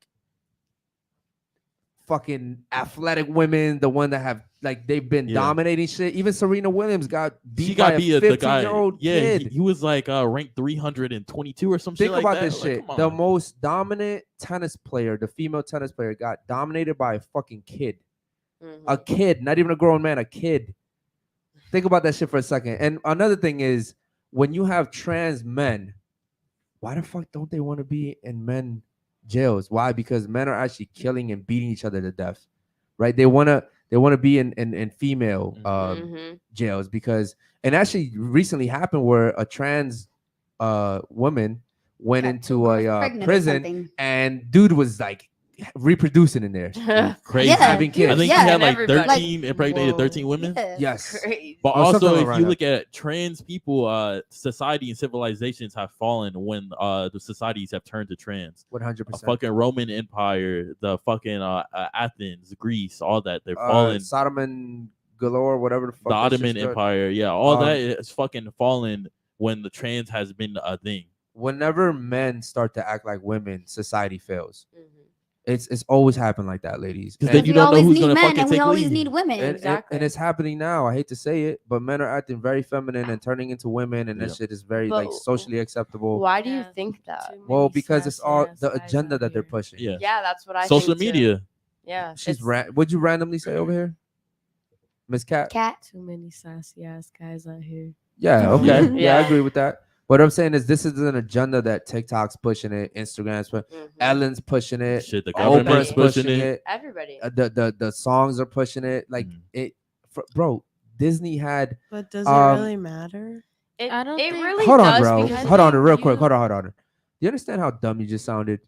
Speaker 1: fucking athletic women, the one that have like they've been
Speaker 3: Yeah.
Speaker 1: dominating shit. Even Serena Williams got
Speaker 3: She
Speaker 1: beat by
Speaker 3: got
Speaker 1: a
Speaker 3: beat the guy.
Speaker 1: 15-year-old
Speaker 3: Yeah,
Speaker 1: kid.
Speaker 3: he was like ranked 322 or some shit
Speaker 1: Think
Speaker 3: like
Speaker 1: about
Speaker 3: that.
Speaker 1: this
Speaker 3: Like,
Speaker 1: shit.
Speaker 3: come
Speaker 1: The
Speaker 3: on.
Speaker 1: most dominant tennis player, the female tennis player, got dominated by a fucking kid. A kid, not even a grown man, a kid. Think about that shit for a second. And another thing is, when you have trans men, why the fuck don't they want to be in men jails? Why? Because men are actually killing and beating each other to death, right? They wanna be in female jails because, and actually recently happened where a trans woman went
Speaker 6: Got
Speaker 1: into
Speaker 6: two girls
Speaker 1: a
Speaker 6: pregnant or
Speaker 1: prison
Speaker 6: something.
Speaker 1: and dude was like reproducing in there.
Speaker 3: Crazy.
Speaker 6: Yeah,
Speaker 1: having kids.
Speaker 3: I think
Speaker 6: yeah,
Speaker 3: he had
Speaker 7: and
Speaker 3: like
Speaker 7: everybody-
Speaker 3: 13 impregnated
Speaker 7: Whoa.
Speaker 3: 13 women.
Speaker 6: Yeah.
Speaker 1: Yes.
Speaker 7: Crazy.
Speaker 3: But
Speaker 1: Or something
Speaker 3: also, if
Speaker 1: around
Speaker 3: you
Speaker 1: that.
Speaker 3: look at trans people, society and civilizations have fallen when the societies have turned to trans.
Speaker 1: 100%.
Speaker 3: Fucking Roman Empire, the fucking Athens, Greece, all that they're fallen.
Speaker 1: Sodom and galore, whatever the fuck.
Speaker 3: The
Speaker 1: that
Speaker 3: Ottoman
Speaker 1: shit's good.
Speaker 3: Empire, yeah, all
Speaker 1: Um,
Speaker 3: that is fucking fallen when the trans has been a thing.
Speaker 1: Whenever men start to act like women, society fails.
Speaker 7: Mhm.
Speaker 1: It's always happened like that, ladies.
Speaker 3: Because
Speaker 1: And-
Speaker 3: then you
Speaker 6: we
Speaker 3: don't know
Speaker 6: always
Speaker 3: who's
Speaker 6: need
Speaker 3: gonna
Speaker 6: men
Speaker 3: fucking
Speaker 6: and we
Speaker 3: take
Speaker 6: always
Speaker 3: lead.
Speaker 6: need women.
Speaker 1: and,
Speaker 7: Exactly.
Speaker 1: and it's happening now. I hate to say it, but men are acting very feminine and turning into women, and that
Speaker 3: Yeah.
Speaker 1: shit is very
Speaker 7: But
Speaker 1: like socially acceptable.
Speaker 7: Why do you
Speaker 8: Yeah.
Speaker 7: think that?
Speaker 8: Too
Speaker 1: Well,
Speaker 8: many
Speaker 1: because it's all
Speaker 8: sassy-ass
Speaker 1: the
Speaker 8: guys
Speaker 1: agenda
Speaker 8: out
Speaker 1: that they're
Speaker 8: here.
Speaker 1: pushing.
Speaker 3: Yeah.
Speaker 7: Yeah, that's what I
Speaker 3: Social
Speaker 7: think too.
Speaker 3: media.
Speaker 7: Yeah,
Speaker 1: She's
Speaker 7: it's-
Speaker 1: What'd you randomly say over here, Miss Cat?
Speaker 6: Cat.
Speaker 8: Too many sassy ass guys out here.
Speaker 1: Yeah, okay.
Speaker 3: Yeah.
Speaker 1: Yeah, I
Speaker 7: Yeah.
Speaker 1: agree with that. What I'm saying is, this is an agenda that TikTok's pushing it, Instagram's pushing,
Speaker 7: Mhm.
Speaker 1: Ellen's pushing it,
Speaker 3: Shit, the
Speaker 1: Oprah's
Speaker 3: government's
Speaker 7: Everybody.
Speaker 3: pushing it.
Speaker 7: Everybody.
Speaker 1: the songs are pushing it. Like
Speaker 3: Mm.
Speaker 1: bro. Disney had.
Speaker 9: But does it
Speaker 1: Um,
Speaker 9: really matter?
Speaker 7: It,
Speaker 8: I don't
Speaker 7: it
Speaker 8: think-
Speaker 7: really
Speaker 1: Hold on,
Speaker 7: does
Speaker 1: bro.
Speaker 7: because
Speaker 1: Hold on,
Speaker 8: think
Speaker 1: real quick.
Speaker 8: you-
Speaker 1: Hold on. Do you understand how dumb you just sounded?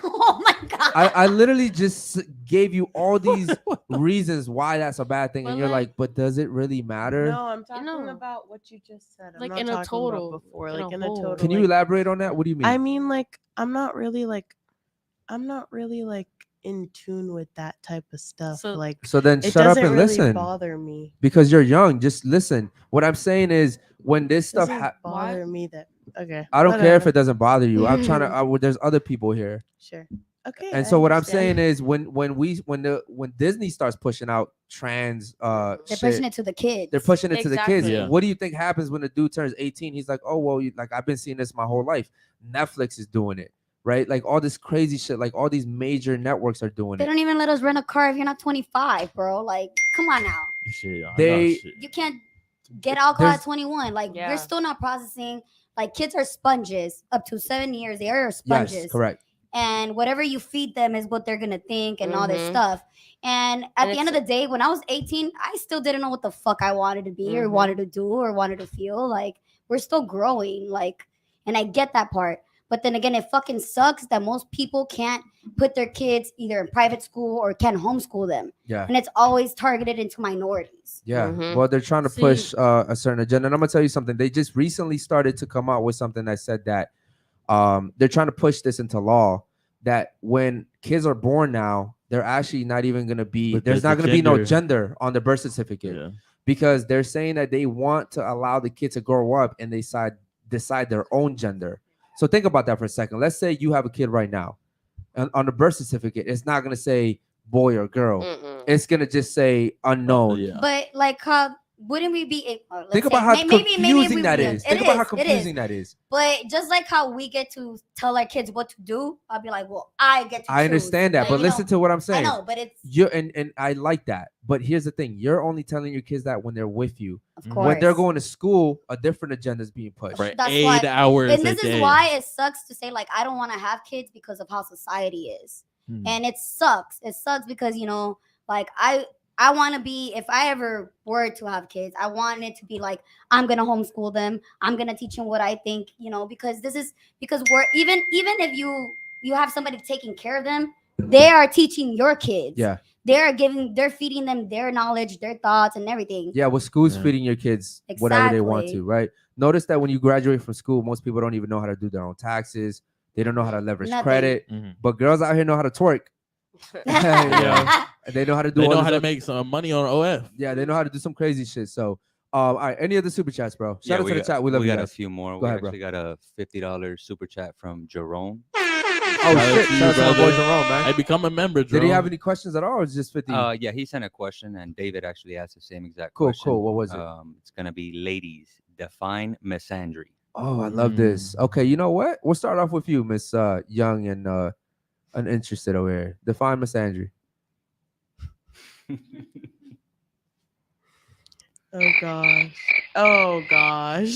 Speaker 6: Oh my god.
Speaker 1: I literally just gave you all these reasons why that's a bad thing, and
Speaker 8: But
Speaker 1: you're
Speaker 8: like-
Speaker 1: like, but does it really matter?
Speaker 9: No, I'm talking
Speaker 8: No.
Speaker 9: about what you just said. I'm
Speaker 8: Like
Speaker 9: not
Speaker 8: in a
Speaker 9: talking
Speaker 8: total-
Speaker 9: about before,
Speaker 8: in
Speaker 9: like
Speaker 8: a
Speaker 9: in a
Speaker 8: whole.
Speaker 9: total.
Speaker 1: Can you
Speaker 9: like,
Speaker 1: elaborate on that? What do you mean?
Speaker 9: I mean, like, I'm not really like in tune with that type of stuff.
Speaker 8: So-
Speaker 9: like,
Speaker 1: so then
Speaker 9: it
Speaker 1: shut up
Speaker 9: doesn't
Speaker 1: and
Speaker 9: really
Speaker 1: listen.
Speaker 9: bother me.
Speaker 1: Because you're young. Just listen. What I'm saying is, when this
Speaker 9: It
Speaker 1: stuff
Speaker 9: doesn't
Speaker 8: Why-
Speaker 9: bother me that. Okay.
Speaker 1: I don't care if
Speaker 9: whatever.
Speaker 1: it doesn't bother you. I'm trying to. There's other people here,
Speaker 9: Sure. Okay.
Speaker 1: and
Speaker 9: I
Speaker 1: so what I'm
Speaker 9: understand.
Speaker 1: saying is, when Disney starts pushing out trans
Speaker 6: They're
Speaker 1: shit,
Speaker 6: pushing it to the kids.
Speaker 1: they're pushing it to the kids.
Speaker 7: Exactly.
Speaker 3: Yeah.
Speaker 1: What do you think happens when a dude turns 18? He's like, oh well, like I've been seeing this my whole life. Netflix is doing it, right? Like all this crazy shit. Like all these major networks are doing
Speaker 6: They
Speaker 1: it.
Speaker 6: don't even let us rent a car if you're not 25, bro. Like, come on now.
Speaker 3: Shit, I know
Speaker 1: They-
Speaker 3: shit.
Speaker 6: You can't get alcohol
Speaker 1: There's-
Speaker 6: at 21. Like,
Speaker 7: Yeah.
Speaker 6: we're still not processing. Like, kids are sponges up to 7 years. They are sponges.
Speaker 1: Yes, correct.
Speaker 6: And whatever you feed them is what they're gonna think and all this
Speaker 7: Mhm.
Speaker 6: stuff. And at
Speaker 7: And
Speaker 6: the end of
Speaker 7: it's-
Speaker 6: the day, when I was 18, I still didn't know what the fuck I wanted to be or
Speaker 7: Mhm.
Speaker 6: wanted to do or wanted to feel. Like, we're still growing. Like, and I get that part. But then again, it fucking sucks that most people can't put their kids either in private school or can't homeschool them.
Speaker 1: Yeah.
Speaker 6: And it's always targeted into minorities.
Speaker 1: Yeah.
Speaker 7: Mhm.
Speaker 1: Well, they're trying to
Speaker 8: See-
Speaker 1: push a certain agenda. And I'm gonna tell you something. They just recently started to come out with something that said that they're trying to push this into law, that when kids are born now, they're actually not even gonna be
Speaker 3: But
Speaker 1: there's
Speaker 3: the
Speaker 1: not gonna be no
Speaker 3: gender-
Speaker 1: gender on the birth certificate,
Speaker 3: Yeah.
Speaker 1: because they're saying that they want to allow the kid to grow up and they decide their own gender. So think about that for a second. Let's say you have a kid right now, and on the birth certificate, it's not gonna say boy or girl.
Speaker 7: Mm-mm.
Speaker 1: It's gonna just say unknown.
Speaker 3: Yeah.
Speaker 6: But like, how wouldn't we be? Let's
Speaker 1: Think
Speaker 6: say,
Speaker 1: about how
Speaker 6: maybe
Speaker 1: confusing
Speaker 6: we
Speaker 1: that
Speaker 6: would.
Speaker 1: is.
Speaker 6: It
Speaker 1: Think about how
Speaker 6: is, it is.
Speaker 1: confusing that is.
Speaker 6: But just like how we get to tell our kids what to do, I'll be like, well, I get to.
Speaker 1: I understand that,
Speaker 6: Like,
Speaker 1: but
Speaker 6: you
Speaker 1: listen
Speaker 6: know,
Speaker 1: to what I'm
Speaker 6: I
Speaker 1: saying.
Speaker 6: know, but it's
Speaker 1: You and I like that. But here's the thing: you're only telling your kids that when they're with you.
Speaker 6: of
Speaker 3: Mhm.
Speaker 6: course
Speaker 1: When they're going to school, a different agenda is being pushed.
Speaker 3: For
Speaker 6: That's
Speaker 3: 8
Speaker 6: why-
Speaker 3: hours
Speaker 6: And
Speaker 3: a
Speaker 6: this
Speaker 3: day.
Speaker 6: is why it sucks to say like I don't want to have kids because of how society is,
Speaker 3: Hmm.
Speaker 6: and it sucks. It sucks because like I want to be, if I ever were to have kids, I want it to be like I'm gonna homeschool them. I'm gonna teach them what I think, because we're even if you have somebody taking care of them, they are teaching your kids.
Speaker 1: Yeah.
Speaker 6: They're feeding them their knowledge, their thoughts, and everything.
Speaker 1: Yeah, well, school's
Speaker 3: Yeah.
Speaker 1: feeding your kids whatever they want
Speaker 6: Exactly.
Speaker 1: to, right? Notice that when you graduate from school, most people don't even know how to do their own taxes. They don't know how to leverage
Speaker 6: Nothing.
Speaker 1: credit.
Speaker 3: Mhm.
Speaker 1: But girls out here know how to twerk.
Speaker 3: Yeah.
Speaker 1: They know how to do.
Speaker 3: They
Speaker 1: all
Speaker 3: know
Speaker 1: this
Speaker 3: how to
Speaker 1: other-
Speaker 3: make some money on OF.
Speaker 1: Yeah, they know how to do some crazy shit. So, all right. Any other super chats, bro? Shout out to the chat. We love you
Speaker 4: got a
Speaker 1: guys.
Speaker 4: few more.
Speaker 1: Go
Speaker 4: We
Speaker 1: ahead, bro.
Speaker 4: actually got a $50 super chat from Jerome.
Speaker 1: Oh
Speaker 3: Shout out
Speaker 1: shit!
Speaker 3: to you,
Speaker 1: Shout out to my
Speaker 3: brother.
Speaker 1: boys in Rome, man.
Speaker 3: Hey, become a member,
Speaker 1: Did he
Speaker 3: Jerome.
Speaker 1: have any questions at all, or is it just 50?
Speaker 4: Yeah, he sent a question, and David actually asked the same exact
Speaker 1: Cool,
Speaker 4: question.
Speaker 1: cool. What was it?
Speaker 4: It's gonna be, ladies, define misandry.
Speaker 1: Oh, I love this. Okay, you know what? We'll start off with you, Miss Young and uninterested over here. Define misandry.
Speaker 9: Oh gosh. Oh gosh.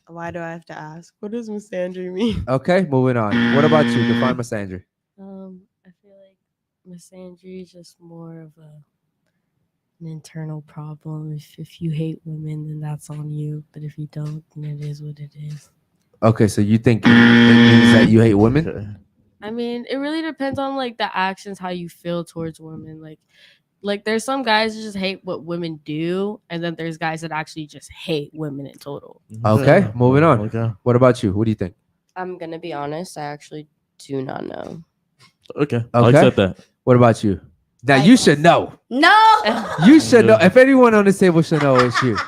Speaker 9: Why do I have to ask? What does misandry mean?
Speaker 1: Okay, moving on. What about you? Define misandry.
Speaker 8: I feel like misandry is just more of an internal problem. If you hate women, then that's on you. But if you don't, then it is what it is.
Speaker 1: Okay, so you think it means that you hate women?
Speaker 8: I mean, it really depends on like the actions, how you feel towards women. Like there's some guys that just hate what women do, and then there's guys that actually just hate women in total.
Speaker 1: Okay, moving on.
Speaker 3: Okay.
Speaker 1: What about you? What do you think?
Speaker 7: I'm gonna be honest. I actually do not know.
Speaker 3: Okay. I'll
Speaker 1: Okay.
Speaker 3: accept that.
Speaker 1: What about you? Now you should know.
Speaker 6: No.
Speaker 1: You should know. If anyone on this table should know, it's you.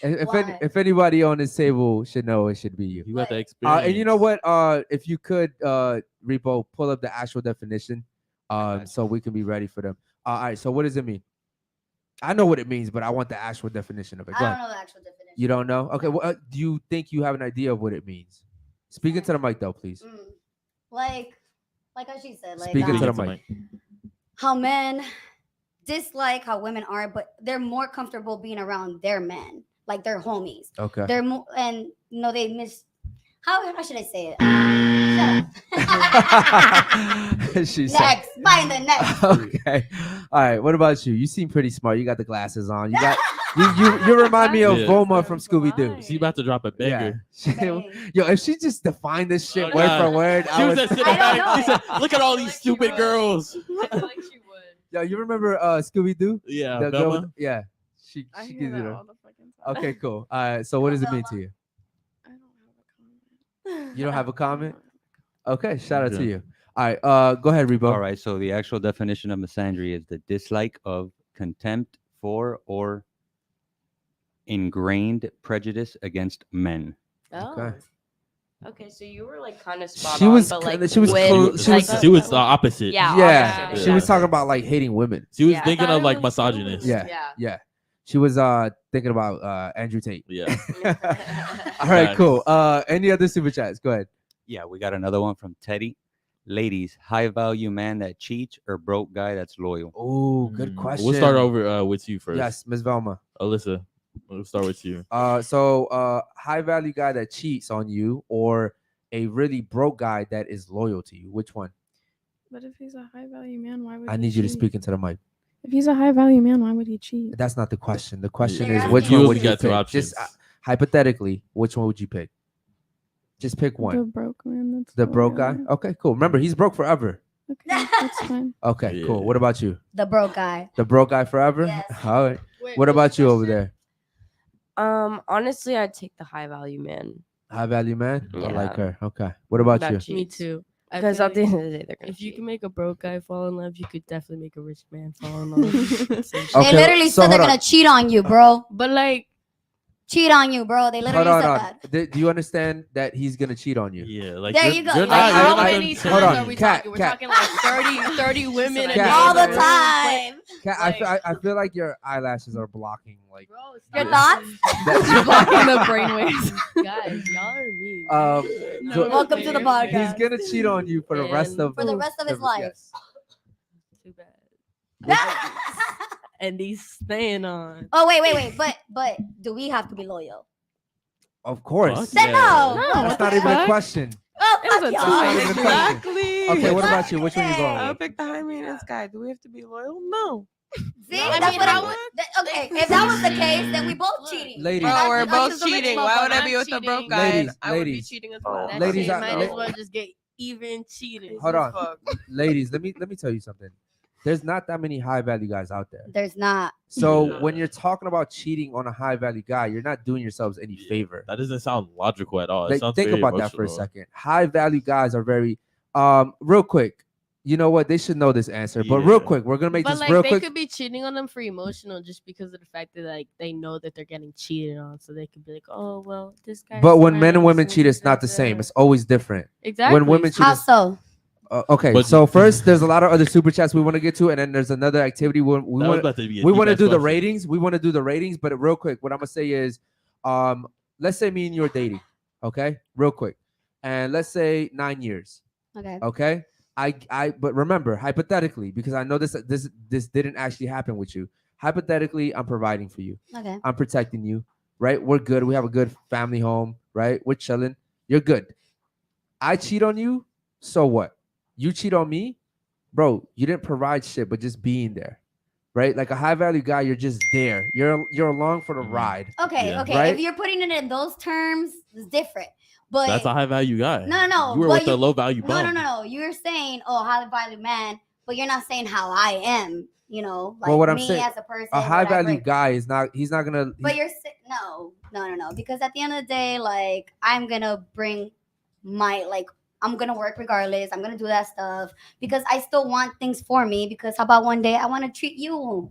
Speaker 6: Why?
Speaker 1: If anybody on this table should know, it should be you.
Speaker 3: You got the experience.
Speaker 1: And you know what? If you could, Repo, pull up the actual definition, so we can be ready for them. All right. So what does it mean? I know what it means, but I want the actual definition of it. Go
Speaker 6: I
Speaker 1: ahead.
Speaker 6: don't know the actual definition.
Speaker 1: You don't know? Okay. Well, do you think you have an idea of what it means? Speak into the mic, though, please.
Speaker 6: Like how she said, like
Speaker 1: Speak into the
Speaker 3: Speak
Speaker 1: mic.
Speaker 6: how men dislike how women are, but they're more comfortable being around their men, like their homies.
Speaker 1: Okay.
Speaker 6: They're more, and you know, they miss. How should I say it? Shut up.
Speaker 1: She said.
Speaker 6: Next, find the next.
Speaker 1: Okay. All right. What about you? You seem pretty smart. You got the glasses on. You got you remind me of
Speaker 3: Yeah.
Speaker 1: Velma from Scooby Doo.
Speaker 3: Is he about to drop a banger?
Speaker 1: Yo, if she just defined this shit
Speaker 3: Oh,
Speaker 1: word
Speaker 3: God.
Speaker 1: for word,
Speaker 3: She
Speaker 1: I
Speaker 3: was
Speaker 1: would.
Speaker 3: just sitting
Speaker 6: I don't
Speaker 3: back. She
Speaker 6: know.
Speaker 3: said, "Look at all these stupid girls."
Speaker 7: I feel like she would.
Speaker 1: Yo, you remember Scooby Doo?
Speaker 3: Yeah,
Speaker 1: The girl
Speaker 3: Velma.
Speaker 1: with- yeah. She
Speaker 5: I
Speaker 1: gives
Speaker 5: hear
Speaker 1: you
Speaker 5: that
Speaker 1: the.
Speaker 5: all the fucking time.
Speaker 1: Okay, cool. All right. So what does it mean to you?
Speaker 5: I don't have a comment.
Speaker 1: You don't have a comment? Okay. Shout out to
Speaker 3: Okay.
Speaker 1: you. All right. Go ahead, Rebo.
Speaker 4: All right. So the actual definition of misandry is the dislike of, contempt for, or ingrained prejudice against men.
Speaker 7: Oh.
Speaker 1: Okay.
Speaker 7: Okay, so you were like kind of spot
Speaker 1: She
Speaker 7: on,
Speaker 1: was
Speaker 7: but
Speaker 1: kinda-
Speaker 7: like
Speaker 1: she was
Speaker 7: with,
Speaker 1: close- she
Speaker 7: like,
Speaker 1: was-
Speaker 3: She was the opposite.
Speaker 7: Yeah,
Speaker 1: Yeah.
Speaker 7: opposite,
Speaker 1: She was
Speaker 7: yeah.
Speaker 1: talking about like hating women.
Speaker 3: She was
Speaker 7: Yeah.
Speaker 3: thinking
Speaker 8: I
Speaker 3: of like
Speaker 8: really feel
Speaker 3: misogynist.
Speaker 1: Yeah.
Speaker 7: Yeah.
Speaker 1: Yeah. She was thinking about Andrew Tate.
Speaker 3: Yeah.
Speaker 1: All right,
Speaker 3: Facts.
Speaker 1: cool. Any other super chats? Go ahead.
Speaker 4: Yeah, we got another one from Teddy. Ladies, high value man that cheats or broke guy that's loyal.
Speaker 1: Oh, good question.
Speaker 3: We'll start over with you first.
Speaker 1: Yes, Ms. Velma.
Speaker 3: Alyssa, we'll start with you.
Speaker 1: So high value guy that cheats on you, or a really broke guy that is loyal to you. Which one?
Speaker 5: But if he's a high value man, why would
Speaker 1: I
Speaker 5: he
Speaker 1: need you to
Speaker 5: cheat?
Speaker 1: speak into the mic.
Speaker 5: If he's a high value man, why would he cheat?
Speaker 1: That's not the question. The question
Speaker 6: Yeah.
Speaker 1: is which
Speaker 3: You
Speaker 1: one
Speaker 3: only
Speaker 1: would you
Speaker 3: got two
Speaker 1: pick?
Speaker 3: options.
Speaker 1: Just hypothetically, which one would you pick? Just pick
Speaker 5: The
Speaker 1: one.
Speaker 5: broke man. That's
Speaker 1: The broke guy.
Speaker 5: loyal.
Speaker 1: Okay, cool. Remember, he's broke forever.
Speaker 5: Okay, that's fine.
Speaker 1: Okay, cool.
Speaker 3: Yeah.
Speaker 1: What about you?
Speaker 6: The broke guy.
Speaker 1: The broke guy forever.
Speaker 6: Yes.
Speaker 1: All right. What about you over there?
Speaker 7: Honestly, I'd take the high value man.
Speaker 1: High value man. I like
Speaker 7: Yeah.
Speaker 1: her. Okay. What about
Speaker 7: That
Speaker 1: you?
Speaker 7: cheats.
Speaker 8: Me too. I
Speaker 7: Because
Speaker 8: feel
Speaker 7: at the
Speaker 8: like
Speaker 7: end of the day, they're gonna
Speaker 8: if you
Speaker 7: cheat.
Speaker 8: can make a broke guy fall in love, you could definitely make a rich man fall in love. Same shit.
Speaker 1: Okay,
Speaker 6: They literally
Speaker 1: so
Speaker 6: said they're
Speaker 1: hold on.
Speaker 6: gonna cheat on you, bro.
Speaker 8: But like,
Speaker 6: Cheat on you, bro. They
Speaker 1: Hold
Speaker 6: literally
Speaker 1: on,
Speaker 6: said
Speaker 1: on.
Speaker 6: that.
Speaker 1: Do you understand that he's gonna cheat on you?
Speaker 3: Yeah, like
Speaker 6: There
Speaker 3: you're,
Speaker 6: you go.
Speaker 3: You're
Speaker 6: Like,
Speaker 3: not,
Speaker 6: how
Speaker 3: you're not
Speaker 8: many
Speaker 3: gonna-
Speaker 8: times
Speaker 1: Hold on,
Speaker 8: are we
Speaker 1: Kat,
Speaker 8: talking? We're
Speaker 1: Kat.
Speaker 8: talking like 30 women a day.
Speaker 6: All the
Speaker 8: bro.
Speaker 6: time.
Speaker 1: Kat, I feel like your eyelashes are blocking. Like,
Speaker 8: Bro, it's
Speaker 6: Your
Speaker 8: not-
Speaker 6: thoughts?
Speaker 5: You're blocking the brainwaves.
Speaker 8: Guys, y'all are mean.
Speaker 1: so
Speaker 6: Welcome to the podcast.
Speaker 1: he's gonna cheat on you for the rest
Speaker 8: And-
Speaker 1: of
Speaker 6: For the rest of his life.
Speaker 1: Yes.
Speaker 8: Too bad. And he's staying on.
Speaker 6: Oh wait. But do we have to be loyal?
Speaker 1: Of course.
Speaker 3: Fuck
Speaker 6: Then no.
Speaker 5: No,
Speaker 1: That's
Speaker 5: what
Speaker 1: not
Speaker 5: the
Speaker 1: even a
Speaker 5: fuck?
Speaker 1: question.
Speaker 6: Oh,
Speaker 5: It was
Speaker 6: fuck
Speaker 5: a
Speaker 6: y'all.
Speaker 5: tie.
Speaker 1: Not even a question.
Speaker 9: Exactly.
Speaker 1: Okay, what about you? Which one you
Speaker 6: Okay.
Speaker 1: going
Speaker 9: I'll
Speaker 1: with?
Speaker 9: pick the high maintenance guy. Do we have to be loyal? No.
Speaker 6: See,
Speaker 8: I
Speaker 6: that's
Speaker 8: mean,
Speaker 6: what
Speaker 8: I
Speaker 6: I'm.
Speaker 8: would-
Speaker 6: Okay, if that was the case, then we both cheating.
Speaker 1: Ladies.
Speaker 9: Bro,
Speaker 6: That's
Speaker 9: we're
Speaker 6: because
Speaker 9: both
Speaker 6: the rich
Speaker 9: cheating. Why would I
Speaker 8: I'm
Speaker 9: be with the broke
Speaker 8: cheating.
Speaker 9: guy?
Speaker 1: Ladies,
Speaker 9: I would be
Speaker 1: ladies.
Speaker 9: cheating as well.
Speaker 8: That
Speaker 1: Ladies,
Speaker 8: shit
Speaker 1: I-
Speaker 8: might
Speaker 1: la-
Speaker 8: as well just get even cheating.
Speaker 1: Hold on.
Speaker 9: Fuck.
Speaker 1: Ladies, let me tell you something. There's not that many high value guys out there.
Speaker 6: There's not.
Speaker 1: So when you're talking about cheating on a high value guy, you're not doing yourselves any favor.
Speaker 3: That doesn't sound logical at all. It
Speaker 1: Like,
Speaker 3: sounds
Speaker 1: think
Speaker 3: very
Speaker 1: about that for a
Speaker 3: emotional.
Speaker 1: second. High value guys are very real quick. You know what? They should know this answer. But real quick, we're gonna make
Speaker 8: But
Speaker 1: this
Speaker 8: like
Speaker 1: real
Speaker 8: they
Speaker 1: quick.
Speaker 8: could be cheating on them for emotional just because of the fact that like they know that they're getting cheated on, so they could be like, oh well, this guy.
Speaker 1: But when men and women cheat, it's not the same. It's always different.
Speaker 8: Exactly.
Speaker 1: When women cheat,
Speaker 6: How
Speaker 1: it's-
Speaker 6: so?
Speaker 1: okay.
Speaker 3: But-
Speaker 1: So first, there's a lot of other super chats we want to get to, and then there's another activity we
Speaker 3: That was
Speaker 1: want.
Speaker 3: about to be a
Speaker 1: We
Speaker 3: deep
Speaker 1: want to
Speaker 3: ass
Speaker 1: do the
Speaker 3: question.
Speaker 1: ratings. We want to do the ratings. But real quick, what I'm gonna say is, let's say me and you are dating, okay? Real quick, and let's say 9 years,
Speaker 6: Okay.
Speaker 1: okay? But remember, hypothetically, because I know this didn't actually happen with you. Hypothetically, I'm providing for you.
Speaker 6: Okay.
Speaker 1: I'm protecting you, right? We're good. We have a good family home, right? We're chilling. You're good. I cheat on you, so what? You cheat on me, bro. You didn't provide shit, but just being there, right? Like a high value guy, you're just there. You're along for the
Speaker 3: Mhm.
Speaker 1: ride.
Speaker 6: Okay.
Speaker 3: Yeah.
Speaker 6: Okay.
Speaker 1: Right?
Speaker 6: If you're putting it in those terms, it's different. But
Speaker 3: That's a high value guy.
Speaker 6: No,
Speaker 3: You were
Speaker 6: but
Speaker 3: with a low value bum.
Speaker 6: No. You're saying, oh, high value man, but you're not saying how I am. You know, like
Speaker 1: Well, what I'm
Speaker 6: me
Speaker 1: saying,
Speaker 6: as a person.
Speaker 1: A high
Speaker 6: what I
Speaker 1: value
Speaker 6: bring.
Speaker 1: guy is not. He's not gonna.
Speaker 6: But you're no, because at the end of the day, like I'm gonna bring my I'm gonna work regardless. I'm gonna do that stuff because I still want things for me. Because how about one day I want to treat you,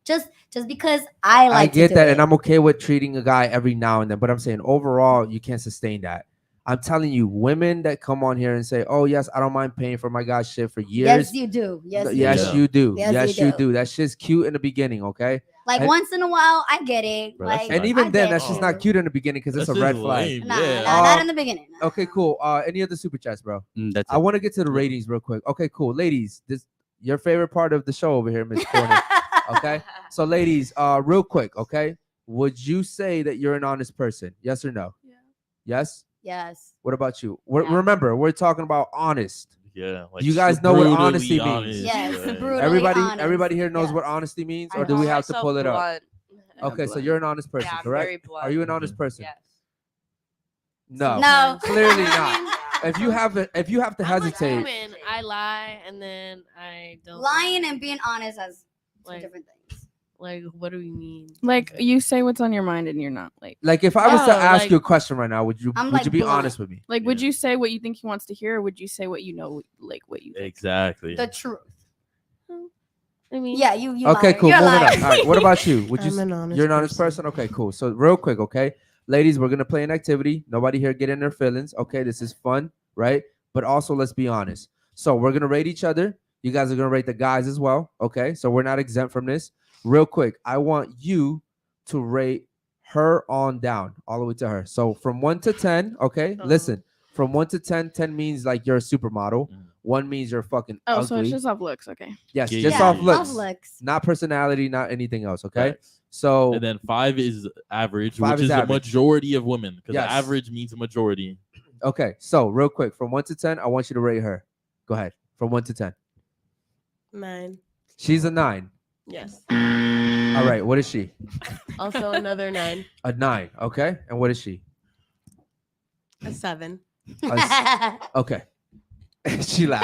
Speaker 6: just because I like.
Speaker 1: I get
Speaker 6: to do
Speaker 1: that,
Speaker 6: it.
Speaker 1: and I'm okay with treating a guy every now and then. But I'm saying overall, you can't sustain that. I'm telling you, women that come on here and say, "Oh yes, I don't mind paying for my guy's shit for years."
Speaker 6: Yes, you do. Yes, you
Speaker 1: Yes,
Speaker 6: do.
Speaker 1: you do.
Speaker 6: Yes,
Speaker 1: Yes,
Speaker 6: you
Speaker 1: you
Speaker 6: do.
Speaker 1: do. That shit's cute in the beginning, okay?
Speaker 6: Like
Speaker 1: And-
Speaker 6: once in a while, I get it.
Speaker 3: Bro, that's
Speaker 6: like,
Speaker 3: not
Speaker 1: And even
Speaker 6: I
Speaker 1: then,
Speaker 6: get
Speaker 1: that's just
Speaker 6: you.
Speaker 1: not cute in the beginning because it's
Speaker 3: That's
Speaker 1: a red
Speaker 3: just
Speaker 1: flag.
Speaker 3: lame,
Speaker 6: Nah,
Speaker 3: yeah.
Speaker 6: not in the beginning. Nah.
Speaker 1: Okay, cool. Any other super chats, bro?
Speaker 4: That's
Speaker 1: I
Speaker 4: it.
Speaker 1: want to get to the ratings real quick. Okay, cool. Ladies, this your favorite part of the show over here, Miss Corner. Okay. So, ladies, real quick, okay? Would you say that you're an honest person? Yes or no?
Speaker 5: Yeah.
Speaker 1: Yes.
Speaker 6: Yes.
Speaker 1: What about you?
Speaker 6: Yeah.
Speaker 1: Remember, we're talking about honest.
Speaker 3: Yeah. Like
Speaker 1: You guys know what
Speaker 3: brutally
Speaker 1: honesty means.
Speaker 3: honest,
Speaker 6: Yes,
Speaker 3: right?
Speaker 6: brutally
Speaker 1: Everybody,
Speaker 6: honest.
Speaker 1: everybody here knows
Speaker 6: Yes.
Speaker 1: what honesty means,
Speaker 7: I
Speaker 1: or do
Speaker 7: call
Speaker 1: we have to
Speaker 7: myself
Speaker 1: pull it up?
Speaker 7: blunt.
Speaker 1: Okay, so
Speaker 7: Blunt.
Speaker 1: you're an honest person,
Speaker 7: Yeah, I'm
Speaker 1: correct?
Speaker 7: very blunt.
Speaker 1: Are you an honest person?
Speaker 7: Yes.
Speaker 1: No.
Speaker 6: No.
Speaker 1: Clearly not. If you have to
Speaker 8: I'm like
Speaker 1: hesitate,
Speaker 8: human. I lie and then I don't.
Speaker 6: Lying and being honest as two
Speaker 8: Like-
Speaker 6: different things.
Speaker 8: Like, what do we mean?
Speaker 5: Like you say what's on your mind and you're not
Speaker 1: like if I was to
Speaker 8: No,
Speaker 1: ask
Speaker 8: like-
Speaker 1: you a question right now, would you
Speaker 6: I'm
Speaker 1: would
Speaker 6: like
Speaker 1: you be
Speaker 6: blunt.
Speaker 1: honest with me?
Speaker 5: like would
Speaker 3: Yeah.
Speaker 5: you say what you think he wants to hear, or would you say what you know, like what you think?
Speaker 3: Exactly.
Speaker 6: The truth.
Speaker 8: I mean,
Speaker 6: Yeah, you
Speaker 1: Okay,
Speaker 6: liar.
Speaker 1: cool.
Speaker 6: You're a
Speaker 1: Moving
Speaker 6: liar.
Speaker 1: on. All right. What about you? Would you?
Speaker 9: I'm an honest
Speaker 1: You're an honest person. Okay, cool. So real quick, okay, ladies, we're gonna play an activity. Nobody here get in their feelings. Okay, this is fun, right? But also, let's be honest. So we're gonna rate each other. You guys are gonna rate the guys as well. Okay, so we're not exempt from this. Real quick, I want you to rate her on down, all the way to her. So from 1 to 10, okay?
Speaker 8: Uh-huh.
Speaker 1: Listen, from 1 to 10, 10 means like you're a supermodel.
Speaker 3: Mm.
Speaker 1: 1 means you're fucking
Speaker 5: Oh,
Speaker 1: ugly.
Speaker 5: so it's just off looks, okay.
Speaker 1: Yes,
Speaker 3: Yeah,
Speaker 1: just
Speaker 3: yeah.
Speaker 1: off looks.
Speaker 6: Off looks.
Speaker 1: Not personality, not anything else. Okay.
Speaker 3: Facts.
Speaker 1: So
Speaker 3: And then 5 is average,
Speaker 1: 5
Speaker 3: which
Speaker 1: is
Speaker 3: is the
Speaker 1: average.
Speaker 3: majority of women. Because
Speaker 1: Yes.
Speaker 3: average means a majority.
Speaker 1: okay. So real quick, from 1 to 10, I want you to rate her. Go ahead. From 1 to 10.
Speaker 9: 9.
Speaker 1: She's a 9.
Speaker 9: Yes.
Speaker 1: All right. What is she?
Speaker 9: Also another 9.
Speaker 1: A 9. Okay. And what is she?
Speaker 9: A 7.
Speaker 1: Okay. She laughed.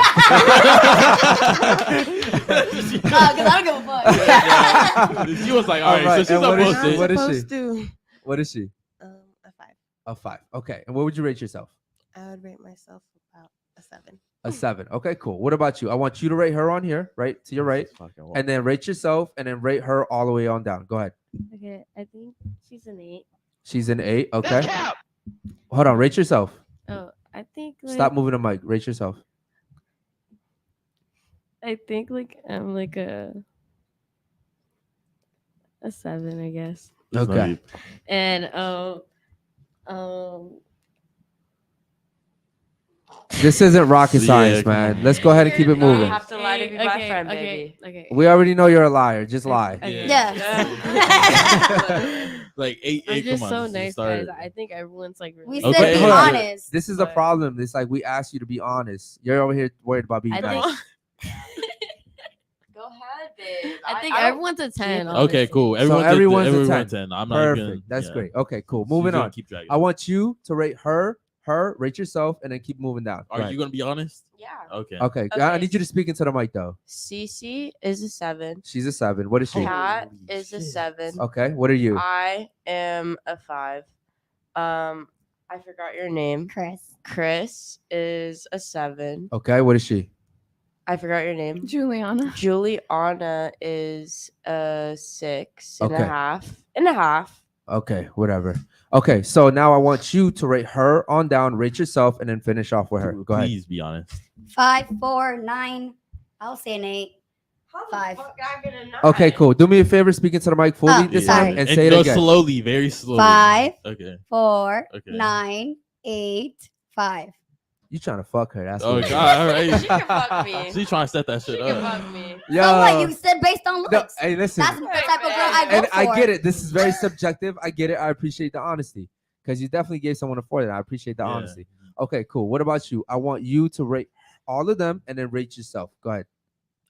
Speaker 6: Because I don't give a fuck.
Speaker 3: She was like, all right,
Speaker 1: Alright,
Speaker 3: so she's
Speaker 1: and what is
Speaker 3: supposed
Speaker 1: she?
Speaker 3: to.
Speaker 1: What is she?
Speaker 9: Supposed to.
Speaker 1: What is she?
Speaker 9: A 5.
Speaker 1: A 5. Okay. And what would you rate yourself?
Speaker 9: I would rate myself about a 7.
Speaker 1: A 7. Okay, cool. What about you? I want you to rate her on here, right to your right, and then rate yourself, and then rate her all the way on down. Go ahead.
Speaker 8: Okay, I think she's an 8.
Speaker 1: She's an 8. Okay. Hold on. Rate yourself.
Speaker 8: Oh, I think like,
Speaker 1: Stop moving the mic. Rate yourself.
Speaker 8: I think like I'm like a 7, I guess.
Speaker 1: Okay.
Speaker 8: And
Speaker 1: This isn't rocket
Speaker 3: Yeah,
Speaker 1: science,
Speaker 3: come
Speaker 1: man.
Speaker 3: on.
Speaker 1: Let's go ahead and keep it
Speaker 7: You don't
Speaker 1: moving.
Speaker 7: have to lie to be my friend, baby.
Speaker 8: Okay.
Speaker 1: We already know you're a liar. Just lie.
Speaker 6: Yeah.
Speaker 3: Like 8,
Speaker 8: I'm
Speaker 3: 8.
Speaker 8: just
Speaker 3: Come
Speaker 8: so
Speaker 3: on.
Speaker 8: nice,
Speaker 3: start.
Speaker 8: guys. I think everyone's like
Speaker 6: We
Speaker 8: really
Speaker 6: said
Speaker 3: Okay,
Speaker 6: be
Speaker 3: hold on.
Speaker 6: honest.
Speaker 1: This is the
Speaker 8: But-
Speaker 1: problem. It's like we asked you to be honest. You're over here worried about being
Speaker 8: I
Speaker 1: nice.
Speaker 8: think
Speaker 7: Go ahead, babe.
Speaker 8: I think
Speaker 7: don't-
Speaker 8: everyone's a 10.
Speaker 3: Okay,
Speaker 8: honestly.
Speaker 3: cool.
Speaker 1: So
Speaker 3: Everyone's,
Speaker 1: everyone's a
Speaker 3: everyone's
Speaker 1: 10.
Speaker 3: 10. I'm not
Speaker 1: Perfect.
Speaker 3: gonna,
Speaker 1: That's
Speaker 3: yeah.
Speaker 1: great. Okay, cool.
Speaker 3: She's
Speaker 1: Moving
Speaker 3: gonna
Speaker 1: on.
Speaker 3: Keep dragging.
Speaker 1: I want you to rate her, rate yourself, and then keep moving down. Go
Speaker 3: Are
Speaker 1: ahead.
Speaker 3: you gonna be honest?
Speaker 7: Yeah.
Speaker 3: Okay.
Speaker 1: Okay. I
Speaker 7: Okay.
Speaker 1: need you to speak into the mic though.
Speaker 7: Cece is a 7.
Speaker 1: She's a 7. What is she?
Speaker 7: Kat
Speaker 3: Holy
Speaker 7: is a
Speaker 3: shit.
Speaker 7: 7.
Speaker 1: Okay. What are you?
Speaker 7: I am a 5. I forgot your name.
Speaker 6: Chris.
Speaker 7: Chris is a 7.
Speaker 1: Okay. What is she?
Speaker 7: I forgot your name.
Speaker 5: Juliana.
Speaker 7: Juliana is 6 and a
Speaker 1: Okay.
Speaker 7: half. And a half.
Speaker 1: Okay, whatever. Okay, so now I want you to rate her on down, rate yourself, and then finish off with her. Go ahead.
Speaker 3: Please be honest.
Speaker 6: 5, 4, 9. I'll say an 8.
Speaker 7: How the
Speaker 6: 5.
Speaker 7: fuck I get a 9?
Speaker 1: Okay, cool. Do me a favor, speaking to the mic fully this
Speaker 6: sorry.
Speaker 1: time, and say it
Speaker 3: go
Speaker 1: again.
Speaker 3: slowly, very slowly.
Speaker 6: 5,
Speaker 3: Okay.
Speaker 6: 4,
Speaker 3: Okay.
Speaker 6: 9, 8, 5.
Speaker 1: You trying to fuck her? That's
Speaker 3: Oh
Speaker 1: what it is.
Speaker 3: God! All right.
Speaker 7: She can fuck me.
Speaker 3: She trying to set that
Speaker 7: She
Speaker 3: shit
Speaker 7: can
Speaker 3: up.
Speaker 7: fuck me.
Speaker 1: Yo,
Speaker 6: So what? You said based on
Speaker 1: no,
Speaker 6: looks.
Speaker 1: hey, listen.
Speaker 6: That's the type of girl I go
Speaker 1: And
Speaker 6: for.
Speaker 1: I get it. This is very subjective. I get it. I appreciate the honesty because you definitely gave someone a 4. I appreciate the
Speaker 3: Yeah.
Speaker 1: honesty. Okay, cool. What about you? I want you to rate all of them and then rate yourself. Go ahead.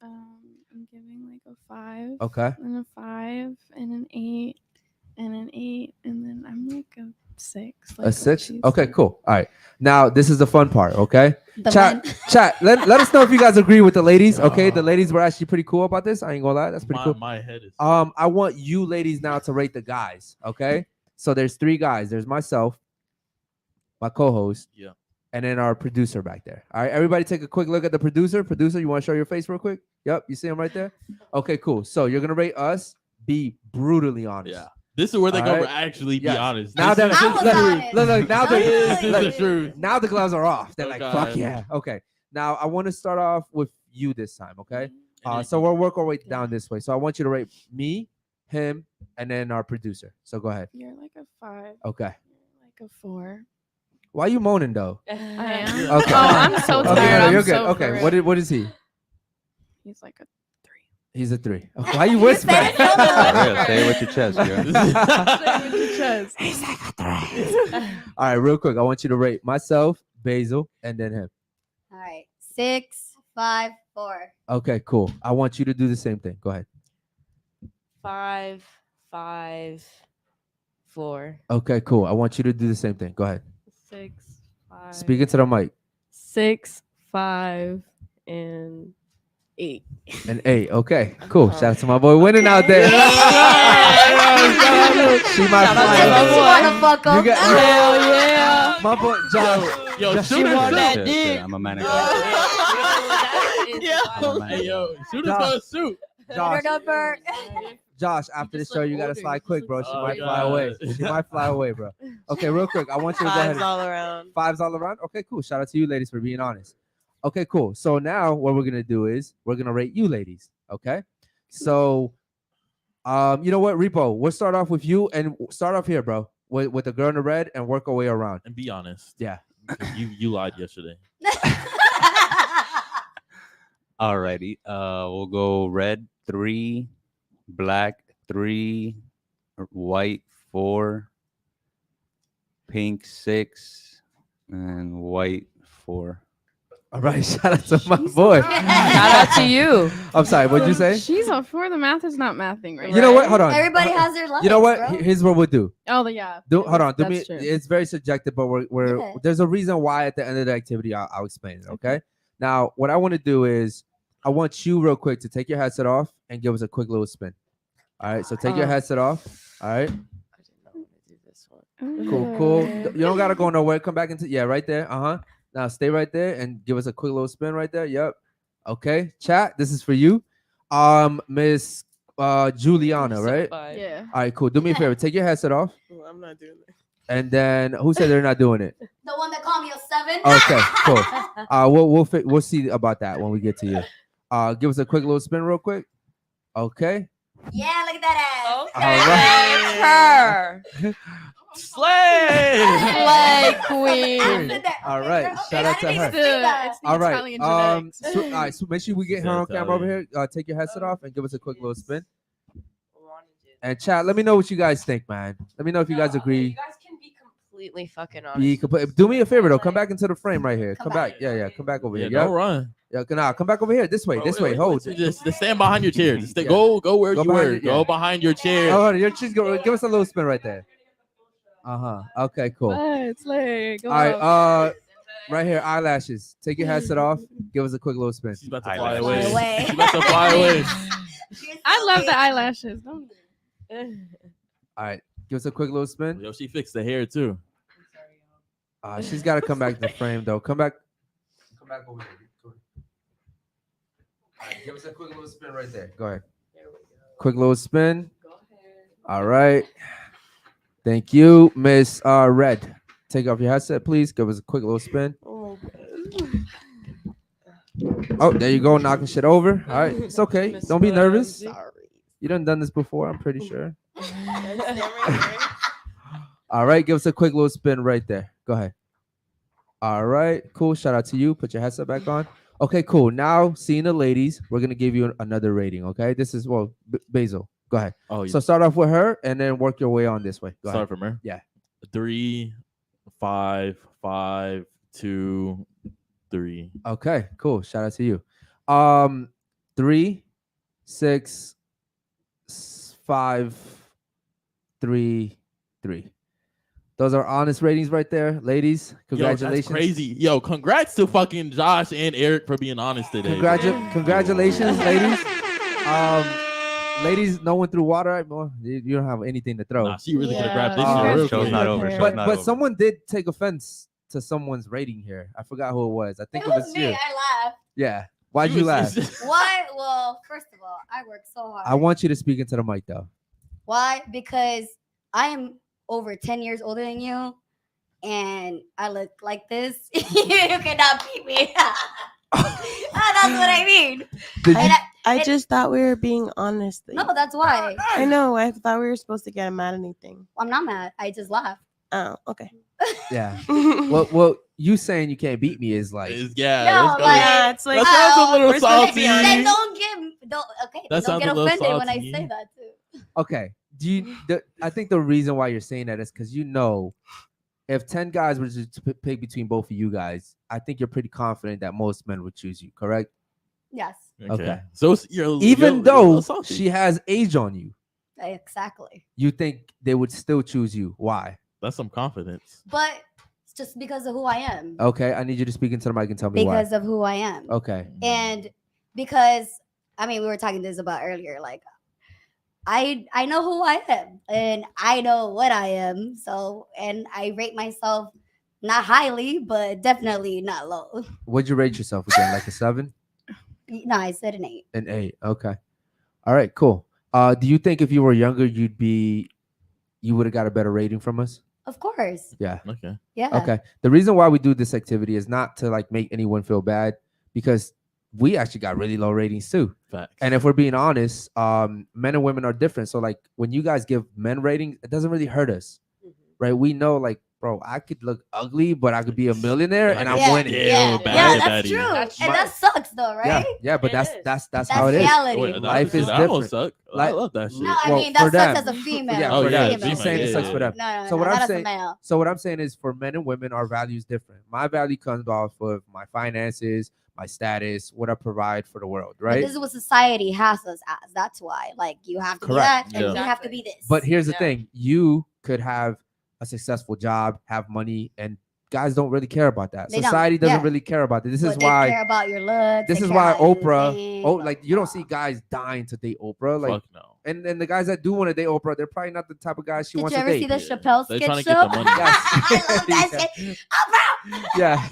Speaker 5: I'm giving like a 5.
Speaker 1: Okay.
Speaker 5: And a 5 and an 8 and an 8 and then I'm like a 6. Like
Speaker 1: A
Speaker 5: what
Speaker 1: 6?
Speaker 5: she
Speaker 1: Okay,
Speaker 5: said.
Speaker 1: cool. All right. Now this is the fun part. Okay.
Speaker 6: The
Speaker 1: Chat,
Speaker 6: men.
Speaker 1: chat. Let us know if you guys agree with the ladies. Okay, the ladies were actually pretty cool about this. I ain't gonna lie, that's pretty cool.
Speaker 3: My head is.
Speaker 1: I want you ladies now to rate the guys. Okay, so there's 3 guys. There's myself, my co-host,
Speaker 3: Yeah.
Speaker 1: and then our producer back there. All right, everybody, take a quick look at the producer. Producer, you want to show your face real quick? Yep, you see him right there. Okay, cool. So you're gonna rate us. Be brutally honest.
Speaker 3: Yeah. This is where they're
Speaker 1: All
Speaker 3: gonna
Speaker 1: right.
Speaker 3: actually be
Speaker 1: Yes.
Speaker 3: honest.
Speaker 1: Now
Speaker 3: This
Speaker 1: that
Speaker 3: is
Speaker 6: I was
Speaker 3: the truth.
Speaker 6: honest.
Speaker 1: look, now
Speaker 3: This is the
Speaker 1: look,
Speaker 3: truth.
Speaker 1: now the gloves are off. They're like,
Speaker 3: Okay.
Speaker 1: fuck yeah. Okay. Now I want to start off with you this time. Okay.
Speaker 3: And
Speaker 1: So we'll work our way down this way. So I want you to rate me, him, and then our producer. So go ahead.
Speaker 5: You're like a 5.
Speaker 1: Okay.
Speaker 5: You're like a 4.
Speaker 1: Why are you moaning though?
Speaker 5: I am.
Speaker 3: Yeah.
Speaker 1: Okay.
Speaker 5: Oh, I'm so
Speaker 1: Okay,
Speaker 5: tired.
Speaker 1: no,
Speaker 5: I'm
Speaker 1: you're good.
Speaker 5: so
Speaker 1: Okay.
Speaker 5: for
Speaker 1: What
Speaker 5: real.
Speaker 1: what is he?
Speaker 5: He's like a 3.
Speaker 1: He's a 3. Okay. Why you whispering?
Speaker 6: said it so
Speaker 4: For
Speaker 6: loud.
Speaker 4: real, say it with your chest, girl.
Speaker 1: All right, real quick. I want you to rate myself, Basil, and then him.
Speaker 6: All right. 6, 5, 4.
Speaker 1: Okay, cool. I want you to do the same thing. Go ahead.
Speaker 7: 5, 5, 4.
Speaker 1: Okay, cool. I want you to do the same thing. Go ahead.
Speaker 8: 6, 5.
Speaker 1: Speak into the mic.
Speaker 8: 6, 5, and 8.
Speaker 1: An 8. Okay, cool. Shout out to my boy winning out there. She my
Speaker 7: Shout out to
Speaker 6: She
Speaker 7: my
Speaker 1: fly.
Speaker 7: boy.
Speaker 6: wanna fuck
Speaker 1: You
Speaker 6: up.
Speaker 1: got-
Speaker 7: Hell yeah.
Speaker 1: My boy, John.
Speaker 3: Yo,
Speaker 1: Yo,
Speaker 3: shoot
Speaker 1: she
Speaker 3: her
Speaker 1: want
Speaker 3: too.
Speaker 1: that
Speaker 4: Shit,
Speaker 7: dick.
Speaker 4: shit, I'm a man of
Speaker 7: Yeah.
Speaker 4: God.
Speaker 3: Hey yo, shoot
Speaker 1: Josh.
Speaker 3: us for a shoot.
Speaker 1: Josh,
Speaker 6: Number.
Speaker 1: Josh, after the
Speaker 8: just
Speaker 1: show,
Speaker 8: look
Speaker 1: you gotta
Speaker 8: older.
Speaker 1: slide
Speaker 8: You
Speaker 1: quick,
Speaker 8: just
Speaker 1: bro.
Speaker 8: look
Speaker 1: She
Speaker 3: older.
Speaker 1: might
Speaker 3: Oh,
Speaker 1: fly away.
Speaker 3: God.
Speaker 1: She might fly away, bro. Okay, real quick. I want you to go ahead.
Speaker 9: Fives all around.
Speaker 1: 5s all around. Okay, cool. Shout out to you, ladies, for being honest. Okay, cool. So now what we're gonna do is we're gonna rate you, ladies. Okay. So, you know what, Repo? We'll start off with you and start off here, bro, with the girl in the red, and work our way around.
Speaker 3: And be honest.
Speaker 1: Yeah.
Speaker 3: Because you lied yesterday.
Speaker 4: Alrighty. We'll go red 3, black 3, white 4, pink 6, and white 4.
Speaker 1: All right. Shout out to my boy.
Speaker 7: Shout out to you.
Speaker 1: I'm sorry. What'd you say?
Speaker 5: She's a 4. The math is not mathing right
Speaker 1: You know what? Hold on.
Speaker 6: Everybody has their life.
Speaker 1: You know what?
Speaker 6: Bro.
Speaker 1: Here's what we'll do.
Speaker 5: Oh, yeah.
Speaker 1: Hold on. Do me.
Speaker 5: That's true.
Speaker 1: It's very subjective, but we're
Speaker 6: Yeah.
Speaker 1: there's a reason why at the end of the activity I'll explain it. Okay. Now, what I want to do is I want you real quick to take your headset off and give us a quick little spin. All right. So take your headset off. All right. Cool. You don't gotta go nowhere. Come back into right there. Now stay right there and give us a quick little spin right there. Yep. Okay. Chat. This is for you. Miss Juliana, right?
Speaker 5: Yeah.
Speaker 1: All right, cool. Do me a favor. Take your headset off.
Speaker 9: Ooh, I'm not doing that.
Speaker 1: And then who said they're not doing it?
Speaker 6: The one that called me a 7.
Speaker 1: Okay, cool. We'll see about that when we get to you. Give us a quick little spin real quick. Okay.
Speaker 6: Yeah, look at that ass.
Speaker 7: Her.
Speaker 3: Slay!
Speaker 7: Slay queen.
Speaker 6: I said that.
Speaker 1: All
Speaker 6: Okay,
Speaker 1: right,
Speaker 6: girl.
Speaker 1: shout
Speaker 6: I
Speaker 1: out to
Speaker 6: didn't
Speaker 1: her.
Speaker 6: even say that.
Speaker 5: It's the
Speaker 1: All right.
Speaker 5: Italian genetics.
Speaker 1: All right. So make sure we get her on camera over here. Take your headset off and give us a quick little spin. And chat. Let me know what you guys think, man. Let me know if you guys agree.
Speaker 7: You guys can be completely fucking honest.
Speaker 1: Do me a favor though. Come back into the frame right here. Come back. Yeah. Come back over
Speaker 3: Yeah,
Speaker 1: here.
Speaker 3: don't
Speaker 1: Yep.
Speaker 3: run.
Speaker 1: Yeah. Nah, come back over here. This way.
Speaker 3: Bro,
Speaker 1: This
Speaker 3: wait,
Speaker 1: way. Hold.
Speaker 3: Just stand behind your chair. Just
Speaker 1: Yeah.
Speaker 3: go where
Speaker 1: Go
Speaker 3: you
Speaker 1: behind
Speaker 3: were.
Speaker 1: it, yeah.
Speaker 3: Go behind your chair.
Speaker 1: Oh, your cheese. Give us a little spin right there. Okay. Cool.
Speaker 5: Let's lay. Go
Speaker 1: All right.
Speaker 5: up.
Speaker 1: Right here, eyelashes. Take your headset off. Give us a quick little spin.
Speaker 3: She's about to fly
Speaker 4: Eyelash.
Speaker 3: away.
Speaker 6: Fly away.
Speaker 3: She's about to fly away.
Speaker 5: I love the eyelashes. Don't you?
Speaker 1: All right. Give us a quick little spin.
Speaker 3: Yo, she fixed the hair too.
Speaker 1: She's got to come back to the frame though. Come back over here. All right, give us a quick little spin right there. Go ahead.
Speaker 7: There we go.
Speaker 1: Quick little spin.
Speaker 7: Go ahead.
Speaker 1: All right. Thank you, Miss Red. Take off your headset, please. Give us a quick little spin.
Speaker 9: Oh my
Speaker 1: Oh, there you go, knocking shit over. All right, it's okay.
Speaker 7: Miss
Speaker 1: Don't be nervous.
Speaker 7: Ramsey.
Speaker 9: Sorry.
Speaker 1: You done this before, I'm pretty sure.
Speaker 9: Stand right here.
Speaker 1: All right, give us a quick little spin right there. Go ahead. All right, cool. Shout out to you. Put your headset back on. Okay, cool. Now, seeing the ladies, we're gonna give you another rating. Okay, this is Basil. Go ahead.
Speaker 3: Oh,
Speaker 1: So start off with her, and then work your way on this way. Go
Speaker 3: start
Speaker 1: ahead.
Speaker 3: from her.
Speaker 1: Yeah.
Speaker 3: 3, 5, 5, 2, 3.
Speaker 1: Okay, cool. Shout out to you. 3, 6, 5, 3, 3. Those are honest ratings right there, ladies. Congratulations.
Speaker 3: Yo, that's crazy. Yo, congrats to fucking Josh and Eric for being honest today.
Speaker 1: Congratulations, ladies. Ladies, no one threw water at me. You don't have anything to throw.
Speaker 3: Nah, she really could have
Speaker 5: Yeah.
Speaker 3: grabbed this
Speaker 1: Oh,
Speaker 3: shit real
Speaker 4: show's
Speaker 3: quick.
Speaker 4: not over. Show's
Speaker 1: but
Speaker 4: not
Speaker 1: but
Speaker 4: over.
Speaker 1: someone did take offense to someone's rating here. I forgot who it was. I think it was
Speaker 6: me.
Speaker 1: you.
Speaker 6: I laughed.
Speaker 1: Yeah. Why'd
Speaker 3: She
Speaker 1: you
Speaker 3: was-
Speaker 1: laugh?
Speaker 6: Why? Well, first of all, I work so hard.
Speaker 1: I want you to speak into the mic though.
Speaker 6: Why? Because I am over 10 years older than you, and I look like this. You cannot beat me. That's what I mean.
Speaker 1: Did
Speaker 6: And
Speaker 1: you,
Speaker 9: I just thought we were being honest.
Speaker 6: no, that's why.
Speaker 9: I know. I thought we were supposed to get mad at anything.
Speaker 6: I'm not mad. I just laughed.
Speaker 9: Oh, okay.
Speaker 1: yeah. Well, you saying you can't beat me is like
Speaker 3: Yeah,
Speaker 6: No,
Speaker 3: let's go.
Speaker 6: like-
Speaker 9: Yeah, it's like
Speaker 3: That sounds a little
Speaker 9: we're supposed to
Speaker 3: salty.
Speaker 9: be
Speaker 6: Then
Speaker 9: honest.
Speaker 6: don't
Speaker 3: That
Speaker 6: don't
Speaker 3: sounds
Speaker 6: get
Speaker 3: a little
Speaker 6: offended when I
Speaker 3: salty.
Speaker 6: say that too.
Speaker 1: okay. I think the reason why you're saying that is because if 10 guys were to pick between both of you guys, I think you're pretty confident that most men would choose you, correct?
Speaker 6: Yes,
Speaker 1: Okay.
Speaker 3: So
Speaker 1: Even
Speaker 3: you're a
Speaker 1: though
Speaker 3: little salty.
Speaker 1: she has age on you,
Speaker 6: exactly.
Speaker 1: you think they would still choose you. Why?
Speaker 3: That's some confidence.
Speaker 6: But it's just because of who I am.
Speaker 1: Okay, I need you to speak into the mic and tell me
Speaker 6: Because of who I am.
Speaker 1: why. Okay.
Speaker 6: And because we were talking this about earlier, like I know who I am and I know what I am. So, and I rate myself not highly, but definitely not low.
Speaker 1: What'd you rate yourself again? Like a 7?
Speaker 6: No, I said an 8.
Speaker 1: An 8. Okay. All right, cool. Do you think if you were younger, you would have got a better rating from us?
Speaker 6: Of course.
Speaker 1: Yeah.
Speaker 3: Okay.
Speaker 6: Yeah.
Speaker 1: Okay. The reason why we do this activity is not to like make anyone feel bad, because we actually got really low ratings too.
Speaker 3: Facts.
Speaker 1: And if we're being honest, men and women are different. So like when you guys give men ratings, it doesn't really hurt us, right? We know like, bro, I could look ugly, but I could be a millionaire and I'm
Speaker 6: Yeah,
Speaker 1: winning.
Speaker 6: Yeah,
Speaker 3: bad
Speaker 6: yeah,
Speaker 3: at
Speaker 6: that's
Speaker 3: that
Speaker 6: true.
Speaker 3: either.
Speaker 6: And that sucks though, right?
Speaker 1: Yeah, but
Speaker 7: It
Speaker 1: that's
Speaker 7: is.
Speaker 1: that's how it is.
Speaker 6: reality.
Speaker 3: Wait,
Speaker 1: Life is
Speaker 3: that don't
Speaker 1: different.
Speaker 3: suck. I
Speaker 1: Like-
Speaker 3: love that shit.
Speaker 6: No, I
Speaker 1: Well,
Speaker 6: mean
Speaker 1: for
Speaker 6: that sucks
Speaker 1: them.
Speaker 6: as a female.
Speaker 1: Yeah,
Speaker 3: Oh,
Speaker 1: for
Speaker 3: yeah,
Speaker 1: them.
Speaker 3: female,
Speaker 1: She's saying it
Speaker 3: yeah,
Speaker 1: sucks
Speaker 3: yeah.
Speaker 1: for them.
Speaker 6: No,
Speaker 1: So what I'm
Speaker 6: not
Speaker 1: saying-
Speaker 6: as a male.
Speaker 1: So what I'm saying is for men and women, our value is different. My value comes off of my finances, my status, what I provide for the world,
Speaker 6: But
Speaker 1: right?
Speaker 6: this is what society has us as. That's why. Like you have to
Speaker 1: Correct.
Speaker 6: be that and
Speaker 3: Yeah.
Speaker 6: you have to be this.
Speaker 1: But here's the
Speaker 7: Yeah.
Speaker 1: thing: you could have a successful job, have money, and guys don't really care about that.
Speaker 6: They don't.
Speaker 1: Society doesn't
Speaker 6: Yeah.
Speaker 1: really care about it. This
Speaker 6: But
Speaker 1: is
Speaker 6: they
Speaker 1: why.
Speaker 6: care about your looks.
Speaker 1: This
Speaker 6: they
Speaker 1: is
Speaker 6: care
Speaker 1: why
Speaker 6: how you
Speaker 1: Oprah.
Speaker 6: think,
Speaker 1: Oh, like you don't see
Speaker 6: blah.
Speaker 1: guys dying to date Oprah. Like,
Speaker 3: Fuck no.
Speaker 1: and the guys that do want to date Oprah, they're probably not the type of guys she
Speaker 6: Did
Speaker 1: wants
Speaker 6: you
Speaker 1: to
Speaker 6: ever
Speaker 1: date.
Speaker 6: see the
Speaker 3: Yeah.
Speaker 6: Chappelle
Speaker 3: They
Speaker 6: sketch
Speaker 3: tryna
Speaker 6: show?
Speaker 3: get the money.
Speaker 6: I love that
Speaker 1: Yes.
Speaker 6: shit. Oprah!
Speaker 1: Yeah.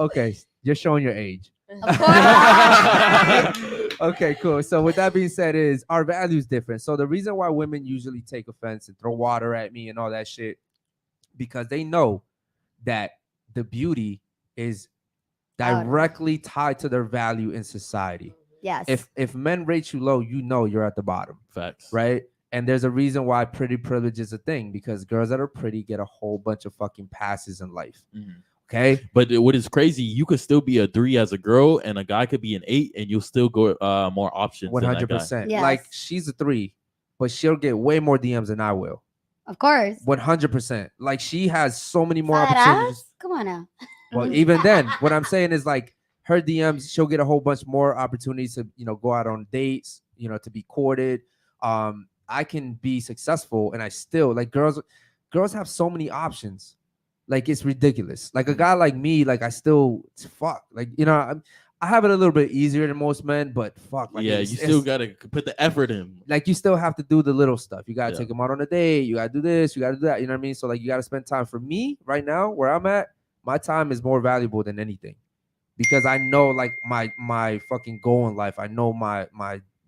Speaker 1: Okay. You're showing your age.
Speaker 6: Of course.
Speaker 1: Okay, cool. So with that being said, is our values different. So the reason why women usually take offense and throw water at me and all that shit, because they know that the beauty is
Speaker 6: Outer.
Speaker 1: directly tied to their value in society.
Speaker 6: Yes.
Speaker 1: If men rate you low, you know you're at the bottom,
Speaker 3: Facts.
Speaker 1: right? And there's a reason why pretty privilege is a thing, because girls that are pretty get a whole bunch of fucking passes in life.
Speaker 3: Mhm.
Speaker 1: Okay.
Speaker 3: But what is crazy, you could still be a 3 as a girl, and a guy could be an 8, and you'll still go more options.
Speaker 1: 100%.
Speaker 6: Yes.
Speaker 1: Like she's a 3, but she'll get way more DMs than I will.
Speaker 6: Of course.
Speaker 1: 100%. Like she has so many more
Speaker 6: Fat
Speaker 1: opportunities.
Speaker 6: ass? Come on now.
Speaker 1: Well, even then, what I'm saying is like her DMs, she'll get a whole bunch more opportunities to, go out on dates, to be courted. I can be successful and I still like girls have so many options. Like it's ridiculous. Like a guy like me, like I still fuck. Like, I have it a little bit easier than most men, but fuck. Like
Speaker 3: Yeah, you still gotta put the effort in.
Speaker 1: like you still have to do the little stuff. You gotta
Speaker 3: Yeah.
Speaker 1: take them out on a date. You gotta do this. You gotta do that. You know what I mean? So like you gotta spend time. For me right now, where I'm at, my time is more valuable than anything, because I know like my fucking goal in life. I know my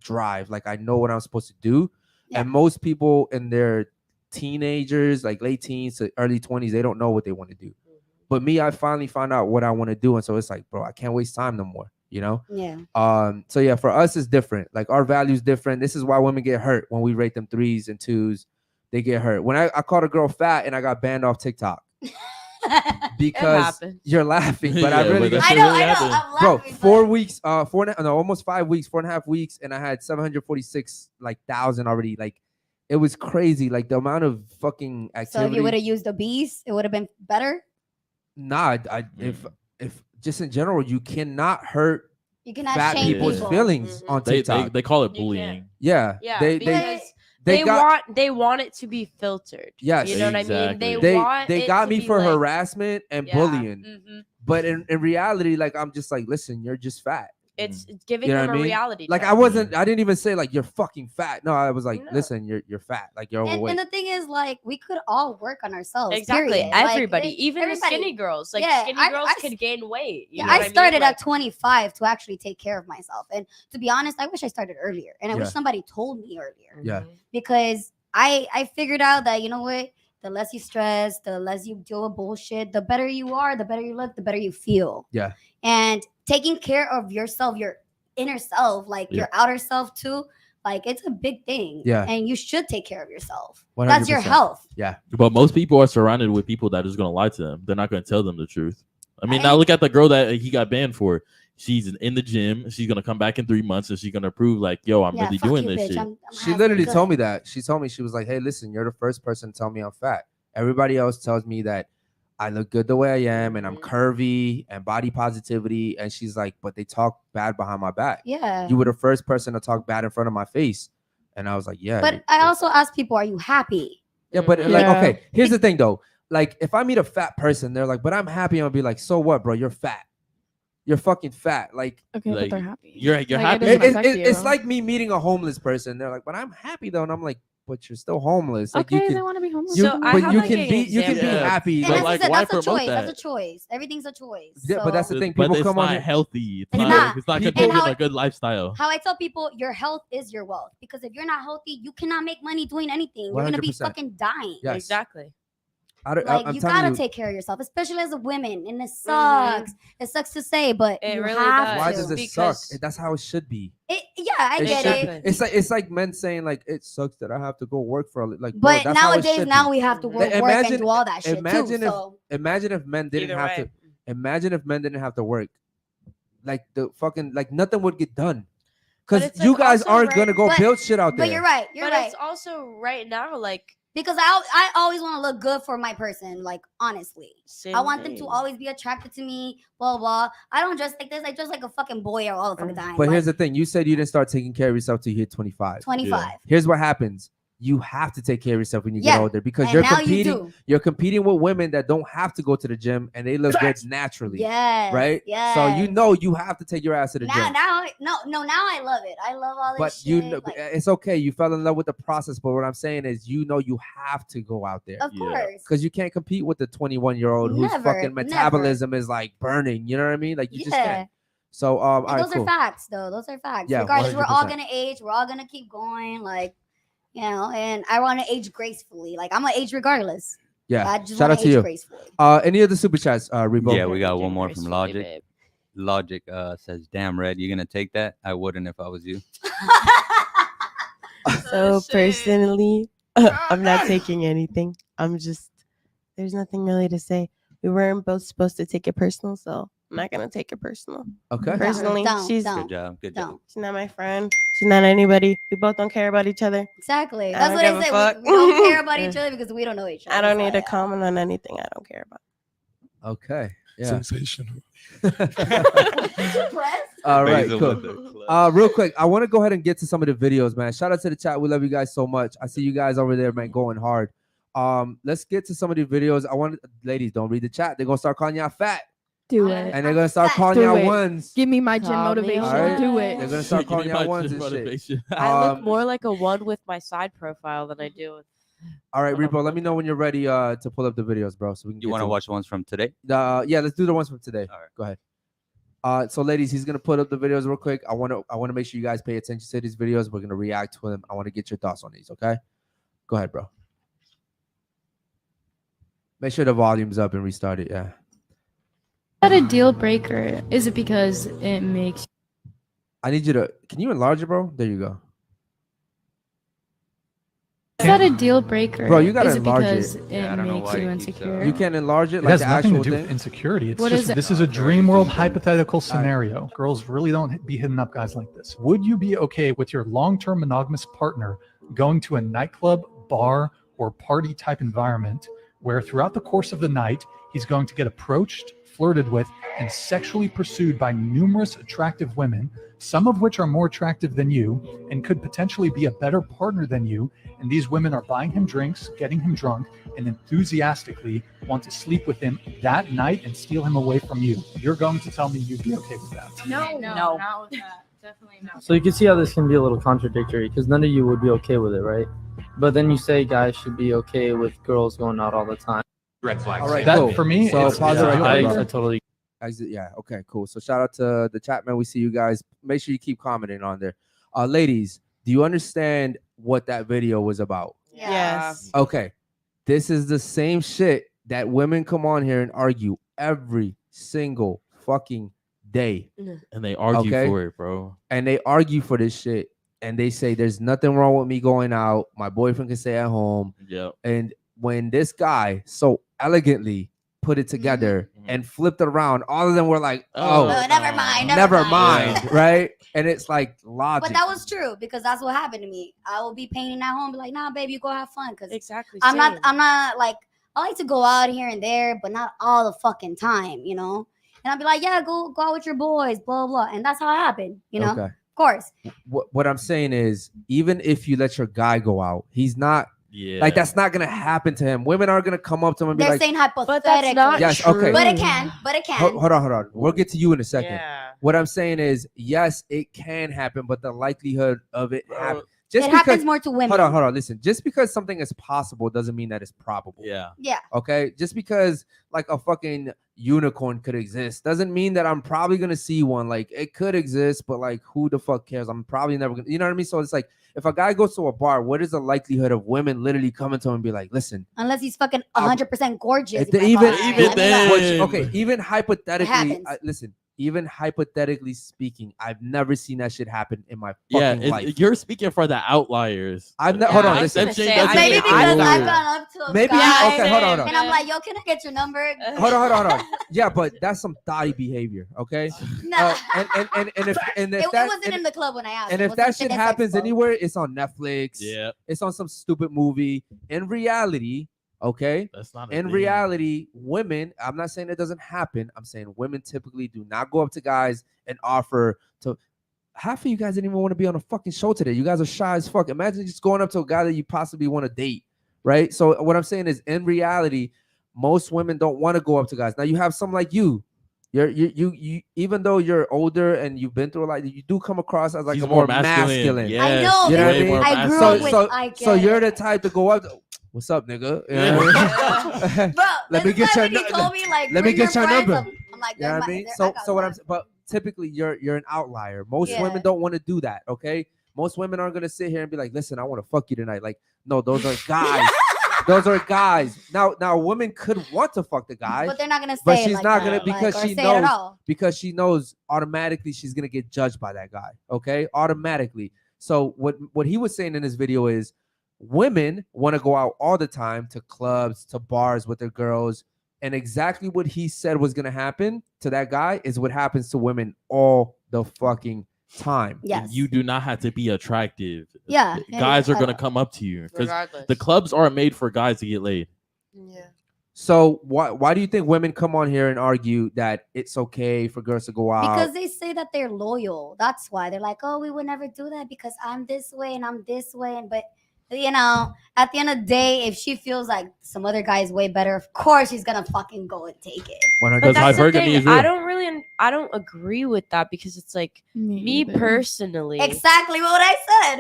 Speaker 1: drive. Like I know what I'm supposed to do.
Speaker 6: Yeah.
Speaker 1: And most people in their teenagers, like late teens to early 20s, they don't know what they want to do. But me, I finally found out what I want to do, and so it's like, bro, I can't waste time no more. You know.
Speaker 6: Yeah.
Speaker 1: So yeah, for us it's different. Like our values different. This is why women get hurt when we rate them 3s and 2s. They get hurt. When I called a girl fat and I got banned off TikTok because
Speaker 7: happens.
Speaker 1: you're laughing, but I
Speaker 3: Yeah,
Speaker 1: really
Speaker 3: but
Speaker 6: I
Speaker 3: shit
Speaker 6: know,
Speaker 3: really
Speaker 6: I know.
Speaker 3: happened.
Speaker 6: I'm
Speaker 1: bro,
Speaker 6: laughing,
Speaker 1: 4
Speaker 6: but-
Speaker 1: weeks, almost 5 weeks, 4.5 weeks, and I had 746 like thousand already. Like it was crazy. Like the amount of fucking
Speaker 6: So if
Speaker 1: activity.
Speaker 6: you would have used the bees, it would have been better.
Speaker 1: Nah, if just in general, you cannot hurt
Speaker 6: You cannot
Speaker 1: fat
Speaker 6: shame
Speaker 1: people's
Speaker 6: people.
Speaker 1: feelings
Speaker 7: Mhm.
Speaker 1: on
Speaker 3: They
Speaker 1: TikTok.
Speaker 3: they call it
Speaker 7: You
Speaker 3: bullying.
Speaker 1: Yeah,
Speaker 7: Yeah,
Speaker 1: they
Speaker 7: because
Speaker 1: they got
Speaker 7: they want it to be filtered.
Speaker 1: Yes.
Speaker 7: You know what I mean?
Speaker 3: Exactly.
Speaker 1: they got
Speaker 7: it
Speaker 1: me
Speaker 7: to be
Speaker 1: for
Speaker 7: like-
Speaker 1: harassment and
Speaker 7: Yeah.
Speaker 1: bullying.
Speaker 7: Mhm.
Speaker 1: But in reality, like I'm just like, listen, you're just fat.
Speaker 7: It's giving
Speaker 1: You know
Speaker 7: them
Speaker 1: what I
Speaker 7: a
Speaker 1: mean?
Speaker 7: reality
Speaker 1: Like
Speaker 7: check.
Speaker 1: I didn't even say like you're fucking fat. No, I was like,
Speaker 7: No.
Speaker 1: listen, you're fat. Like you're
Speaker 6: And
Speaker 1: overweight.
Speaker 6: the thing is, like, we could all work on ourselves.
Speaker 7: Exactly.
Speaker 6: Period. Like,
Speaker 7: Everybody,
Speaker 6: it-
Speaker 7: even
Speaker 6: everybody.
Speaker 7: the skinny girls. Like
Speaker 6: Yeah,
Speaker 7: skinny girls
Speaker 6: I-
Speaker 7: could gain weight. You
Speaker 6: Yeah,
Speaker 7: know
Speaker 6: I
Speaker 7: what
Speaker 6: started
Speaker 7: mean?
Speaker 6: at 25 to actually take care of myself. And to be honest, I wish I started earlier. And I
Speaker 1: Yeah.
Speaker 6: wish somebody told me earlier.
Speaker 1: Yeah.
Speaker 7: Mhm.
Speaker 6: Because I figured out that, you know what? The less you stress, the less you deal with bullshit, the better you are, the better you look, the better you feel.
Speaker 1: Yeah.
Speaker 6: And taking care of yourself, your inner self, like your outer self too, like it's a big thing.
Speaker 1: Yeah.
Speaker 6: And you should take care of yourself. That's your
Speaker 1: 100%.
Speaker 6: health.
Speaker 1: Yeah.
Speaker 3: But most people are surrounded with people that are just gonna lie to them. They're not gonna tell them the truth. I mean,
Speaker 6: I-
Speaker 3: now look at the girl that he got banned for. She's in the gym. She's gonna come back in 3 months and she's gonna prove like, yo, I'm
Speaker 6: Yeah,
Speaker 3: really
Speaker 6: fuck
Speaker 3: doing
Speaker 6: you,
Speaker 3: this
Speaker 6: bitch.
Speaker 3: shit.
Speaker 6: I'm
Speaker 1: She
Speaker 6: having
Speaker 1: literally
Speaker 6: good.
Speaker 1: told me that. She told me, she was like, hey, listen, you're the first person to tell me I'm fat. Everybody else tells me that I look good the way I am and I'm curvy and body positivity. And she's like, but they talk bad behind my back.
Speaker 6: Yeah.
Speaker 1: You were the first person to talk bad in front of my face. And I was like, yeah.
Speaker 6: But I also ask people, are you happy?
Speaker 1: Yeah, but
Speaker 7: Mhm.
Speaker 1: like,
Speaker 9: Yeah.
Speaker 1: okay, here's the thing though. Like, if I meet a fat person, they're like, but I'm happy. I'll be like, so what, bro? You're fat. You're fucking fat. Like,
Speaker 5: Okay,
Speaker 3: Like,
Speaker 5: but they're happy.
Speaker 3: you're
Speaker 5: Like,
Speaker 3: happy.
Speaker 5: it doesn't affect
Speaker 1: it's
Speaker 5: you.
Speaker 1: like me meeting a homeless person. They're like, but I'm happy though. And I'm like, but you're still homeless. Like,
Speaker 5: Okay,
Speaker 1: you
Speaker 5: they
Speaker 1: can,
Speaker 5: want to be homeless.
Speaker 1: you,
Speaker 7: So I
Speaker 1: but
Speaker 7: have,
Speaker 1: you
Speaker 7: like,
Speaker 1: can
Speaker 7: an
Speaker 1: be
Speaker 7: example.
Speaker 3: Yeah.
Speaker 1: happy.
Speaker 6: And
Speaker 3: But
Speaker 6: that's,
Speaker 3: like,
Speaker 6: a,
Speaker 3: why
Speaker 6: that's a
Speaker 3: promote
Speaker 6: choice.
Speaker 3: that?
Speaker 6: That's a choice. Everything's a choice.
Speaker 1: Yeah, but that's the
Speaker 6: So-
Speaker 1: thing.
Speaker 3: But
Speaker 1: People
Speaker 3: it's
Speaker 1: come on
Speaker 3: not
Speaker 1: here.
Speaker 3: healthy.
Speaker 6: It's not.
Speaker 3: It's not
Speaker 1: People-
Speaker 3: contributing
Speaker 6: how-
Speaker 3: a good lifestyle.
Speaker 6: How I tell people, your health is your wealth. Because if you're not healthy, you cannot make money doing anything. You're gonna be
Speaker 1: 100%.
Speaker 6: fucking dying.
Speaker 1: Yes.
Speaker 7: Exactly.
Speaker 6: Like
Speaker 1: I'm
Speaker 6: you
Speaker 1: telling
Speaker 6: gotta
Speaker 1: you,
Speaker 6: take care of yourself, especially as a woman. And it sucks. It sucks to say, but
Speaker 7: It
Speaker 6: you
Speaker 7: really
Speaker 6: have
Speaker 7: does.
Speaker 1: why
Speaker 6: to.
Speaker 1: does it
Speaker 7: Because-
Speaker 1: suck? That's how it should be.
Speaker 6: Yeah, I
Speaker 1: It
Speaker 6: get
Speaker 1: should
Speaker 6: it.
Speaker 1: be. It's like men saying like it sucks that I have to go work for like. Bro,
Speaker 6: But
Speaker 1: that's how it
Speaker 6: nowadays,
Speaker 1: should
Speaker 6: now
Speaker 1: be.
Speaker 6: we have to
Speaker 7: Mhm.
Speaker 6: work and
Speaker 1: Imagine-
Speaker 6: do all that shit
Speaker 1: imagine
Speaker 6: too.
Speaker 1: if-
Speaker 6: So
Speaker 1: Imagine if men didn't
Speaker 7: Either
Speaker 1: have
Speaker 7: way.
Speaker 1: to. Imagine if men didn't have to work. Like the fucking like nothing would get done.
Speaker 7: But
Speaker 1: Because
Speaker 7: it's,
Speaker 1: you
Speaker 7: like,
Speaker 1: guys
Speaker 7: also
Speaker 1: aren't
Speaker 7: right-
Speaker 1: gonna go
Speaker 6: But-
Speaker 1: build shit out there.
Speaker 6: but you're right. You're
Speaker 7: But
Speaker 6: right.
Speaker 7: it's also right now, like
Speaker 6: Because I always want to look good for my person. Like honestly,
Speaker 7: same
Speaker 6: I want them to
Speaker 7: thing.
Speaker 6: always be attracted to me. Blah blah. I don't dress like this. I dress like a fucking boy all the fucking time.
Speaker 1: But
Speaker 6: like,
Speaker 1: here's the thing: you said you didn't start taking care of yourself till you hit 25.
Speaker 6: 25.
Speaker 1: Here's what happens: you have to take care of yourself when you
Speaker 6: Yeah,
Speaker 1: get older because
Speaker 6: And
Speaker 1: you're
Speaker 6: now
Speaker 1: competing.
Speaker 6: you do.
Speaker 1: You're competing with women that don't have to go to the gym and they look good naturally.
Speaker 6: Yes.
Speaker 1: Right?
Speaker 6: Yeah.
Speaker 1: So you know you have to take your ass to the
Speaker 6: now
Speaker 1: gym.
Speaker 6: now I love it. I love all this
Speaker 1: But
Speaker 6: shit.
Speaker 1: you know,
Speaker 6: like,
Speaker 1: it's okay. You fell in love with the process. But what I'm saying is, you know, you have to go out there
Speaker 6: of
Speaker 3: Yeah.
Speaker 6: course.
Speaker 1: because you can't compete with the 21-year-old whose
Speaker 6: Never,
Speaker 1: fucking metabolism is like burning. You know what I mean? Like you just
Speaker 6: Yeah.
Speaker 1: can't. So all
Speaker 6: And
Speaker 1: right,
Speaker 6: those
Speaker 1: cool.
Speaker 6: are facts, though. Those are facts.
Speaker 1: Yeah,
Speaker 6: Regardless, we're all
Speaker 1: 100%.
Speaker 6: gonna age. We're all gonna keep going. Like, you know, and I want to age gracefully. Like, I'm gonna age regardless.
Speaker 1: Yeah.
Speaker 6: I just
Speaker 1: Shout
Speaker 6: want
Speaker 1: out
Speaker 6: to
Speaker 1: to
Speaker 6: age
Speaker 1: you.
Speaker 6: gracefully.
Speaker 1: Any other super chats, Rebo?
Speaker 4: Yeah, we got
Speaker 7: Aging
Speaker 4: one more from
Speaker 7: gracefully,
Speaker 4: Logic.
Speaker 7: babe.
Speaker 4: Logic says, "Damn, Red, you gonna take that? I wouldn't if I was you."
Speaker 9: So
Speaker 7: shit.
Speaker 9: personally, I'm not taking anything. I'm just there's nothing really to say. We weren't both supposed to take it personal, so I'm not gonna take it personal.
Speaker 1: Okay.
Speaker 9: Personally,
Speaker 6: Don't,
Speaker 9: she's
Speaker 6: don't.
Speaker 4: Good job. Good job.
Speaker 6: Don't.
Speaker 9: she's not my friend. She's not anybody. We both don't care about each other.
Speaker 6: Exactly.
Speaker 9: I
Speaker 6: That's
Speaker 9: don't
Speaker 6: what
Speaker 9: give
Speaker 6: I
Speaker 9: a
Speaker 6: say.
Speaker 9: fuck.
Speaker 6: We don't care about each other because we don't know each other.
Speaker 9: I don't
Speaker 6: So,
Speaker 9: need to
Speaker 6: yeah.
Speaker 9: comment on anything I don't care about.
Speaker 1: Okay. Yeah.
Speaker 2: Sensational.
Speaker 1: All right.
Speaker 4: Basil
Speaker 1: Cool.
Speaker 4: with the club.
Speaker 1: Real quick, I want to go ahead and get to some of the videos, man. Shout out to the chat. We love you guys so much. I see you guys over there, man, going hard. Let's get to some of the videos. I want ladies, don't read the chat. They're gonna start calling y'all fat,
Speaker 5: Do it.
Speaker 1: and they're gonna start
Speaker 6: Fat.
Speaker 1: calling
Speaker 5: Do
Speaker 1: y'all
Speaker 5: it.
Speaker 1: ones.
Speaker 5: Give me my gym
Speaker 7: Call me
Speaker 5: motivation.
Speaker 1: Alright.
Speaker 5: Do
Speaker 1: They're
Speaker 5: it.
Speaker 1: gonna start
Speaker 3: Give
Speaker 1: calling
Speaker 3: me
Speaker 1: y'all
Speaker 3: my
Speaker 1: ones and shit.
Speaker 3: motivation.
Speaker 7: I look
Speaker 1: Um,
Speaker 7: more like a one with my side profile than I do with.
Speaker 1: All right,
Speaker 7: Hold on,
Speaker 1: Repo, let me know when you're ready to pull up the videos, bro. So we can.
Speaker 4: You
Speaker 1: get
Speaker 4: want to
Speaker 1: to
Speaker 4: watch the ones from today?
Speaker 1: yeah, let's do the ones from today.
Speaker 4: All right.
Speaker 1: Go ahead. So ladies, he's gonna put up the videos real quick. I want to make sure you guys pay attention to these videos. We're gonna react to them. I want to get your thoughts on these. Okay, go ahead, bro. Make sure the volume's up and restart it. Yeah.
Speaker 10: Is that a deal breaker? Is it because it makes?
Speaker 1: I need you to. Can you enlarge it, bro? There you go.
Speaker 10: Is that a deal breaker?
Speaker 1: Bro, you gotta
Speaker 10: is it
Speaker 1: enlarge
Speaker 10: because
Speaker 1: it.
Speaker 4: Yeah, I
Speaker 10: it
Speaker 4: don't know
Speaker 10: makes
Speaker 4: why
Speaker 10: you
Speaker 4: it keeps,
Speaker 10: insecure?
Speaker 1: You can't enlarge it
Speaker 11: It
Speaker 1: like
Speaker 11: has
Speaker 1: the
Speaker 11: nothing to
Speaker 1: actual
Speaker 11: do
Speaker 1: thing.
Speaker 11: with insecurity. It's
Speaker 10: What
Speaker 11: just
Speaker 10: is it?
Speaker 11: this is a dream world hypothetical scenario. Girls really don't be hitting up guys like this. Would you be okay with your long-term monogamous partner going to a nightclub, bar, or party type environment where throughout the course of the night he's going to get approached, flirted with, and sexually pursued by numerous attractive women, some of which are more attractive than you and could potentially be a better partner than you, and these women are buying him drinks, getting him drunk, and enthusiastically want to sleep with him that night and steal him away from you? You're going to tell me you'd be okay with that?
Speaker 10: No,
Speaker 12: No.
Speaker 10: not with that. Definitely no.
Speaker 12: So you can see how this can be a little contradictory because none of you would be okay with it, right? But then you say guys should be okay with girls going out all the time.
Speaker 11: Red flags.
Speaker 1: All right,
Speaker 11: that,
Speaker 1: cool.
Speaker 11: For me,
Speaker 1: So
Speaker 11: it's
Speaker 1: pause it right
Speaker 12: I,
Speaker 1: there, bro.
Speaker 12: I totally.
Speaker 1: Yeah. Okay. Cool. So shout out to the chat, man. We see you guys. Make sure you keep commenting on there. Ladies, do you understand what that video was about?
Speaker 9: Yes.
Speaker 1: Okay. This is the same shit that women come on here and argue every single fucking day.
Speaker 3: And they argue
Speaker 1: Okay.
Speaker 3: for it, bro.
Speaker 1: And they argue for this shit. And they say there's nothing wrong with me going out. My boyfriend can stay at home.
Speaker 3: Yep.
Speaker 1: And when this guy so elegantly put it together and flipped it around, all of them were like, oh,
Speaker 6: never mind.
Speaker 1: never mind, right? And it's like logic.
Speaker 6: But that was true because that's what happened to me. I will be painting at home, be like, nah, baby, you go have fun. Because
Speaker 7: Exactly.
Speaker 6: I'm
Speaker 7: same.
Speaker 6: not like, I like to go out here and there, but not all the fucking time, you know? And I'll be like, yeah, go out with your boys, blah, blah. And that's how it happened, you know?
Speaker 1: Okay.
Speaker 6: Of course.
Speaker 1: What I'm saying is, even if you let your guy go out, he's not like that's not gonna happen to him. Women aren't gonna come up to him and be
Speaker 6: They're
Speaker 1: like,
Speaker 6: saying hypothetically.
Speaker 7: But that's not
Speaker 1: yes,
Speaker 7: true.
Speaker 1: okay.
Speaker 6: But it can. But it can.
Speaker 1: Hold on. We'll get to you in a second.
Speaker 7: Yeah.
Speaker 1: What I'm saying is, yes, it can happen, but the likelihood of it happen
Speaker 6: It happens more to women.
Speaker 1: Hold on. Listen, just because something is possible doesn't mean that it's probable.
Speaker 3: Yeah.
Speaker 6: Yeah.
Speaker 1: Okay. Just because like a fucking unicorn could exist doesn't mean that I'm probably gonna see one. Like it could exist, but like who the fuck cares? I'm probably never gonna. You know what I mean? So it's like if a guy goes to a bar, what is the likelihood of women literally coming to him and be like, listen,
Speaker 6: Unless he's fucking 100% gorgeous.
Speaker 1: even
Speaker 3: then.
Speaker 1: okay, even hypothetically,
Speaker 6: happens.
Speaker 1: listen. Even hypothetically speaking, I've never seen that shit happen in my
Speaker 3: Yeah,
Speaker 1: fucking life.
Speaker 3: you're speaking for the outliers.
Speaker 1: Hold on,
Speaker 7: I was
Speaker 1: listen.
Speaker 7: gonna say,
Speaker 3: Exception
Speaker 6: Maybe
Speaker 3: doesn't
Speaker 6: because
Speaker 3: mean
Speaker 6: I've
Speaker 3: rule.
Speaker 6: gone up to a
Speaker 1: Maybe
Speaker 6: guy
Speaker 1: okay, hold on.
Speaker 6: and I'm like, yo, can I get your number?
Speaker 1: Hold on. Yeah, but that's some thotty behavior, okay?
Speaker 6: Nah.
Speaker 1: And if
Speaker 6: it
Speaker 1: that
Speaker 6: wasn't in the club when I asked.
Speaker 1: and
Speaker 6: It
Speaker 1: if
Speaker 6: was
Speaker 1: that
Speaker 6: in
Speaker 1: shit
Speaker 6: Fitness
Speaker 1: happens
Speaker 6: Expo.
Speaker 1: anywhere, it's on Netflix.
Speaker 3: Yeah,
Speaker 1: It's on some stupid movie. In reality, okay?
Speaker 3: that's not a
Speaker 1: In
Speaker 3: thing.
Speaker 1: reality, women, I'm not saying it doesn't happen. I'm saying women typically do not go up to guys and offer to. Half of you guys didn't even want to be on a fucking show today. You guys are shy as fuck. Imagine just going up to a guy that you possibly want to date, right? So what I'm saying is, in reality, most women don't want to go up to guys. Now you have some like you. You even though you're older and you've been through a lot, you do come across as like
Speaker 3: He's
Speaker 1: a more masculine.
Speaker 3: Yes,
Speaker 6: I know.
Speaker 1: You know what I
Speaker 3: way
Speaker 1: mean?
Speaker 3: more
Speaker 6: I grew
Speaker 3: masculine.
Speaker 6: up with I get
Speaker 1: So you're
Speaker 6: it.
Speaker 1: the type to go up. What's up, nigga? You know what I mean?
Speaker 6: Bro,
Speaker 1: Let me
Speaker 6: this
Speaker 1: get
Speaker 6: is
Speaker 1: your
Speaker 6: why when he
Speaker 1: nu-
Speaker 6: told me, like,
Speaker 1: let me
Speaker 6: bring
Speaker 1: get your
Speaker 6: friends,
Speaker 1: number.
Speaker 6: I'm like,
Speaker 1: You know what I mean? So what I'm but typically you're an outlier. Most
Speaker 6: Yeah.
Speaker 1: women don't want to do that, okay? Most women aren't gonna sit here and be like, listen, I want to fuck you tonight. Like, no, those are guys. Those are guys. Now a woman could want to fuck the guy,
Speaker 6: but they're not gonna say
Speaker 1: but
Speaker 6: it
Speaker 1: she's
Speaker 6: like
Speaker 1: not
Speaker 6: that,
Speaker 1: gonna because
Speaker 6: like, or
Speaker 1: she
Speaker 6: say it at
Speaker 1: knows
Speaker 6: all.
Speaker 1: because she knows automatically she's gonna get judged by that guy. Okay, automatically. So what he was saying in his video is women want to go out all the time to clubs, to bars with their girls, and exactly what he said was gonna happen to that guy is what happens to women all the fucking time.
Speaker 6: Yes.
Speaker 3: You do not have to be attractive.
Speaker 6: Yeah,
Speaker 3: Guys are
Speaker 6: I
Speaker 3: gonna
Speaker 6: don't-
Speaker 3: come up to you because
Speaker 7: Regardless.
Speaker 3: the clubs aren't made for guys to get laid.
Speaker 7: Yeah.
Speaker 1: So why do you think women come on here and argue that it's okay for girls to go out?
Speaker 6: Because they say that they're loyal. That's why they're like, oh, we would never do that because I'm this way and I'm this way. And but you know, at the end of the day, if she feels like some other guy is way better, of course she's gonna fucking go and take it.
Speaker 3: Because
Speaker 7: That's the
Speaker 3: hypergamy
Speaker 7: thing.
Speaker 3: is real.
Speaker 7: I don't agree with that because it's like me
Speaker 10: either.
Speaker 7: personally.
Speaker 6: Exactly what I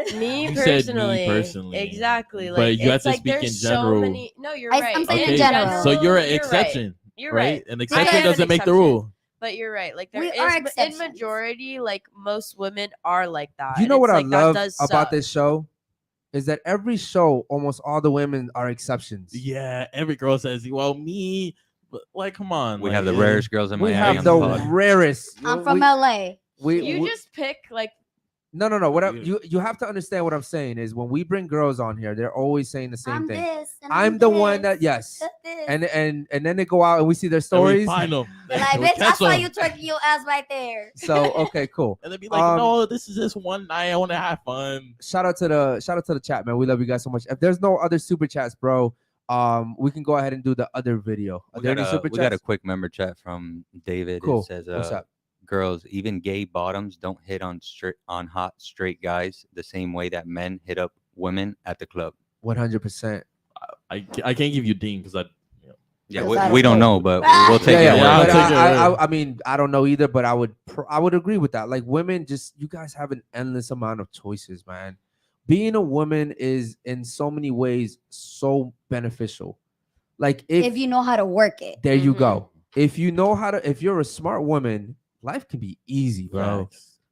Speaker 6: said.
Speaker 7: Me
Speaker 3: You said me
Speaker 7: personally.
Speaker 3: personally.
Speaker 7: Exactly. Like,
Speaker 3: But you have
Speaker 7: it's
Speaker 3: to
Speaker 7: like
Speaker 3: speak in
Speaker 7: there's so
Speaker 3: general.
Speaker 7: many. No, you're
Speaker 6: I'm
Speaker 7: right.
Speaker 6: saying in
Speaker 3: Okay,
Speaker 6: general.
Speaker 3: so you're an
Speaker 7: You're
Speaker 3: exception,
Speaker 7: You're
Speaker 3: right?
Speaker 7: right.
Speaker 3: An
Speaker 7: I
Speaker 3: exception
Speaker 7: am an
Speaker 3: doesn't make the
Speaker 7: exception.
Speaker 3: rule.
Speaker 7: but you're right. Like there
Speaker 6: We
Speaker 7: is
Speaker 6: are
Speaker 7: in
Speaker 6: exceptions.
Speaker 7: majority, like most women are like that.
Speaker 1: You
Speaker 7: and
Speaker 1: know what
Speaker 7: it's
Speaker 1: I
Speaker 7: like, that
Speaker 1: love
Speaker 7: does
Speaker 1: about
Speaker 7: suck.
Speaker 1: this show is that every show, almost all the women are exceptions.
Speaker 3: Yeah, every girl says, "Well, me." But like, come on.
Speaker 4: We
Speaker 3: like,
Speaker 4: have the rarest girls in
Speaker 1: We
Speaker 4: Miami
Speaker 1: have
Speaker 4: on
Speaker 1: the
Speaker 4: the pod.
Speaker 1: rarest.
Speaker 6: I'm from LA.
Speaker 7: You just pick like
Speaker 1: No. What you have to understand what I'm saying is when we bring girls on here, they're always saying the same
Speaker 6: I'm
Speaker 1: thing.
Speaker 6: this, and
Speaker 1: I'm the one that yes,
Speaker 6: this.
Speaker 1: and then they go out and we see their
Speaker 3: and we
Speaker 1: stories.
Speaker 3: find them.
Speaker 6: They're like, bitch, I saw you twerking your ass right there.
Speaker 1: So okay, cool.
Speaker 3: And they'd be like, "No, this is just one night. I want to have fun."
Speaker 1: Shout out to the chat, man. We love you guys so much. If there's no other super chats, bro, we can go ahead and do the other video. Are there any super
Speaker 4: We got a
Speaker 1: chats?
Speaker 4: quick member chat from David.
Speaker 1: Cool.
Speaker 4: It says,
Speaker 1: What's up?
Speaker 4: girls, even gay bottoms don't hit on hot straight guys the same way that men hit up women at the club.
Speaker 1: 100%.
Speaker 3: I can't give you Dean because I.
Speaker 4: Yeah, we don't know, but we'll take
Speaker 1: Yeah,
Speaker 4: it.
Speaker 1: yeah,
Speaker 3: I'll
Speaker 1: but
Speaker 3: take it.
Speaker 1: I mean, I don't know either, but I would agree with that. Like women, just you guys have an endless amount of choices, man. Being a woman is in so many ways so beneficial. Like
Speaker 6: If you know how to work it.
Speaker 1: there you go. If you know how to, if you're a smart woman, life can be easy, bro.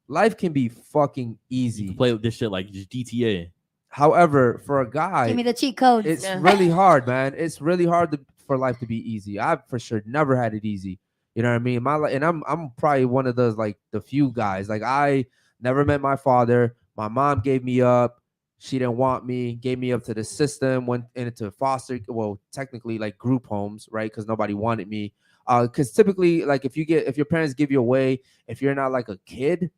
Speaker 1: Life can be fucking easy.
Speaker 3: You can play with this shit like just GTA.
Speaker 1: However, for a guy,
Speaker 6: Give me the cheat codes.
Speaker 1: it's really hard, man. It's really hard for life to be easy. I've for sure never had it easy. You know what I mean? And I'm probably one of those like the few guys. Like I never met my father. My mom gave me up. She didn't want me. Gave me up to the system. Went into foster. Well, technically like group homes, right? Because nobody wanted me. Because typically, like if your parents give you away, if you're not like a kid,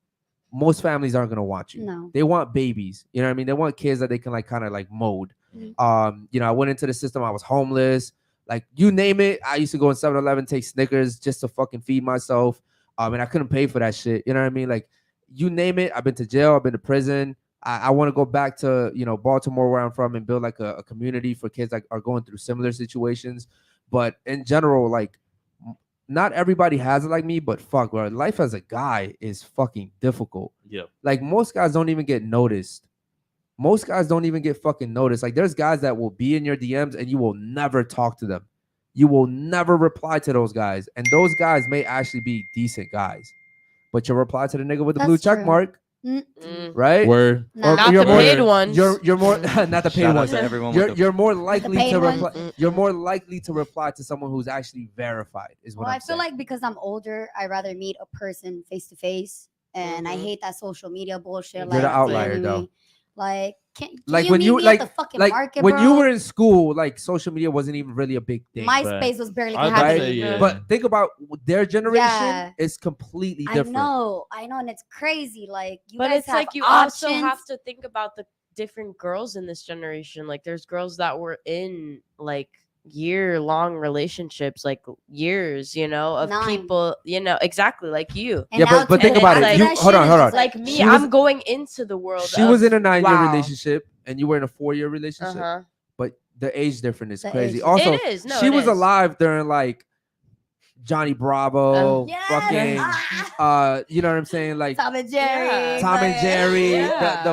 Speaker 1: most families aren't gonna want you.
Speaker 6: No.
Speaker 1: They want babies. You know what I mean? They want kids that they can like kind of like mold. You know, I went into the system. I was homeless. Like you name it. I used to go in 7-Eleven, take Snickers just to fucking feed myself. And I couldn't pay for that shit. You know what I mean? Like you name it. I've been to jail. I've been to prison. I want to go back to, you know, Baltimore where I'm from and build like a community for kids that are going through similar situations. But in general, like not everybody has it like me, but fuck, bro, life as a guy is fucking difficult.
Speaker 3: Yeah.
Speaker 1: Like most guys don't even get noticed. Most guys don't even get fucking noticed. Like there's guys that will be in your DMs and you will never talk to them. You will never reply to those guys. And those guys may actually be decent guys. But you'll reply to the nigga with the blue check mark. Right?
Speaker 3: Word.
Speaker 1: Or
Speaker 7: Not
Speaker 1: you're
Speaker 7: the paid ones.
Speaker 1: You're more not the paid
Speaker 4: Shout out
Speaker 1: ones.
Speaker 4: to everyone with the-
Speaker 1: You're more likely
Speaker 6: paid
Speaker 1: to
Speaker 6: ones.
Speaker 1: reply. You're more likely to reply to someone who's actually verified. Is what
Speaker 6: Well,
Speaker 1: I'm
Speaker 6: I feel
Speaker 1: saying.
Speaker 6: like because I'm older, I rather meet a person face to face, and I hate that social media bullshit.
Speaker 1: You're
Speaker 6: Like
Speaker 1: the outlier,
Speaker 6: DMing
Speaker 1: though.
Speaker 6: me. Like, can
Speaker 1: Like
Speaker 6: you
Speaker 1: when
Speaker 6: meet
Speaker 1: you
Speaker 6: me
Speaker 1: like
Speaker 6: at the fucking
Speaker 1: like
Speaker 6: market,
Speaker 1: when you
Speaker 6: bro?
Speaker 1: were in school, like social media wasn't even really a big thing.
Speaker 6: MySpace was barely
Speaker 3: I'd
Speaker 6: happening.
Speaker 3: say, yeah.
Speaker 1: But think about their generation
Speaker 6: Yeah.
Speaker 1: is completely
Speaker 6: I
Speaker 1: different.
Speaker 6: know, and it's crazy. Like you
Speaker 7: But
Speaker 6: guys
Speaker 7: it's
Speaker 6: have
Speaker 7: like you
Speaker 6: options.
Speaker 7: also have to think about the different girls in this generation. Like there's girls that were in like year-long relationships, like years, you know, of
Speaker 6: 9.
Speaker 7: people, you know, exactly like you.
Speaker 6: And
Speaker 1: Yeah,
Speaker 6: now
Speaker 1: but think
Speaker 7: to
Speaker 1: about
Speaker 7: add
Speaker 1: it.
Speaker 7: to
Speaker 1: You
Speaker 6: that
Speaker 1: hold
Speaker 6: shit
Speaker 1: on,
Speaker 6: is
Speaker 1: hold on.
Speaker 6: just
Speaker 7: Like me,
Speaker 1: She was-
Speaker 7: I'm going into the world.
Speaker 1: She was in a 9-year
Speaker 7: wow.
Speaker 1: relationship and you were in a 4-year relationship.
Speaker 7: Uh-huh.
Speaker 1: But the age difference is
Speaker 6: The
Speaker 1: crazy.
Speaker 6: age
Speaker 1: Also,
Speaker 7: It is. No,
Speaker 1: she
Speaker 7: it
Speaker 1: was
Speaker 7: is.
Speaker 1: alive during like Johnny Bravo,
Speaker 6: Yes!
Speaker 1: fucking you know what I'm saying? Like
Speaker 6: Tom and Jerry,
Speaker 7: Yeah.
Speaker 1: Tom and Jerry,
Speaker 7: Yeah.
Speaker 1: the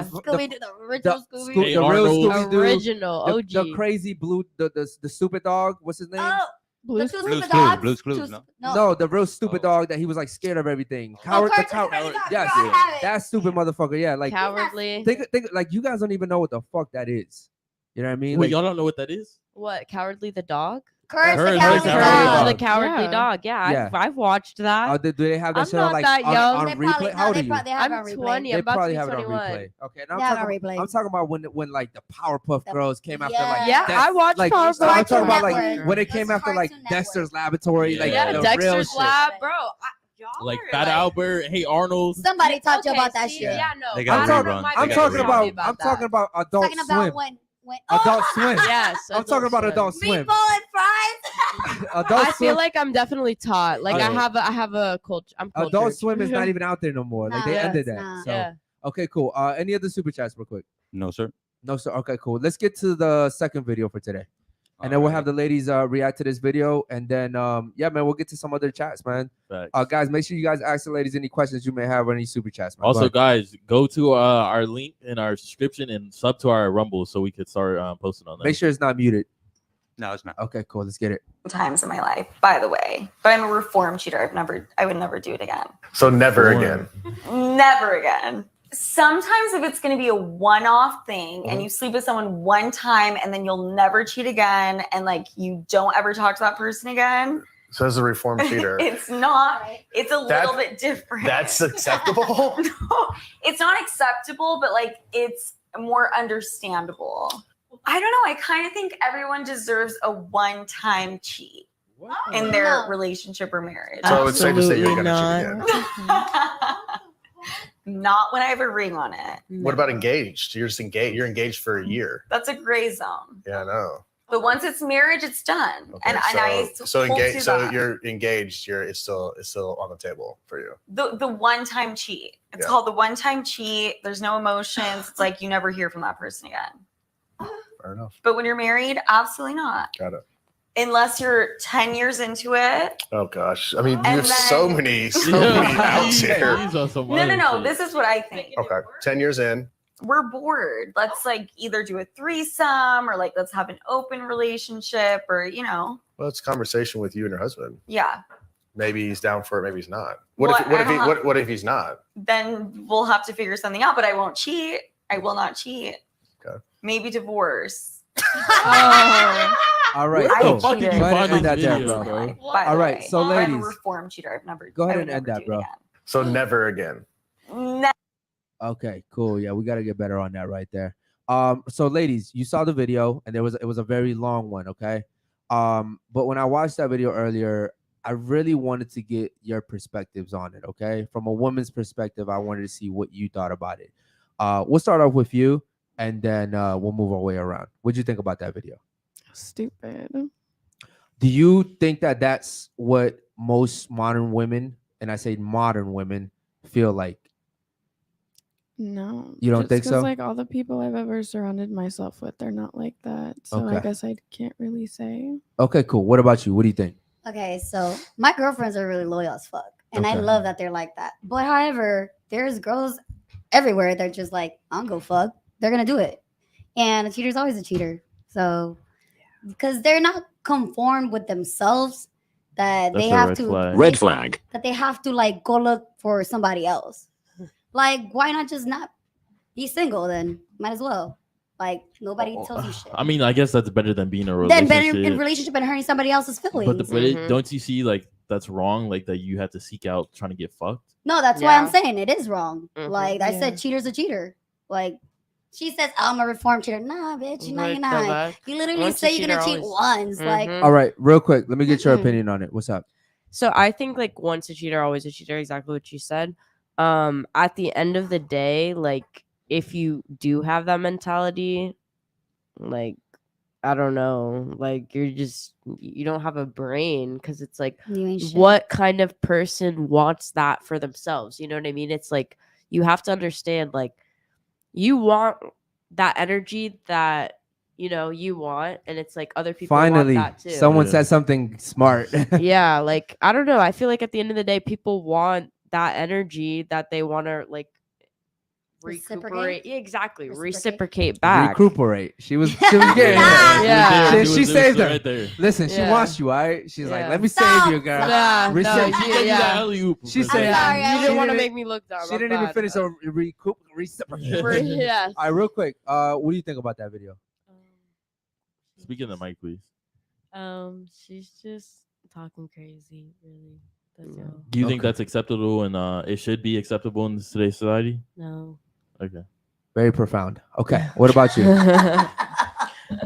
Speaker 6: original Scooby.
Speaker 3: Hey,
Speaker 1: real
Speaker 3: Arnold.
Speaker 1: Scooby-Doo,
Speaker 7: Original
Speaker 1: the
Speaker 7: OG.
Speaker 1: crazy blue, the stupid dog. What's his name?
Speaker 6: Oh,
Speaker 10: Blue's
Speaker 6: the two
Speaker 4: Blue's
Speaker 6: stupid
Speaker 4: Clues,
Speaker 6: dogs.
Speaker 4: Blue's Clues,
Speaker 6: Two-
Speaker 4: no?
Speaker 1: No, the real stupid
Speaker 4: Oh.
Speaker 1: dog that he was like scared of everything.
Speaker 6: Oh,
Speaker 1: Coward, the
Speaker 6: Courage the
Speaker 1: coward.
Speaker 6: Crazy Dog.
Speaker 1: Yes,
Speaker 6: Girl, I have it.
Speaker 1: that stupid motherfucker. Yeah, like
Speaker 7: Cowardly.
Speaker 1: think like you guys don't even know what the fuck that is. You know what I mean?
Speaker 3: Wait,
Speaker 1: Like,
Speaker 3: y'all don't know what that is?
Speaker 7: What? Cowardly the dog?
Speaker 6: Courage the
Speaker 3: Courage the
Speaker 6: Cowardly
Speaker 3: Cowardly
Speaker 6: Dog.
Speaker 3: Dog.
Speaker 7: The Cowardly
Speaker 10: Yeah.
Speaker 7: Dog. Yeah,
Speaker 1: Yeah.
Speaker 7: I've watched that.
Speaker 1: do they have that
Speaker 7: I'm
Speaker 1: shit on
Speaker 7: not
Speaker 1: like
Speaker 7: that
Speaker 1: on,
Speaker 7: young.
Speaker 1: on
Speaker 6: They
Speaker 1: replay?
Speaker 6: probably,
Speaker 1: How old are you?
Speaker 6: they have it
Speaker 7: I'm
Speaker 6: on replay.
Speaker 7: 20.
Speaker 1: They
Speaker 7: I'm about to
Speaker 1: probably
Speaker 7: be
Speaker 1: have it on
Speaker 7: 21.
Speaker 1: replay. Okay, now
Speaker 6: They have it on replay.
Speaker 1: I'm talking about when like the Powerpuff
Speaker 6: The-
Speaker 1: Girls came after like
Speaker 7: Yeah,
Speaker 1: Dex-
Speaker 7: I watched
Speaker 1: like
Speaker 7: Powerpuff
Speaker 1: I'm talking about
Speaker 6: Cartoon
Speaker 1: like
Speaker 6: Network.
Speaker 1: when it
Speaker 6: It's
Speaker 1: came after like
Speaker 6: Cartoon Network.
Speaker 1: Dexter's Laboratory, like
Speaker 3: Yeah,
Speaker 7: Yeah,
Speaker 1: the real
Speaker 7: Dexter's
Speaker 1: shit.
Speaker 7: Lab, bro. Y'all
Speaker 3: Like
Speaker 7: are,
Speaker 3: Fat Albert, Hey Arnold.
Speaker 6: Somebody talked to you
Speaker 7: Okay,
Speaker 6: about that
Speaker 7: see,
Speaker 6: shit.
Speaker 7: Yeah, no.
Speaker 4: They got
Speaker 1: I'm
Speaker 7: I
Speaker 1: talking,
Speaker 7: don't know, my
Speaker 1: I'm
Speaker 4: They got
Speaker 1: talking
Speaker 7: parents
Speaker 1: about,
Speaker 7: told me
Speaker 1: I'm
Speaker 7: that.
Speaker 1: talking about Adult
Speaker 6: Talking about
Speaker 1: Swim.
Speaker 6: when
Speaker 1: Adult Swim.
Speaker 7: Yes,
Speaker 1: I'm talking about Adult Swim.
Speaker 6: Meatball and fries.
Speaker 1: Adult
Speaker 7: I
Speaker 1: Swim.
Speaker 7: feel like I'm definitely taught. Like
Speaker 1: Okay.
Speaker 7: I have a culture. I'm cultured.
Speaker 1: Adult Swim is not even out there no more. Like they
Speaker 6: No,
Speaker 1: ended
Speaker 6: it's
Speaker 1: that.
Speaker 6: not.
Speaker 1: So
Speaker 7: Yeah.
Speaker 1: okay, cool. Any other super chats, real quick?
Speaker 4: No, sir.
Speaker 1: No, sir. Okay, cool. Let's get to the second video for today. And then we'll have the ladies react to this video, and then yeah, man, we'll get to some other chats, man.
Speaker 3: Facts.
Speaker 1: Guys, make sure you guys ask the ladies any questions you may have or any super chats, man. Go
Speaker 3: Also,
Speaker 1: ahead.
Speaker 3: guys, go to our link in our description and sub to our Rumble so we could start posting on that.
Speaker 1: Make sure it's not muted.
Speaker 4: No, it's not.
Speaker 1: Okay, cool. Let's get it.
Speaker 13: Times in my life, by the way. But I'm a reformed cheater. I would never do it again.
Speaker 14: So never again.
Speaker 13: Never again. Sometimes if it's going to be a one-off thing and you sleep with someone one time and then you'll never cheat again and like you don't ever talk to that person again.
Speaker 14: So as a reformed cheater.
Speaker 13: It's not. It's a little bit different.
Speaker 14: That's acceptable?
Speaker 13: No, it's not acceptable, but like it's more understandable. I don't know. I kind of think everyone deserves a one-time cheat in their relationship or marriage.
Speaker 14: So it's safe to say you're going to cheat again.
Speaker 13: Not when I have a ring on it.
Speaker 14: What about engaged? You're just engaged. You're engaged for a year.
Speaker 13: That's a gray zone.
Speaker 14: Yeah, I know.
Speaker 13: But once it's marriage, it's done.
Speaker 14: Okay, so engaged. So you're engaged. It's still on the table for you.
Speaker 13: The one-time cheat. It's called the one-time cheat. There's no emotions. It's like you never hear from that person again.
Speaker 14: Fair enough.
Speaker 13: But when you're married, absolutely not.
Speaker 14: Got it.
Speaker 13: Unless you're 10 years into it.
Speaker 14: Oh gosh. I mean, you
Speaker 13: And
Speaker 14: have so
Speaker 13: then-
Speaker 14: many out there.
Speaker 13: No. This is what I think.
Speaker 14: Okay. 10 years in.
Speaker 13: We're bored. Let's like either do a threesome or like let's have an open relationship or
Speaker 14: Well, it's a conversation with you and your husband.
Speaker 13: Yeah.
Speaker 14: Maybe he's down for it. Maybe he's not.
Speaker 13: Well,
Speaker 14: What if he's not?
Speaker 13: Then we'll have to figure something out. But I won't cheat. I will not cheat.
Speaker 14: Okay.
Speaker 13: Maybe divorce.
Speaker 1: All right.
Speaker 13: I
Speaker 1: Cool.
Speaker 13: cheated.
Speaker 1: Go ahead and end that there,
Speaker 3: video,
Speaker 1: bro.
Speaker 13: By the
Speaker 1: All right.
Speaker 13: way.
Speaker 1: So,
Speaker 13: I'm a
Speaker 1: ladies,
Speaker 13: reformed cheater. I've never.
Speaker 1: go
Speaker 13: I
Speaker 1: ahead
Speaker 13: would
Speaker 1: and end
Speaker 13: never
Speaker 1: that,
Speaker 13: do it
Speaker 1: bro.
Speaker 13: again.
Speaker 14: So never again.
Speaker 1: Okay, cool. Yeah, we got to get better on that right there. So ladies, you saw the video and it was a very long one, okay? But when I watched that video earlier, I really wanted to get your perspectives on it, okay? From a woman's perspective, I wanted to see what you thought about it. We'll start off with you and then we'll move our way around. What'd you think about that video?
Speaker 5: Stupid.
Speaker 1: Do you think that that's what most modern women, and I say modern women, feel like?
Speaker 5: No.
Speaker 1: You don't
Speaker 5: just
Speaker 1: think
Speaker 5: 'cause,
Speaker 1: so?
Speaker 5: Like all the people I've ever surrounded myself with, they're not like that. So I
Speaker 1: Okay.
Speaker 5: guess I can't really say.
Speaker 1: Okay, cool. What about you? What do you think?
Speaker 6: Okay, so my girlfriends are really loyal as fuck. And I
Speaker 1: Okay.
Speaker 6: love that they're like that. But however, there's girls everywhere that are just like, I'm gonna go fuck. They're gonna do it. And a cheater's always a cheater. So because they're not conformed with themselves, that
Speaker 3: That's
Speaker 6: they
Speaker 3: a
Speaker 6: have
Speaker 3: red
Speaker 6: to
Speaker 3: flag.
Speaker 15: Red flag.
Speaker 6: that they have to like go look for somebody else. Like, why not just not be single then? Might as well. Like nobody tells you shit.
Speaker 3: I mean, I guess that's better than being in a
Speaker 6: Then
Speaker 3: relationship.
Speaker 6: better in relationship and hurting somebody else's feelings.
Speaker 3: But don't you see like that's wrong? Like that you have to seek out trying to get fucked.
Speaker 6: No, that's why I'm saying it is wrong.
Speaker 7: Mhm.
Speaker 6: Like I
Speaker 5: Yeah.
Speaker 6: said, cheater's a cheater. Like she says, I'm a reformed cheater. Nah, bitch, you're not.
Speaker 7: Like,
Speaker 6: You're
Speaker 7: go
Speaker 6: not.
Speaker 7: back.
Speaker 6: You literally
Speaker 7: Once a
Speaker 6: say you're gonna
Speaker 7: cheater,
Speaker 6: cheat
Speaker 7: always-
Speaker 6: once. Like
Speaker 7: Mhm.
Speaker 1: All right, real quick, let me get your opinion on it. What's up?
Speaker 7: So I think like once a cheater, always a cheater. Exactly what you said. At the end of the day, like if you do have that mentality, like I don't know, like you don't have a brain because it's like
Speaker 6: you ain't shit.
Speaker 7: what kind of person wants that for themselves? You know what I mean? It's like you have to understand like you want that energy that you want, and it's like other people
Speaker 1: Finally,
Speaker 7: want that too.
Speaker 1: someone
Speaker 3: Yeah.
Speaker 1: said something smart.
Speaker 7: Yeah, like I don't know. I feel like at the end of the day, people want that energy that they want to like
Speaker 6: Reciprocate?
Speaker 7: recuperate. Yeah, exactly.
Speaker 6: Reciprocate?
Speaker 7: Reciprocate back.
Speaker 1: Recuperate. She was getting it.
Speaker 7: Yeah.
Speaker 3: It
Speaker 1: She
Speaker 3: was
Speaker 1: saved her.
Speaker 3: right there.
Speaker 1: Listen, she
Speaker 7: Yeah.
Speaker 1: wants you, all right? She's like,
Speaker 7: Yeah.
Speaker 1: let me
Speaker 6: Stop.
Speaker 1: save you, girl.
Speaker 7: Yeah, no,
Speaker 1: Recep-
Speaker 3: She gave you
Speaker 7: yeah.
Speaker 3: that alley-oop.
Speaker 1: She
Speaker 3: right
Speaker 1: said-
Speaker 3: there.
Speaker 6: sorry,
Speaker 7: You
Speaker 6: I
Speaker 7: didn't
Speaker 1: She
Speaker 7: want to
Speaker 1: didn't-
Speaker 7: make me look dumb.
Speaker 1: She
Speaker 7: I'm
Speaker 1: didn't even
Speaker 7: bad.
Speaker 1: finish her reciprocate.
Speaker 7: Yes.
Speaker 1: All right, real quick. What do you think about that video?
Speaker 3: Speak in the mic, please.
Speaker 8: She's just talking crazy, really. That's all.
Speaker 3: Do you think
Speaker 1: Okay.
Speaker 3: that's acceptable and it should be acceptable in today's society?
Speaker 8: No.
Speaker 3: Okay.
Speaker 1: Very profound. Okay, what about you?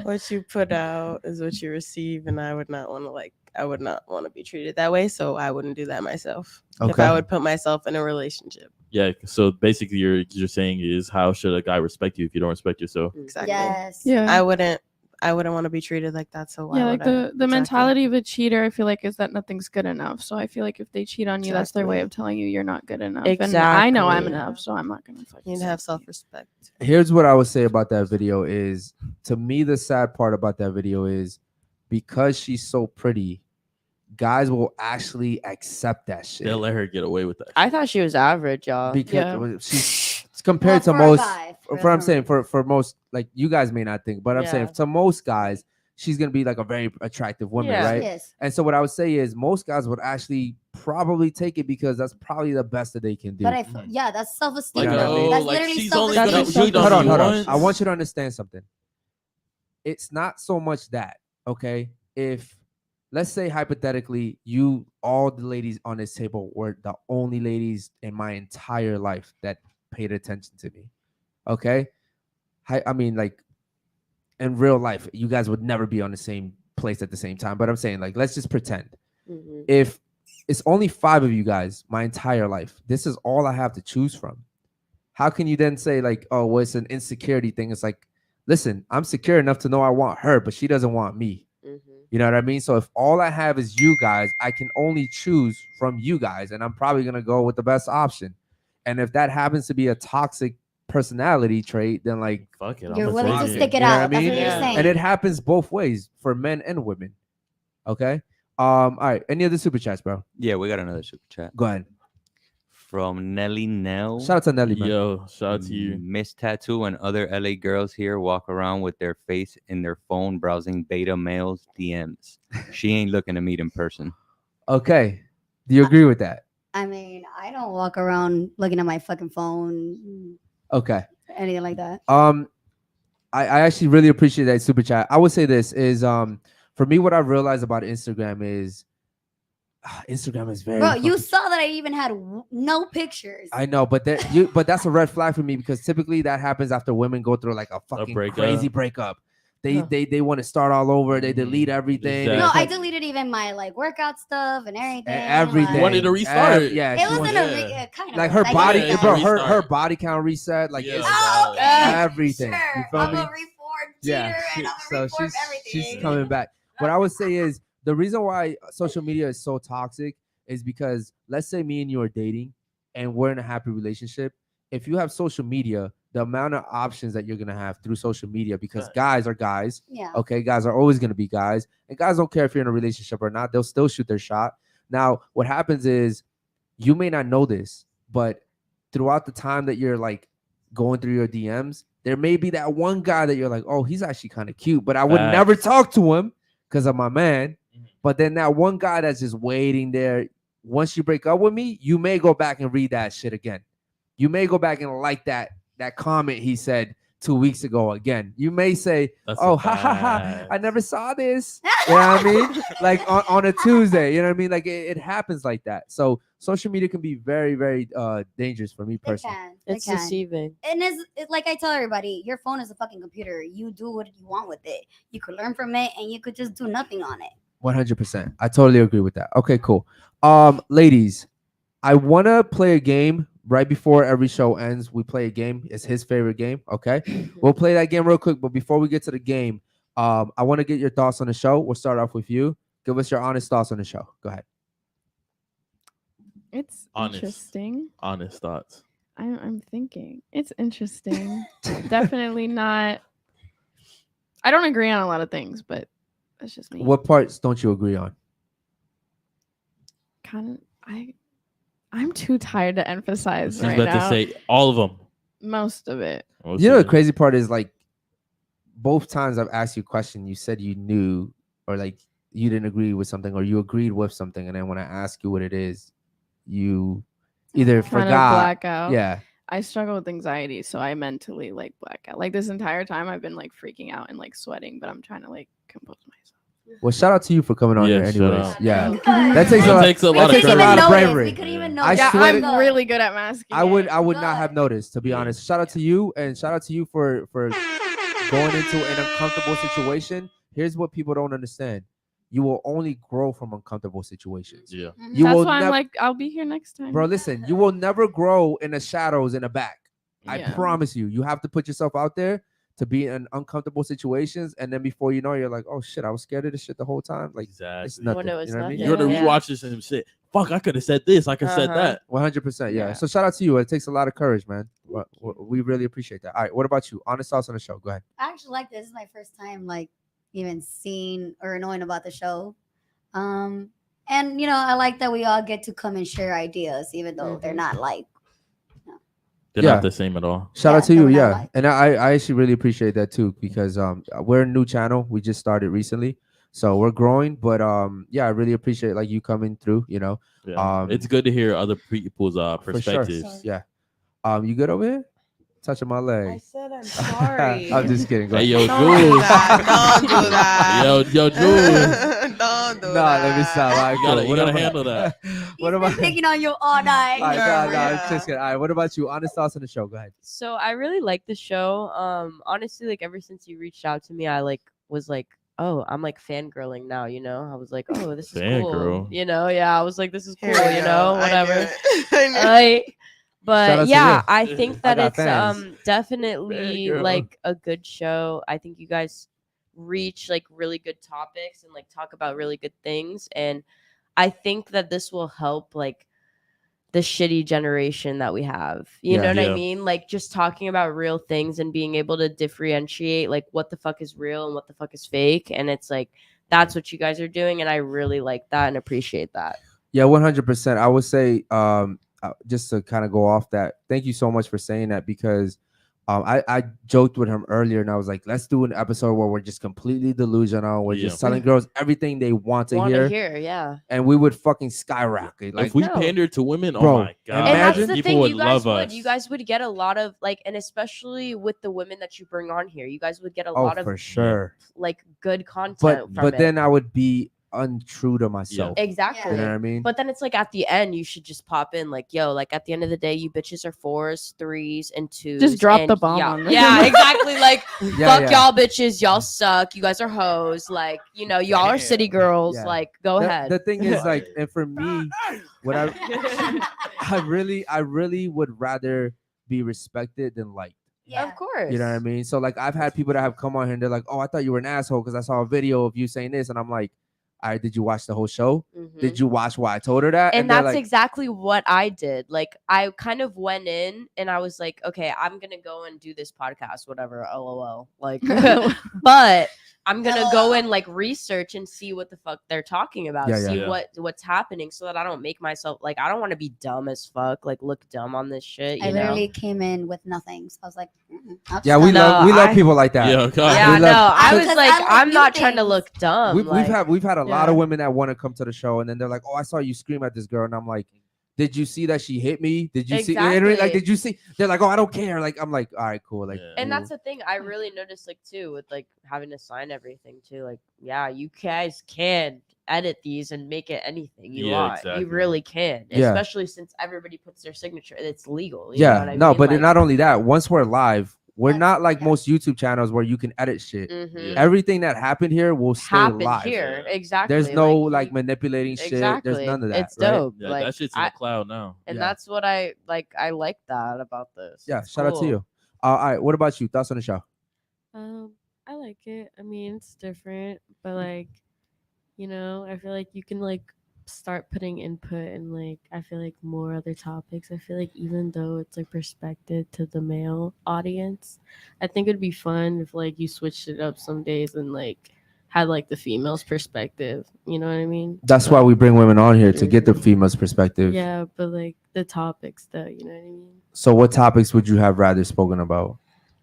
Speaker 9: What you put out is what you receive, and I would not want to be treated that way, so I wouldn't do that myself. If
Speaker 1: Okay.
Speaker 9: I would put myself in a relationship.
Speaker 3: Yeah. So basically, you're saying is how should a guy respect you if you don't respect yourself?
Speaker 9: Exactly.
Speaker 6: yes.
Speaker 5: Yeah.
Speaker 9: I wouldn't want to be treated like that, so why
Speaker 5: Yeah,
Speaker 9: would
Speaker 5: like
Speaker 9: I?
Speaker 5: the
Speaker 9: Exactly.
Speaker 5: mentality of a cheater, I feel like is that nothing's good enough. So I feel like if they cheat on you, that's their way
Speaker 9: Exactly.
Speaker 5: of telling you you're not good enough. And I know I'm
Speaker 9: Exactly.
Speaker 5: enough, so I'm not gonna fucking.
Speaker 9: You need to have self-respect.
Speaker 1: Here's what I would say about that video is, to me, the sad part about that video is because she's so pretty, guys will actually accept that shit.
Speaker 3: They'll let her get away with that.
Speaker 7: I thought she was average, y'all.
Speaker 1: Because she's compared
Speaker 6: Well,
Speaker 1: to
Speaker 6: for a
Speaker 1: most
Speaker 6: guy,
Speaker 1: for I'm
Speaker 6: a-
Speaker 1: saying for most, like, you guys may not think, but I'm saying
Speaker 7: Yeah.
Speaker 1: to most guys, she's gonna be like a very attractive woman,
Speaker 7: Yeah.
Speaker 1: right?
Speaker 6: Yes.
Speaker 1: And so what I would say is most guys would actually probably take it because that's probably the best that they can do.
Speaker 6: But yeah, that's self-esteem.
Speaker 1: Like,
Speaker 6: though.
Speaker 1: oh,
Speaker 6: That's
Speaker 3: like,
Speaker 6: literally
Speaker 3: she's only
Speaker 6: self-esteem.
Speaker 3: gonna cheat on you
Speaker 1: hold on.
Speaker 3: once.
Speaker 1: I want you to understand something. It's not so much that, okay? If let's say hypothetically, all the ladies on this table were the only ladies in my entire life that paid attention to me. Okay. I mean, like in real life, you guys would never be on the same place at the same time. But I'm saying, like, let's just pretend if it's only 5 of you guys my entire life, this is all I have to choose from. How can you then say, like, oh, well, it's an insecurity thing? It's like, listen, I'm secure enough to know I want her, but she doesn't want me. You know what I mean? So if all I have is you guys, I can only choose from you guys, and I'm probably going to go with the best option. And if that happens to be a toxic personality trait, then like,
Speaker 3: fuck it,
Speaker 6: You're willing to stick it
Speaker 1: you know
Speaker 6: out.
Speaker 1: what I
Speaker 6: That's
Speaker 1: mean?
Speaker 6: what you're saying.
Speaker 1: And it happens both ways for men and women. Okay. All right. Any other super chats, bro?
Speaker 4: Yeah, we got another super chat.
Speaker 1: Go ahead.
Speaker 4: From Nelly Nell.
Speaker 1: Shout out to Nelly, man.
Speaker 3: Yo, shout out to you.
Speaker 4: Miss Tattoo and other LA girls here walk around with their face in their phone browsing beta males' DMs. She ain't looking to meet in person.
Speaker 1: Okay. Do you agree with that?
Speaker 6: I mean, I don't walk around looking at my fucking phone,
Speaker 1: Okay.
Speaker 6: anything like that.
Speaker 1: I actually really appreciate that super chat. I would say this is for me, what I've realized about Instagram is Instagram is very
Speaker 6: Bro, you saw that I even had no pictures.
Speaker 1: I know, but that's a red flag for me because typically that happens after women go through like a fucking crazy breakup. They want to start all over. They delete everything.
Speaker 6: No, I deleted even my like workout stuff and everything.
Speaker 1: Everything.
Speaker 3: You wanted to restart.
Speaker 1: Yeah,
Speaker 6: It
Speaker 1: she
Speaker 6: wasn't
Speaker 1: wanted-
Speaker 6: a kind of
Speaker 1: like her
Speaker 6: I
Speaker 1: body,
Speaker 6: guess.
Speaker 1: bro. Her body count reset. Like it's everything.
Speaker 6: Sure.
Speaker 1: You feel
Speaker 6: I'm
Speaker 1: me?
Speaker 6: a reformed cheater and I'm a
Speaker 1: so
Speaker 6: reformed
Speaker 1: she's
Speaker 6: everything.
Speaker 1: coming back. What I would say is the reason why social media is so toxic is because let's say me and you are dating and we're in a happy relationship. If you have social media, the amount of options that you're gonna have through social media, because guys are guys.
Speaker 6: Yeah.
Speaker 1: Okay, guys are always gonna be guys, and guys don't care if you're in a relationship or not. They'll still shoot their shot. Now, what happens is you may not know this, but throughout the time that you're like going through your DMs, there may be that one guy that you're like, oh, he's actually kind of cute, but I would never talk to him because of my man. But then that one guy that's just waiting there, once you break up with me, you may go back and read that shit again. You may go back and like that comment he said 2 weeks ago again. You may say, oh, ha ha ha, I never saw this. You know what I mean? Like on a Tuesday, you know what I mean? Like it happens like that. So social media can be very, very dangerous for me personally.
Speaker 7: It's deceiving.
Speaker 6: And it's like I tell everybody, your phone is a fucking computer. You do what you want with it. You could learn from it and you could just do nothing on it.
Speaker 1: 100%. I totally agree with that. Okay, cool. Ladies, I want to play a game right before every show ends. We play a game. It's his favorite game. Okay. We'll play that game real quick. But before we get to the game, I want to get your thoughts on the show. We'll start off with you. Give us your honest thoughts on the show. Go ahead.
Speaker 5: It's
Speaker 3: Honest.
Speaker 5: interesting.
Speaker 3: Honest thoughts.
Speaker 5: I'm thinking. It's interesting. Definitely not. I don't agree on a lot of things, but that's just me.
Speaker 1: What parts don't you agree on?
Speaker 5: I'm too tired to emphasize
Speaker 3: She's
Speaker 5: right
Speaker 3: about
Speaker 5: now.
Speaker 3: to say all of them.
Speaker 5: Most of it.
Speaker 1: You know, the crazy part is like both times I've asked you a question, you said you knew or like you didn't agree with something or you agreed with something. And then when I ask you what it is, you either
Speaker 5: Kind of
Speaker 1: forgot.
Speaker 5: black out.
Speaker 1: Yeah.
Speaker 5: I struggle with anxiety, so I mentally like black out. Like this entire time I've been like freaking out and like sweating, but I'm trying to like compose myself.
Speaker 1: Well, shout out to you for coming on
Speaker 3: Yeah,
Speaker 1: here
Speaker 3: shout
Speaker 1: anyways.
Speaker 3: out.
Speaker 1: Yeah.
Speaker 5: Thank
Speaker 1: That
Speaker 5: you.
Speaker 1: takes
Speaker 3: That
Speaker 1: a
Speaker 3: takes a
Speaker 1: lot
Speaker 3: lot
Speaker 1: that
Speaker 3: of
Speaker 1: takes a lot of
Speaker 3: courage.
Speaker 1: bravery.
Speaker 6: We couldn't even know.
Speaker 1: I
Speaker 5: Yeah,
Speaker 1: swear
Speaker 5: I'm really good at masking.
Speaker 1: I would
Speaker 5: it.
Speaker 1: not have noticed, to be honest. Shout out to you and shout out to you for going into an uncomfortable situation. Here's what people don't understand. You will only grow from uncomfortable situations.
Speaker 3: Yeah.
Speaker 1: You
Speaker 5: That's
Speaker 1: will
Speaker 5: why I'm
Speaker 1: nev-
Speaker 5: like, I'll be here next time.
Speaker 1: Bro, listen, you will never grow in the shadows in the back. I
Speaker 5: Yeah.
Speaker 1: promise you. You have to put yourself out there to be in uncomfortable situations, and then before you know, you're like, oh shit, I was scared of this shit the whole time. Like it's
Speaker 3: Exactly.
Speaker 1: nothing.
Speaker 7: When it was
Speaker 1: you know what I mean?
Speaker 7: nothing.
Speaker 3: You're gonna rewatch this and say, "Fuck, I could have said this. I could have said that."
Speaker 1: 100%. Yeah.
Speaker 5: Yeah.
Speaker 1: So shout out to you. It takes a lot of courage, man. We really appreciate that. All right. What about you? Honest thoughts on the show. Go ahead.
Speaker 6: I actually like this. This is my first time like even seeing or knowing about the show. And you know, I like that we all get to come and share ideas, even though they're not like
Speaker 3: They're not the same at all.
Speaker 1: Shout out to
Speaker 6: they
Speaker 1: you,
Speaker 6: were not
Speaker 1: yeah.
Speaker 6: alike.
Speaker 1: And I actually really appreciate that too, because we're a new channel. We just started recently, so we're growing. But yeah, I really appreciate like you coming through. You know,
Speaker 3: Yeah. It's good to hear other people's
Speaker 1: for sure.
Speaker 3: perspectives.
Speaker 1: Yeah. You good over here? Touching my leg.
Speaker 9: I said I'm sorry.
Speaker 1: I'm just kidding. Go
Speaker 3: Hey,
Speaker 1: ahead.
Speaker 3: yo,
Speaker 9: Don't do
Speaker 3: Jules.
Speaker 9: that. Don't do that.
Speaker 3: Yo, Jules.
Speaker 9: Don't do
Speaker 1: No,
Speaker 9: that.
Speaker 1: let me stop. All right, cool.
Speaker 3: You
Speaker 1: What
Speaker 3: gotta
Speaker 1: about-
Speaker 3: handle that.
Speaker 1: What
Speaker 6: He's
Speaker 1: about?
Speaker 6: been picking on you all night.
Speaker 1: All right, no,
Speaker 9: Yeah.
Speaker 1: it's just kidding. All right, what about you? Honest thoughts on the show. Go ahead.
Speaker 7: So I really like the show. Honestly, like ever since you reached out to me, I like was like, oh, I'm like fangirling now, you know? I was like, oh, this is cool.
Speaker 3: Fangirl.
Speaker 7: You know, yeah, I was like, this is cool,
Speaker 9: Here we
Speaker 7: you
Speaker 9: go.
Speaker 7: know,
Speaker 9: I
Speaker 7: whatever.
Speaker 9: knew it. I knew it.
Speaker 7: Like,
Speaker 1: Shout out
Speaker 7: but
Speaker 1: to
Speaker 7: yeah,
Speaker 1: you.
Speaker 7: I think
Speaker 1: I
Speaker 7: that
Speaker 1: got
Speaker 7: it's
Speaker 1: fans.
Speaker 7: definitely
Speaker 3: Fangirl.
Speaker 7: like a good show. I think you guys reach like really good topics and like talk about really good things, and I think that this will help like the shitty generation that we have. You know what I
Speaker 3: Yeah.
Speaker 7: mean? Like just talking about real things and being able to differentiate like what the fuck is real and what the fuck is fake. And it's like that's what you guys are doing, and I really like that and appreciate that.
Speaker 1: Yeah, 100%. I would say, just to kind of go off that, thank you so much for saying that, because I joked with him earlier and I was like, let's do an episode where we're just completely delusional. We're just telling girls everything they want to hear.
Speaker 7: Yeah.
Speaker 1: And we would fucking skyrocket. Like,
Speaker 3: If we
Speaker 7: No.
Speaker 3: pandered to women,
Speaker 1: Bro,
Speaker 3: oh my god,
Speaker 7: And that's
Speaker 1: Imagine
Speaker 7: the
Speaker 3: people
Speaker 7: thing,
Speaker 3: would
Speaker 7: you guys
Speaker 3: love
Speaker 7: would.
Speaker 3: us.
Speaker 7: You guys would get a lot of like, and especially with the women that you bring on here, you guys would get a
Speaker 1: oh,
Speaker 7: lot of
Speaker 1: for sure.
Speaker 7: like good content
Speaker 1: But
Speaker 7: from it.
Speaker 1: then I would be untrue to myself.
Speaker 7: Exactly.
Speaker 1: You know what I mean?
Speaker 7: But then it's like at the end, you should just pop in like, yo, like at the end of the day, you bitches are 4s, 3s, and 2s.
Speaker 5: Just drop
Speaker 7: and
Speaker 5: the bomb
Speaker 7: Yeah,
Speaker 5: on them.
Speaker 7: yeah, exactly. Like,
Speaker 1: Yeah,
Speaker 7: fuck
Speaker 1: yeah.
Speaker 7: y'all bitches, y'all suck. You guys are hoes. Like, you know, y'all are city girls.
Speaker 1: Yeah.
Speaker 7: Like, go ahead.
Speaker 1: The thing is, like, and for me, what I really would rather be respected than liked.
Speaker 6: Yeah.
Speaker 7: Of course.
Speaker 1: You know what I mean? So like I've had people that have come on here and they're like, "Oh, I thought you were an asshole because I saw a video of you saying this," and I'm like, "All right, did you watch the whole show?
Speaker 7: Mhm.
Speaker 1: Did you watch why I told her that?"
Speaker 7: And
Speaker 1: they're
Speaker 7: that's
Speaker 1: like,
Speaker 7: exactly what I did. Like I kind of went in and I was like, okay, I'm gonna go and do this podcast, whatever, lol. Like but I'm gonna go and like research and see what the fuck they're talking about,
Speaker 1: Yeah, yeah,
Speaker 7: see
Speaker 3: yeah.
Speaker 7: what's happening so that I don't make myself like I don't want to be dumb as fuck, like look dumb on this shit.
Speaker 6: I
Speaker 7: You know?
Speaker 6: literally came in with nothing. So I was like, I'll just
Speaker 1: yeah, we
Speaker 6: start-
Speaker 1: love people like that.
Speaker 3: Yeah, God.
Speaker 7: Yeah,
Speaker 1: We
Speaker 7: no,
Speaker 1: love-
Speaker 7: I was
Speaker 6: Because
Speaker 7: like,
Speaker 6: I like
Speaker 7: I'm
Speaker 6: new
Speaker 7: not trying to
Speaker 6: things.
Speaker 7: look dumb.
Speaker 1: We've
Speaker 7: like,
Speaker 1: had a lot of
Speaker 7: yeah.
Speaker 1: women that want to come to the show and then they're like, "Oh, I saw you scream at this girl," and I'm like, "Did you see that she hit me? Did you see? Like,
Speaker 7: Exactly.
Speaker 1: did you see?" They're like, "Oh, I don't care." Like I'm like, "All right, cool." Like,
Speaker 3: Yeah.
Speaker 7: And
Speaker 1: cool.
Speaker 7: that's the thing I really noticed, like too, with like having to sign everything too. Like, yeah, you guys can edit these and make it anything you
Speaker 3: Yeah,
Speaker 7: want.
Speaker 3: exactly.
Speaker 7: You really can,
Speaker 1: Yeah.
Speaker 7: especially since everybody puts their signature. It's legal. You know
Speaker 1: yeah,
Speaker 7: what I
Speaker 1: no,
Speaker 7: mean?
Speaker 1: but
Speaker 7: Like,
Speaker 1: not only that. Once we're live, we're
Speaker 6: That's-
Speaker 1: not like
Speaker 6: yeah.
Speaker 1: most YouTube channels where you can edit shit.
Speaker 7: mhm.
Speaker 1: Everything that happened here will stay
Speaker 7: Happened
Speaker 1: live.
Speaker 7: here,
Speaker 3: Yeah.
Speaker 7: exactly.
Speaker 1: There's no like
Speaker 7: you-
Speaker 1: manipulating shit.
Speaker 7: exactly.
Speaker 1: There's none of that.
Speaker 7: It's
Speaker 1: right?
Speaker 7: dope.
Speaker 3: Yeah,
Speaker 7: like,
Speaker 3: that shit's in the cloud now.
Speaker 7: and
Speaker 1: Yeah.
Speaker 7: that's what I like. I like that about this.
Speaker 1: Yeah,
Speaker 7: It's
Speaker 1: shout out to
Speaker 7: cool.
Speaker 1: you. All right, what about you? Thoughts on the show?
Speaker 8: I like it. I mean, it's different, but like, you know, I feel like you can like start putting input and like I feel like more other topics. I feel like even though it's like perspective to the male audience, I think it'd be fun if like you switched it up some days and like had like the female's perspective. You know what I mean?
Speaker 1: That's why we bring women on here to get the female's perspective.
Speaker 8: Yeah, but like the topics though, you know what I mean?
Speaker 1: So, what topics would you have rather spoken about?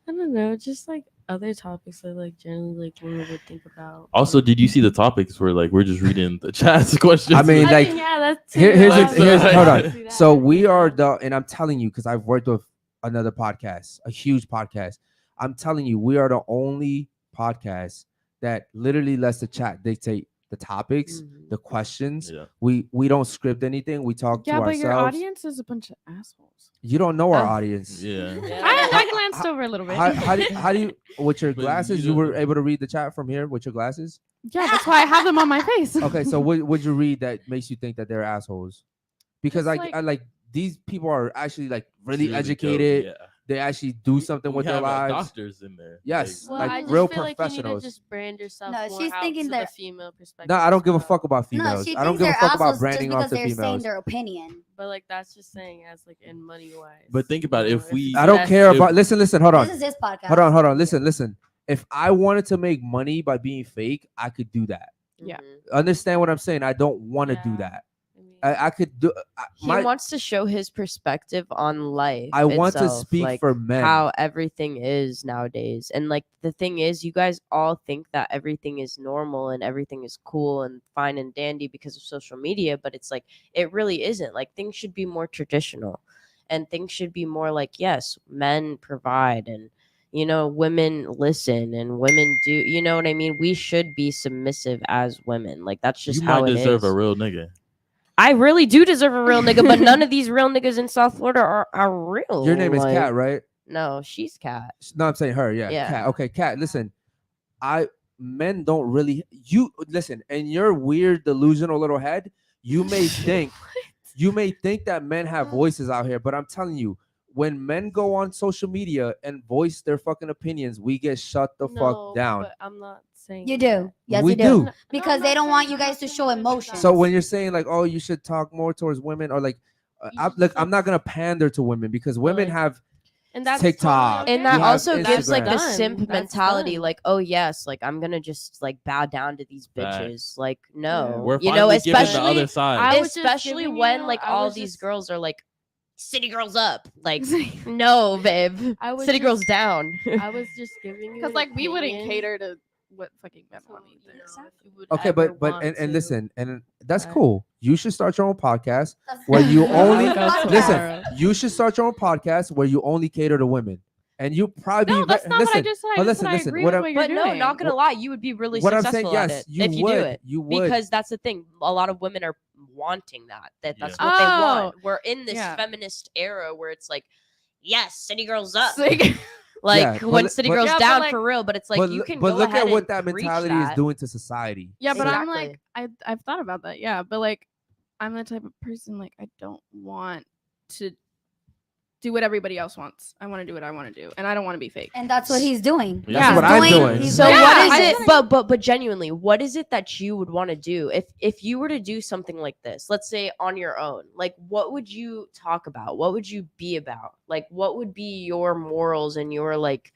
Speaker 8: I don't know, just like other topics that like generally like women would think about.
Speaker 3: Also, did you see the topics where like we're just reading the chat's questions?
Speaker 1: I mean, like,
Speaker 8: yeah, that's
Speaker 1: here's hold
Speaker 3: I
Speaker 1: on. So we are and I'm telling you, because I've worked with another podcast, a huge podcast. I'm telling you, we are the only podcast that literally lets the chat dictate the topics, the questions.
Speaker 3: Yeah.
Speaker 1: We don't script anything. We talk
Speaker 5: Yeah,
Speaker 1: to
Speaker 5: but
Speaker 1: ourselves.
Speaker 5: your audience is a bunch of assholes.
Speaker 1: You don't know our
Speaker 7: Oh.
Speaker 1: audience.
Speaker 3: Yeah.
Speaker 5: I glanced over a little bit.
Speaker 1: How do you with your
Speaker 3: But
Speaker 1: glasses?
Speaker 3: you
Speaker 1: You were
Speaker 3: don't-
Speaker 1: able to read the chat from here with your glasses?
Speaker 5: Yeah, that's why I have them on my face.
Speaker 1: Okay, so what would you read that makes you think that they're assholes? Because
Speaker 5: Just
Speaker 1: like,
Speaker 5: like-
Speaker 1: like these people are actually like really
Speaker 3: Really dope,
Speaker 1: educated.
Speaker 3: yeah.
Speaker 1: They actually do something
Speaker 3: We
Speaker 1: with their
Speaker 3: have,
Speaker 1: lives.
Speaker 3: doctors in there.
Speaker 1: Yes,
Speaker 8: Well,
Speaker 1: like
Speaker 8: I just
Speaker 1: real
Speaker 8: feel like you need
Speaker 1: professionals.
Speaker 8: to just brand yourself
Speaker 6: No,
Speaker 8: more
Speaker 6: she's
Speaker 8: out
Speaker 6: thinking
Speaker 8: to
Speaker 6: they're-
Speaker 8: the female perspective.
Speaker 1: No, I don't give a
Speaker 8: as well.
Speaker 1: fuck about
Speaker 6: No,
Speaker 1: females.
Speaker 6: she
Speaker 1: I don't
Speaker 6: thinks
Speaker 1: give a
Speaker 6: they're
Speaker 1: fuck about
Speaker 6: assholes just
Speaker 1: branding off
Speaker 6: because
Speaker 1: the
Speaker 6: they're saying
Speaker 1: females.
Speaker 6: their opinion.
Speaker 8: But like that's just saying as like in money wise.
Speaker 3: But think about it, if we
Speaker 1: I don't care
Speaker 3: if-
Speaker 1: about. Listen. Hold on.
Speaker 6: This is his podcast.
Speaker 1: Hold on. Listen. If I wanted to make money by being fake, I could do that.
Speaker 5: Yeah.
Speaker 7: Mhm.
Speaker 1: Understand what I'm saying? I don't want to do
Speaker 8: Yeah.
Speaker 1: that.
Speaker 8: I mean,
Speaker 1: I could do.
Speaker 7: He wants to show his perspective on life.
Speaker 1: I want to
Speaker 7: itself,
Speaker 1: speak
Speaker 7: like,
Speaker 1: for men.
Speaker 7: how everything is nowadays. And like the thing is, you guys all think that everything is normal and everything is cool and fine and dandy because of social media, but it's like it really isn't. Like things should be more traditional, and things should be more like, yes, men provide, and you know, women listen and women do. You know what I mean? We should be submissive as women. Like that's just
Speaker 3: You
Speaker 7: how
Speaker 3: might
Speaker 7: it
Speaker 3: deserve
Speaker 7: is.
Speaker 3: a real nigga.
Speaker 7: I really do deserve a real nigga, but none of these real niggas in South Florida are real.
Speaker 1: Your name is
Speaker 7: like-
Speaker 1: Kat, right?
Speaker 7: No, she's Kat.
Speaker 1: No, I'm saying her. Yeah,
Speaker 7: Yeah.
Speaker 1: Kat. Okay, Kat. Listen, men don't really. You listen, in your weird delusional little head, you may think that men have voices out here, but I'm telling you, when men go on social media and voice their fucking opinions, we get shut the fuck down.
Speaker 8: But I'm not saying
Speaker 6: You do. Yes,
Speaker 1: We
Speaker 6: you do.
Speaker 1: do.
Speaker 6: Because they don't want you guys to show emotion.
Speaker 1: So when you're saying like, oh, you should talk more towards women, or like, I'm not gonna pander to women because women have
Speaker 8: and that's
Speaker 1: TikTok,
Speaker 7: And that
Speaker 1: we have
Speaker 7: also gives like the
Speaker 1: Instagram.
Speaker 7: simp
Speaker 8: That's
Speaker 7: mentality,
Speaker 8: done.
Speaker 7: like, oh yes, like I'm gonna just like bow down to these bitches.
Speaker 3: Facts.
Speaker 7: Like, no.
Speaker 3: We're
Speaker 7: you know,
Speaker 3: finally giving the
Speaker 7: especially
Speaker 3: other side.
Speaker 8: I was just
Speaker 7: especially
Speaker 8: giving
Speaker 7: when
Speaker 8: you-
Speaker 7: like
Speaker 8: I
Speaker 7: all
Speaker 8: was
Speaker 7: these
Speaker 8: just-
Speaker 7: girls are like city girls up. Like, no, babe.
Speaker 8: I was
Speaker 7: City
Speaker 8: just-
Speaker 7: girls down.
Speaker 8: I was just giving you
Speaker 5: Because
Speaker 8: an
Speaker 5: like we wouldn't
Speaker 8: opinion.
Speaker 5: cater to what fucking men want either.
Speaker 1: Okay, but
Speaker 8: want
Speaker 1: and
Speaker 8: to.
Speaker 1: listen, and that's cool. You should start your own podcast where you only listen. You should start your own podcast where you only cater to women, and you probably
Speaker 5: No, that's not
Speaker 1: listen.
Speaker 5: what I just said. I
Speaker 1: but
Speaker 5: just
Speaker 1: listen,
Speaker 5: said I
Speaker 1: listen.
Speaker 5: agree
Speaker 1: What
Speaker 5: with
Speaker 1: I'm-
Speaker 5: what you're
Speaker 7: But no,
Speaker 5: doing.
Speaker 7: not gonna lie, you would be really
Speaker 1: What I'm
Speaker 7: successful
Speaker 1: saying,
Speaker 7: at
Speaker 1: yes,
Speaker 7: it
Speaker 1: you
Speaker 7: if you
Speaker 1: would,
Speaker 7: do it.
Speaker 1: you would.
Speaker 7: Because that's the thing. A lot of women are wanting that. That's
Speaker 3: Yeah.
Speaker 7: what they want.
Speaker 5: Oh,
Speaker 7: We're in this
Speaker 5: yeah.
Speaker 7: feminist era where it's like, yes, city girls up.
Speaker 5: Like-
Speaker 7: Like
Speaker 1: Yeah,
Speaker 7: when
Speaker 1: but-
Speaker 7: city
Speaker 1: but-
Speaker 7: girls
Speaker 5: Yeah, but
Speaker 7: down
Speaker 5: like-
Speaker 7: for real, but it's like
Speaker 1: but
Speaker 7: you can
Speaker 1: but
Speaker 7: go
Speaker 1: look
Speaker 7: ahead
Speaker 1: at what
Speaker 7: and
Speaker 1: that
Speaker 7: preach
Speaker 1: mentality is
Speaker 7: that.
Speaker 1: doing to society.
Speaker 5: Yeah, but I'm
Speaker 7: Exactly.
Speaker 5: like, I've thought about that. Yeah, but like, I'm the type of person like I don't want to do what everybody else wants. I want to do what I want to do, and I don't want to be fake.
Speaker 6: And that's what he's doing.
Speaker 1: That's what I'm doing.
Speaker 6: He's
Speaker 7: So
Speaker 6: doing-
Speaker 7: what
Speaker 6: Yeah,
Speaker 7: is
Speaker 6: I
Speaker 7: it?
Speaker 6: feel like-
Speaker 7: But genuinely, what is it that you would want to do if you were to do something like this? Let's say on your own. Like, what would you talk about? What would you be about? Like, what would be your morals and your like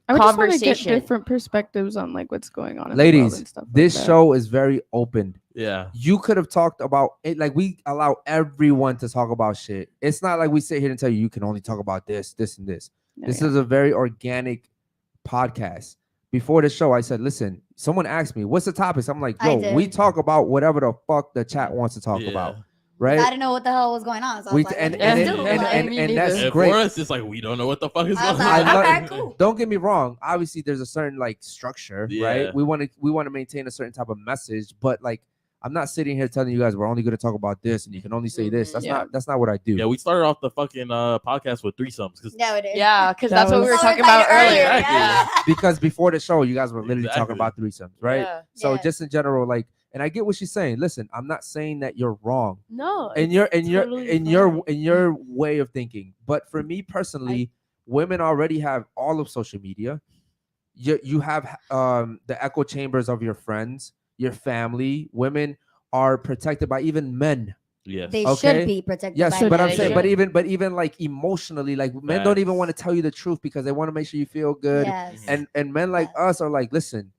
Speaker 5: I would just want to get
Speaker 7: conversation?
Speaker 5: different perspectives on like what's going on in the world
Speaker 1: Ladies,
Speaker 5: and stuff. like
Speaker 1: this
Speaker 5: that.
Speaker 1: show is very open.
Speaker 3: Yeah.
Speaker 1: You could have talked about it, like we allow everyone to talk about shit. It's not like we sit here and tell you you can only talk about this, this, and this.
Speaker 5: Yeah,
Speaker 1: This
Speaker 5: yeah.
Speaker 1: is a very organic podcast. Before the show, I said, listen, someone asked me, what's the topics? I'm like,
Speaker 6: I
Speaker 1: yo, we
Speaker 6: did.
Speaker 1: talk about whatever the fuck the chat wants to talk
Speaker 3: Yeah.
Speaker 1: about.
Speaker 6: I
Speaker 1: Right?
Speaker 6: didn't know what the hell was going on. So I
Speaker 1: We
Speaker 6: was like,
Speaker 1: and,
Speaker 6: what
Speaker 1: and,
Speaker 6: do
Speaker 1: it-
Speaker 6: you do?
Speaker 1: and,
Speaker 6: Like-
Speaker 1: and, and that's
Speaker 3: And
Speaker 1: great.
Speaker 3: for us, it's like we don't know what the fuck is
Speaker 6: I
Speaker 3: going
Speaker 6: was
Speaker 3: on.
Speaker 6: like,
Speaker 1: love-
Speaker 6: okay, cool.
Speaker 1: Don't get me wrong. Obviously, there's a certain like structure,
Speaker 3: Yeah.
Speaker 1: right? We want to maintain a certain type of message, but like I'm not sitting here telling you guys we're only going to talk about this and you can only say this. That's
Speaker 5: Yeah.
Speaker 1: not what I do.
Speaker 3: Yeah, we started off the fucking podcast with threesomes because
Speaker 6: Yeah, it is.
Speaker 7: Yeah, because
Speaker 5: That
Speaker 7: that's what we were
Speaker 5: was-
Speaker 7: talking about earlier.
Speaker 3: Exactly.
Speaker 7: Yeah.
Speaker 1: Because before the show, you guys were literally talking
Speaker 3: Exactly.
Speaker 1: about threesomes, right?
Speaker 7: Yeah.
Speaker 1: So
Speaker 6: Yeah.
Speaker 1: just in general, like, and I get what she's saying. Listen, I'm not saying that you're wrong
Speaker 8: No.
Speaker 1: in
Speaker 8: it's
Speaker 1: your
Speaker 8: totally
Speaker 1: in your
Speaker 8: fine.
Speaker 1: in your way of thinking. But for me personally, women already have all of social media. You have the echo chambers of your friends, your family. Women are protected by even men.
Speaker 3: yes.
Speaker 6: They
Speaker 1: Okay.
Speaker 6: should be protected.
Speaker 1: Yes,
Speaker 6: by
Speaker 1: but I'm
Speaker 6: men.
Speaker 1: saying, but even like emotionally, like men don't even
Speaker 3: Facts.
Speaker 1: want to tell you the truth because they want to make sure you feel good.
Speaker 6: Yes.
Speaker 1: And men like us are like, listen,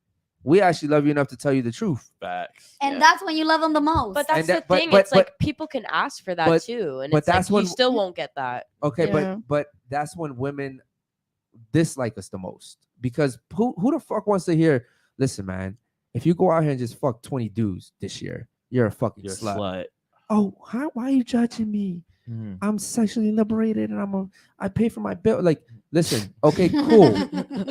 Speaker 1: we actually love you enough to tell you the truth.
Speaker 3: Facts.
Speaker 6: And that's when you love them the most.
Speaker 7: But that's
Speaker 1: And that-
Speaker 7: the
Speaker 1: but-
Speaker 7: thing.
Speaker 1: but-
Speaker 7: it's like people can ask for that
Speaker 1: but-
Speaker 7: too, and
Speaker 1: but
Speaker 7: it's like
Speaker 1: that's when-
Speaker 7: you still won't get that.
Speaker 1: Okay,
Speaker 5: Yeah.
Speaker 1: but that's when women dislike us the most because who the fuck wants to hear? Listen, man, if you go out here and just fuck 20 dudes this year, you're a fucking
Speaker 3: You're a
Speaker 1: slut.
Speaker 3: slut.
Speaker 1: Oh, why are you judging me?
Speaker 3: Mhm.
Speaker 1: I'm sexually liberated and I pay for my bill. Like, listen, okay, cool.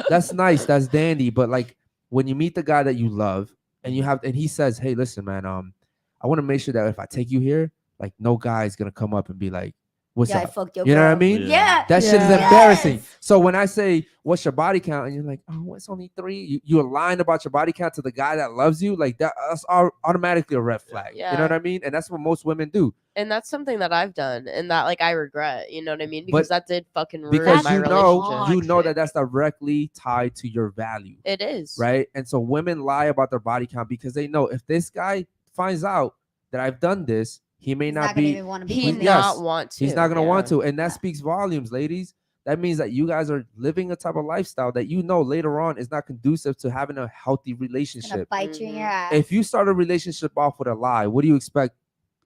Speaker 1: That's nice. That's dandy. But like when you meet the guy that you love and he says, hey, listen, man, I want to make sure that if I take you here, like no guy's gonna come up and be like, what's
Speaker 6: Yeah, I
Speaker 1: up?
Speaker 6: fucked your
Speaker 1: You know what I
Speaker 6: girl.
Speaker 1: mean?
Speaker 3: Yeah.
Speaker 6: Yeah.
Speaker 1: That shit is
Speaker 5: Yeah.
Speaker 1: embarrassing.
Speaker 6: Yes.
Speaker 1: So when I say, what's your body count? And you're like, oh, it's only 3. You're lying about your body count to the guy that loves you. Like that's automatically a red flag. You
Speaker 7: Yeah.
Speaker 1: know what I mean? And that's what most women do.
Speaker 7: And that's something that I've done, and that like I regret. You know what I mean?
Speaker 1: But-
Speaker 7: Because that did fucking ruin
Speaker 1: Because
Speaker 7: my
Speaker 1: you
Speaker 7: relationship.
Speaker 1: know that that's directly tied to your value.
Speaker 7: It is
Speaker 1: Right. And so women lie about their body count because they know if this guy finds out that I've done this, he may
Speaker 6: He's
Speaker 1: not
Speaker 6: not gonna
Speaker 1: be
Speaker 6: even want to be
Speaker 7: He
Speaker 6: in
Speaker 1: Yes.
Speaker 6: there.
Speaker 7: not want to.
Speaker 1: he's not gonna want
Speaker 7: yeah.
Speaker 1: to. And that speaks volumes, ladies. That means that you guys are living a type of lifestyle that you know later on is not conducive to having a healthy
Speaker 6: Gonna
Speaker 1: relationship.
Speaker 6: bite you in your
Speaker 7: Mhm.
Speaker 6: ass.
Speaker 1: If you start a relationship off with a lie, what do you expect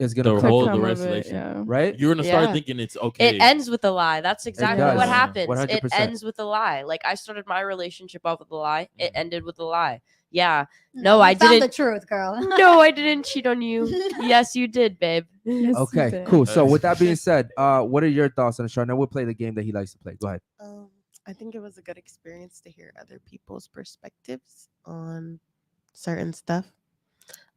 Speaker 1: is gonna
Speaker 3: The
Speaker 1: come
Speaker 3: whole
Speaker 1: from
Speaker 3: the
Speaker 1: it,
Speaker 3: relationship,
Speaker 5: yeah.
Speaker 1: right?
Speaker 3: You're gonna start
Speaker 7: Yeah.
Speaker 3: thinking it's okay.
Speaker 7: It ends with a lie. That's exactly
Speaker 1: does.
Speaker 7: what happens.
Speaker 1: 100%.
Speaker 7: It ends with a lie. Like I started my relationship off with a lie. It ended with a lie. Yeah.
Speaker 6: No,
Speaker 7: No,
Speaker 6: you
Speaker 7: I
Speaker 6: found
Speaker 7: didn't.
Speaker 6: the truth, girl.
Speaker 7: No, I didn't cheat on you. Yes, you did, babe.
Speaker 5: Yes, you
Speaker 1: Okay,
Speaker 5: did.
Speaker 1: cool. So with that being said, what are your thoughts on the show? Now we'll play the game that he likes to play. Go ahead.
Speaker 9: I think it was a good experience to hear other people's perspectives on certain stuff.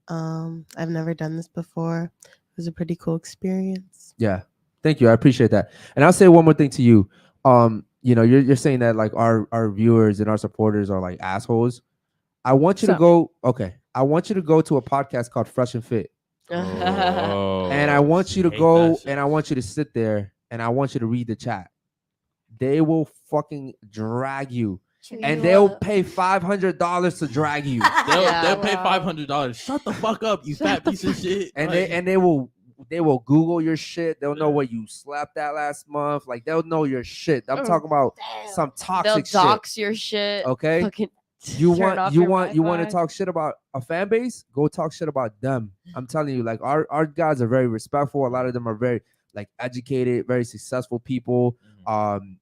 Speaker 9: I've never done this before. It was a pretty cool experience.
Speaker 1: Yeah. Thank you. I appreciate that. And I'll say one more thing to you. You know, you're saying that like our viewers and our supporters are like assholes. I want you to go. Okay. I want you to go to a podcast called Fresh and Fit. And I want you to go and I want you to sit there and I want you to read the chat. They will fucking drag you. And they'll pay $500 to drag you.
Speaker 3: They'll pay $500. Shut the fuck up, you fat piece of shit.
Speaker 1: And
Speaker 3: Like,
Speaker 1: they will Google your shit. They'll know what you slept at last month. Like they'll know your shit. I'm talking about some
Speaker 7: They'll
Speaker 1: toxic shit.
Speaker 7: dox your shit.
Speaker 1: Okay.
Speaker 7: Fucking
Speaker 1: You
Speaker 7: turn off
Speaker 1: want
Speaker 7: your
Speaker 1: want to
Speaker 7: Wi-Fi.
Speaker 1: talk shit about a fan base? Go talk shit about them. I'm telling you, like our guys are very respectful. A lot of them are very like educated, very successful people.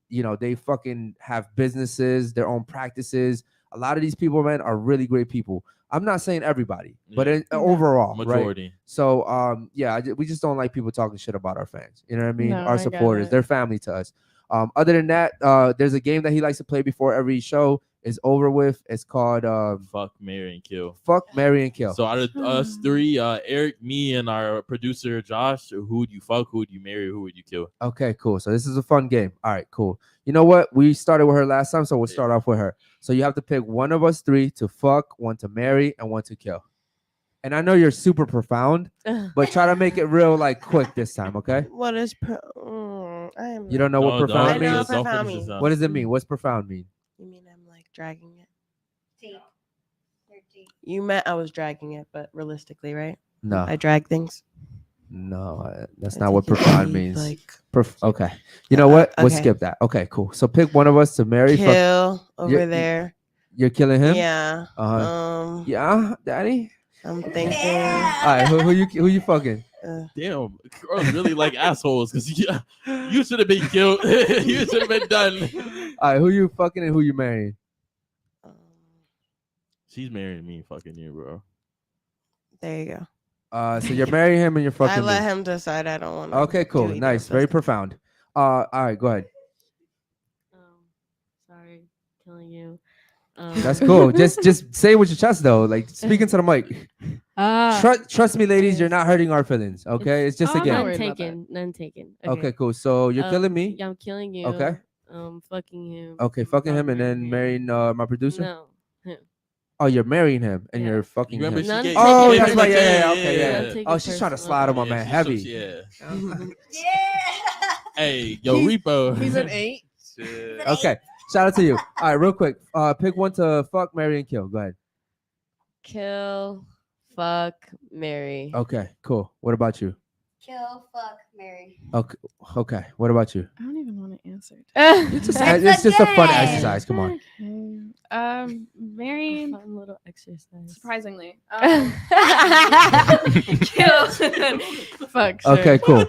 Speaker 1: You know, they fucking have businesses, their own practices. A lot of these people, man, are really great people. I'm not saying everybody, but overall,
Speaker 3: Majority.
Speaker 1: right? So, yeah, we just don't like people talking shit about our fans. You know what I mean?
Speaker 5: No,
Speaker 1: Our
Speaker 5: I get
Speaker 1: supporters,
Speaker 5: it.
Speaker 1: they're family to us. Other than that, there's a game that he likes to play before every show is over with. It's called
Speaker 3: Fuck, marry, and kill.
Speaker 1: Fuck, Marry, and Kill.
Speaker 3: So out of us three, Eric, me, and our producer Josh, who would you fuck? Who would you marry? Who would you kill?
Speaker 1: Okay, cool. So this is a fun game. All right, cool. You know what? We started with her last time, so we'll start off with her. So you have to pick one of us three to fuck, one to marry, and one to kill. And I know you're super profound, but try to make it real, like quick this time, okay?
Speaker 9: What is
Speaker 1: You don't know what
Speaker 3: No,
Speaker 1: profound
Speaker 9: I know
Speaker 1: means?
Speaker 9: what profound means.
Speaker 1: What does it mean? What's profound mean?
Speaker 9: You mean I'm like dragging it? You meant I was dragging it, but realistically, right?
Speaker 1: No.
Speaker 9: I drag things.
Speaker 1: No, that's
Speaker 9: I
Speaker 1: not what
Speaker 9: think it
Speaker 1: profound
Speaker 9: should be,
Speaker 1: means.
Speaker 9: like-
Speaker 1: Okay. You know what? We'll
Speaker 9: okay.
Speaker 1: skip that. Okay, cool. So pick one of us to marry. fuck-
Speaker 9: Kill over
Speaker 1: You're-
Speaker 9: there.
Speaker 1: You're killing him?
Speaker 9: Yeah.
Speaker 1: Yeah, daddy?
Speaker 9: I'm thinking.
Speaker 1: All right, who you fucking?
Speaker 3: Damn, girls really like assholes because you should have been killed. You should have been done.
Speaker 1: All right, who you fucking and who you marrying?
Speaker 3: She's marrying me, fucking you, bro.
Speaker 9: There you go.
Speaker 1: So you're marrying him and you're fucking
Speaker 9: I let
Speaker 1: me.
Speaker 9: him decide. I don't want to.
Speaker 1: Okay, cool. Nice. Very profound. All right, go ahead.
Speaker 8: Sorry, killing you.
Speaker 1: That's cool. Just say it with your chest though. Like speak into the mic. Trust me, ladies, you're not hurting our feelings. Okay, it's just a game.
Speaker 8: None taken. None taken.
Speaker 1: Okay, cool. So you're killing me.
Speaker 8: Yeah, I'm killing you.
Speaker 1: Okay.
Speaker 8: Fucking him.
Speaker 1: Okay, fucking him and then marrying my producer.
Speaker 8: No, him.
Speaker 1: Oh, you're marrying him and you're fucking
Speaker 3: You remember
Speaker 1: him.
Speaker 3: she
Speaker 8: None
Speaker 3: gave-
Speaker 1: Oh,
Speaker 3: she gave
Speaker 1: that's
Speaker 3: him
Speaker 1: right.
Speaker 3: a
Speaker 1: Yeah,
Speaker 3: 10,
Speaker 1: okay,
Speaker 3: yeah.
Speaker 1: yeah.
Speaker 8: Take
Speaker 1: Oh,
Speaker 8: it
Speaker 1: she's trying to
Speaker 8: personal.
Speaker 1: slide on my man heavy.
Speaker 3: Yeah. Hey, yo, Repo.
Speaker 5: He's an 8.
Speaker 1: Okay, shout out to you. All right, real quick. Pick one to fuck, marry, and kill. Go ahead.
Speaker 7: Kill, fuck, marry.
Speaker 1: Okay, cool. What about you?
Speaker 6: Kill, fuck, marry.
Speaker 1: Okay. What about you?
Speaker 5: I don't even want to answer.
Speaker 1: It's just a fun exercise. Come on.
Speaker 5: Marry.
Speaker 8: Fun little exercise.
Speaker 5: Surprisingly.
Speaker 8: Kill.
Speaker 5: Fuck. Sure.
Speaker 1: Okay, cool.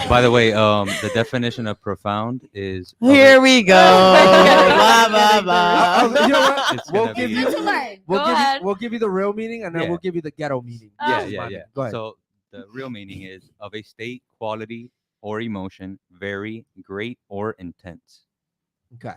Speaker 4: By the way, the definition of profound is
Speaker 9: Here we go. Blah, blah, blah.
Speaker 1: You know what?
Speaker 4: It's
Speaker 1: We'll
Speaker 4: gonna
Speaker 1: give
Speaker 4: be-
Speaker 1: you. We'll give you the real meaning, and then
Speaker 4: Yeah.
Speaker 1: we'll give you the ghetto meaning.
Speaker 4: Yeah.
Speaker 1: Go ahead.
Speaker 4: So the real meaning is of a state, quality, or emotion, very great or intense.
Speaker 1: Okay.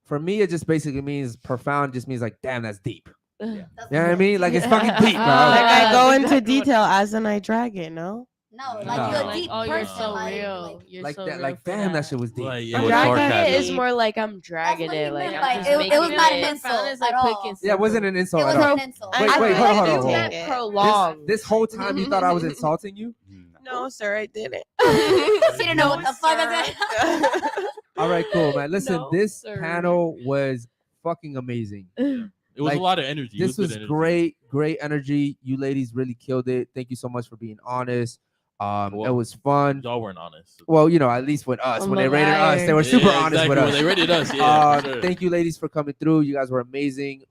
Speaker 1: For me, it just basically means profound. Just means like, damn, that's deep. You know what I mean? Like it's fucking deep, bro.
Speaker 9: Like I go into detail as in I drag it. No.
Speaker 6: No,
Speaker 1: No.
Speaker 6: like you're a
Speaker 8: Like,
Speaker 6: deep
Speaker 8: oh, you're
Speaker 6: person.
Speaker 8: so
Speaker 6: like,
Speaker 8: real. You're
Speaker 1: Like
Speaker 8: so
Speaker 1: that.
Speaker 8: real
Speaker 1: Like
Speaker 8: for
Speaker 1: damn, that shit was deep.
Speaker 3: Like,
Speaker 4: It
Speaker 3: yeah,
Speaker 4: was
Speaker 7: Dragging it
Speaker 4: sarcasm.
Speaker 7: is more like I'm dragging
Speaker 6: what he
Speaker 7: it. Like
Speaker 6: meant
Speaker 7: I'm
Speaker 6: by
Speaker 7: just
Speaker 6: it- it
Speaker 7: making
Speaker 6: was not an
Speaker 7: it.
Speaker 6: insult
Speaker 8: Profound is like
Speaker 6: at
Speaker 8: quick
Speaker 6: all.
Speaker 8: and
Speaker 1: Yeah, it wasn't an
Speaker 6: It
Speaker 1: insult at
Speaker 6: wasn't
Speaker 1: all.
Speaker 6: an insult.
Speaker 1: Wait,
Speaker 9: I
Speaker 1: wait,
Speaker 9: feel
Speaker 1: hold on,
Speaker 9: like
Speaker 1: hold on,
Speaker 9: you
Speaker 1: hold on.
Speaker 9: take it.
Speaker 7: Prolonged.
Speaker 1: This whole time you thought I was insulting you?
Speaker 9: No, sir, I didn't.
Speaker 6: She didn't know what the fuck I said.
Speaker 1: All right, cool, man. Listen,
Speaker 8: No,
Speaker 1: this
Speaker 8: sir.
Speaker 1: panel was fucking amazing.
Speaker 3: It was
Speaker 1: Like,
Speaker 3: a lot of energy. It
Speaker 1: This
Speaker 3: good
Speaker 1: was
Speaker 3: energy.
Speaker 1: great energy. You ladies really killed it. Thank you so much for being honest. It
Speaker 3: Well,
Speaker 1: was fun.
Speaker 3: Y'all weren't honest.
Speaker 1: Well, you know, at least with us,
Speaker 8: I'm
Speaker 1: when
Speaker 8: a
Speaker 1: they rated us, they
Speaker 8: liar.
Speaker 1: were super
Speaker 3: Yeah,
Speaker 1: honest
Speaker 3: exactly.
Speaker 1: with
Speaker 3: When
Speaker 1: us.
Speaker 3: they rated us, yeah, for sure.
Speaker 1: Thank you, ladies, for coming through. You guys were amazing.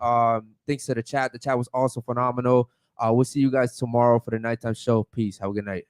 Speaker 1: Thanks to the chat. The chat was also phenomenal. We'll see you guys tomorrow for the nighttime show. Peace. Have a good night.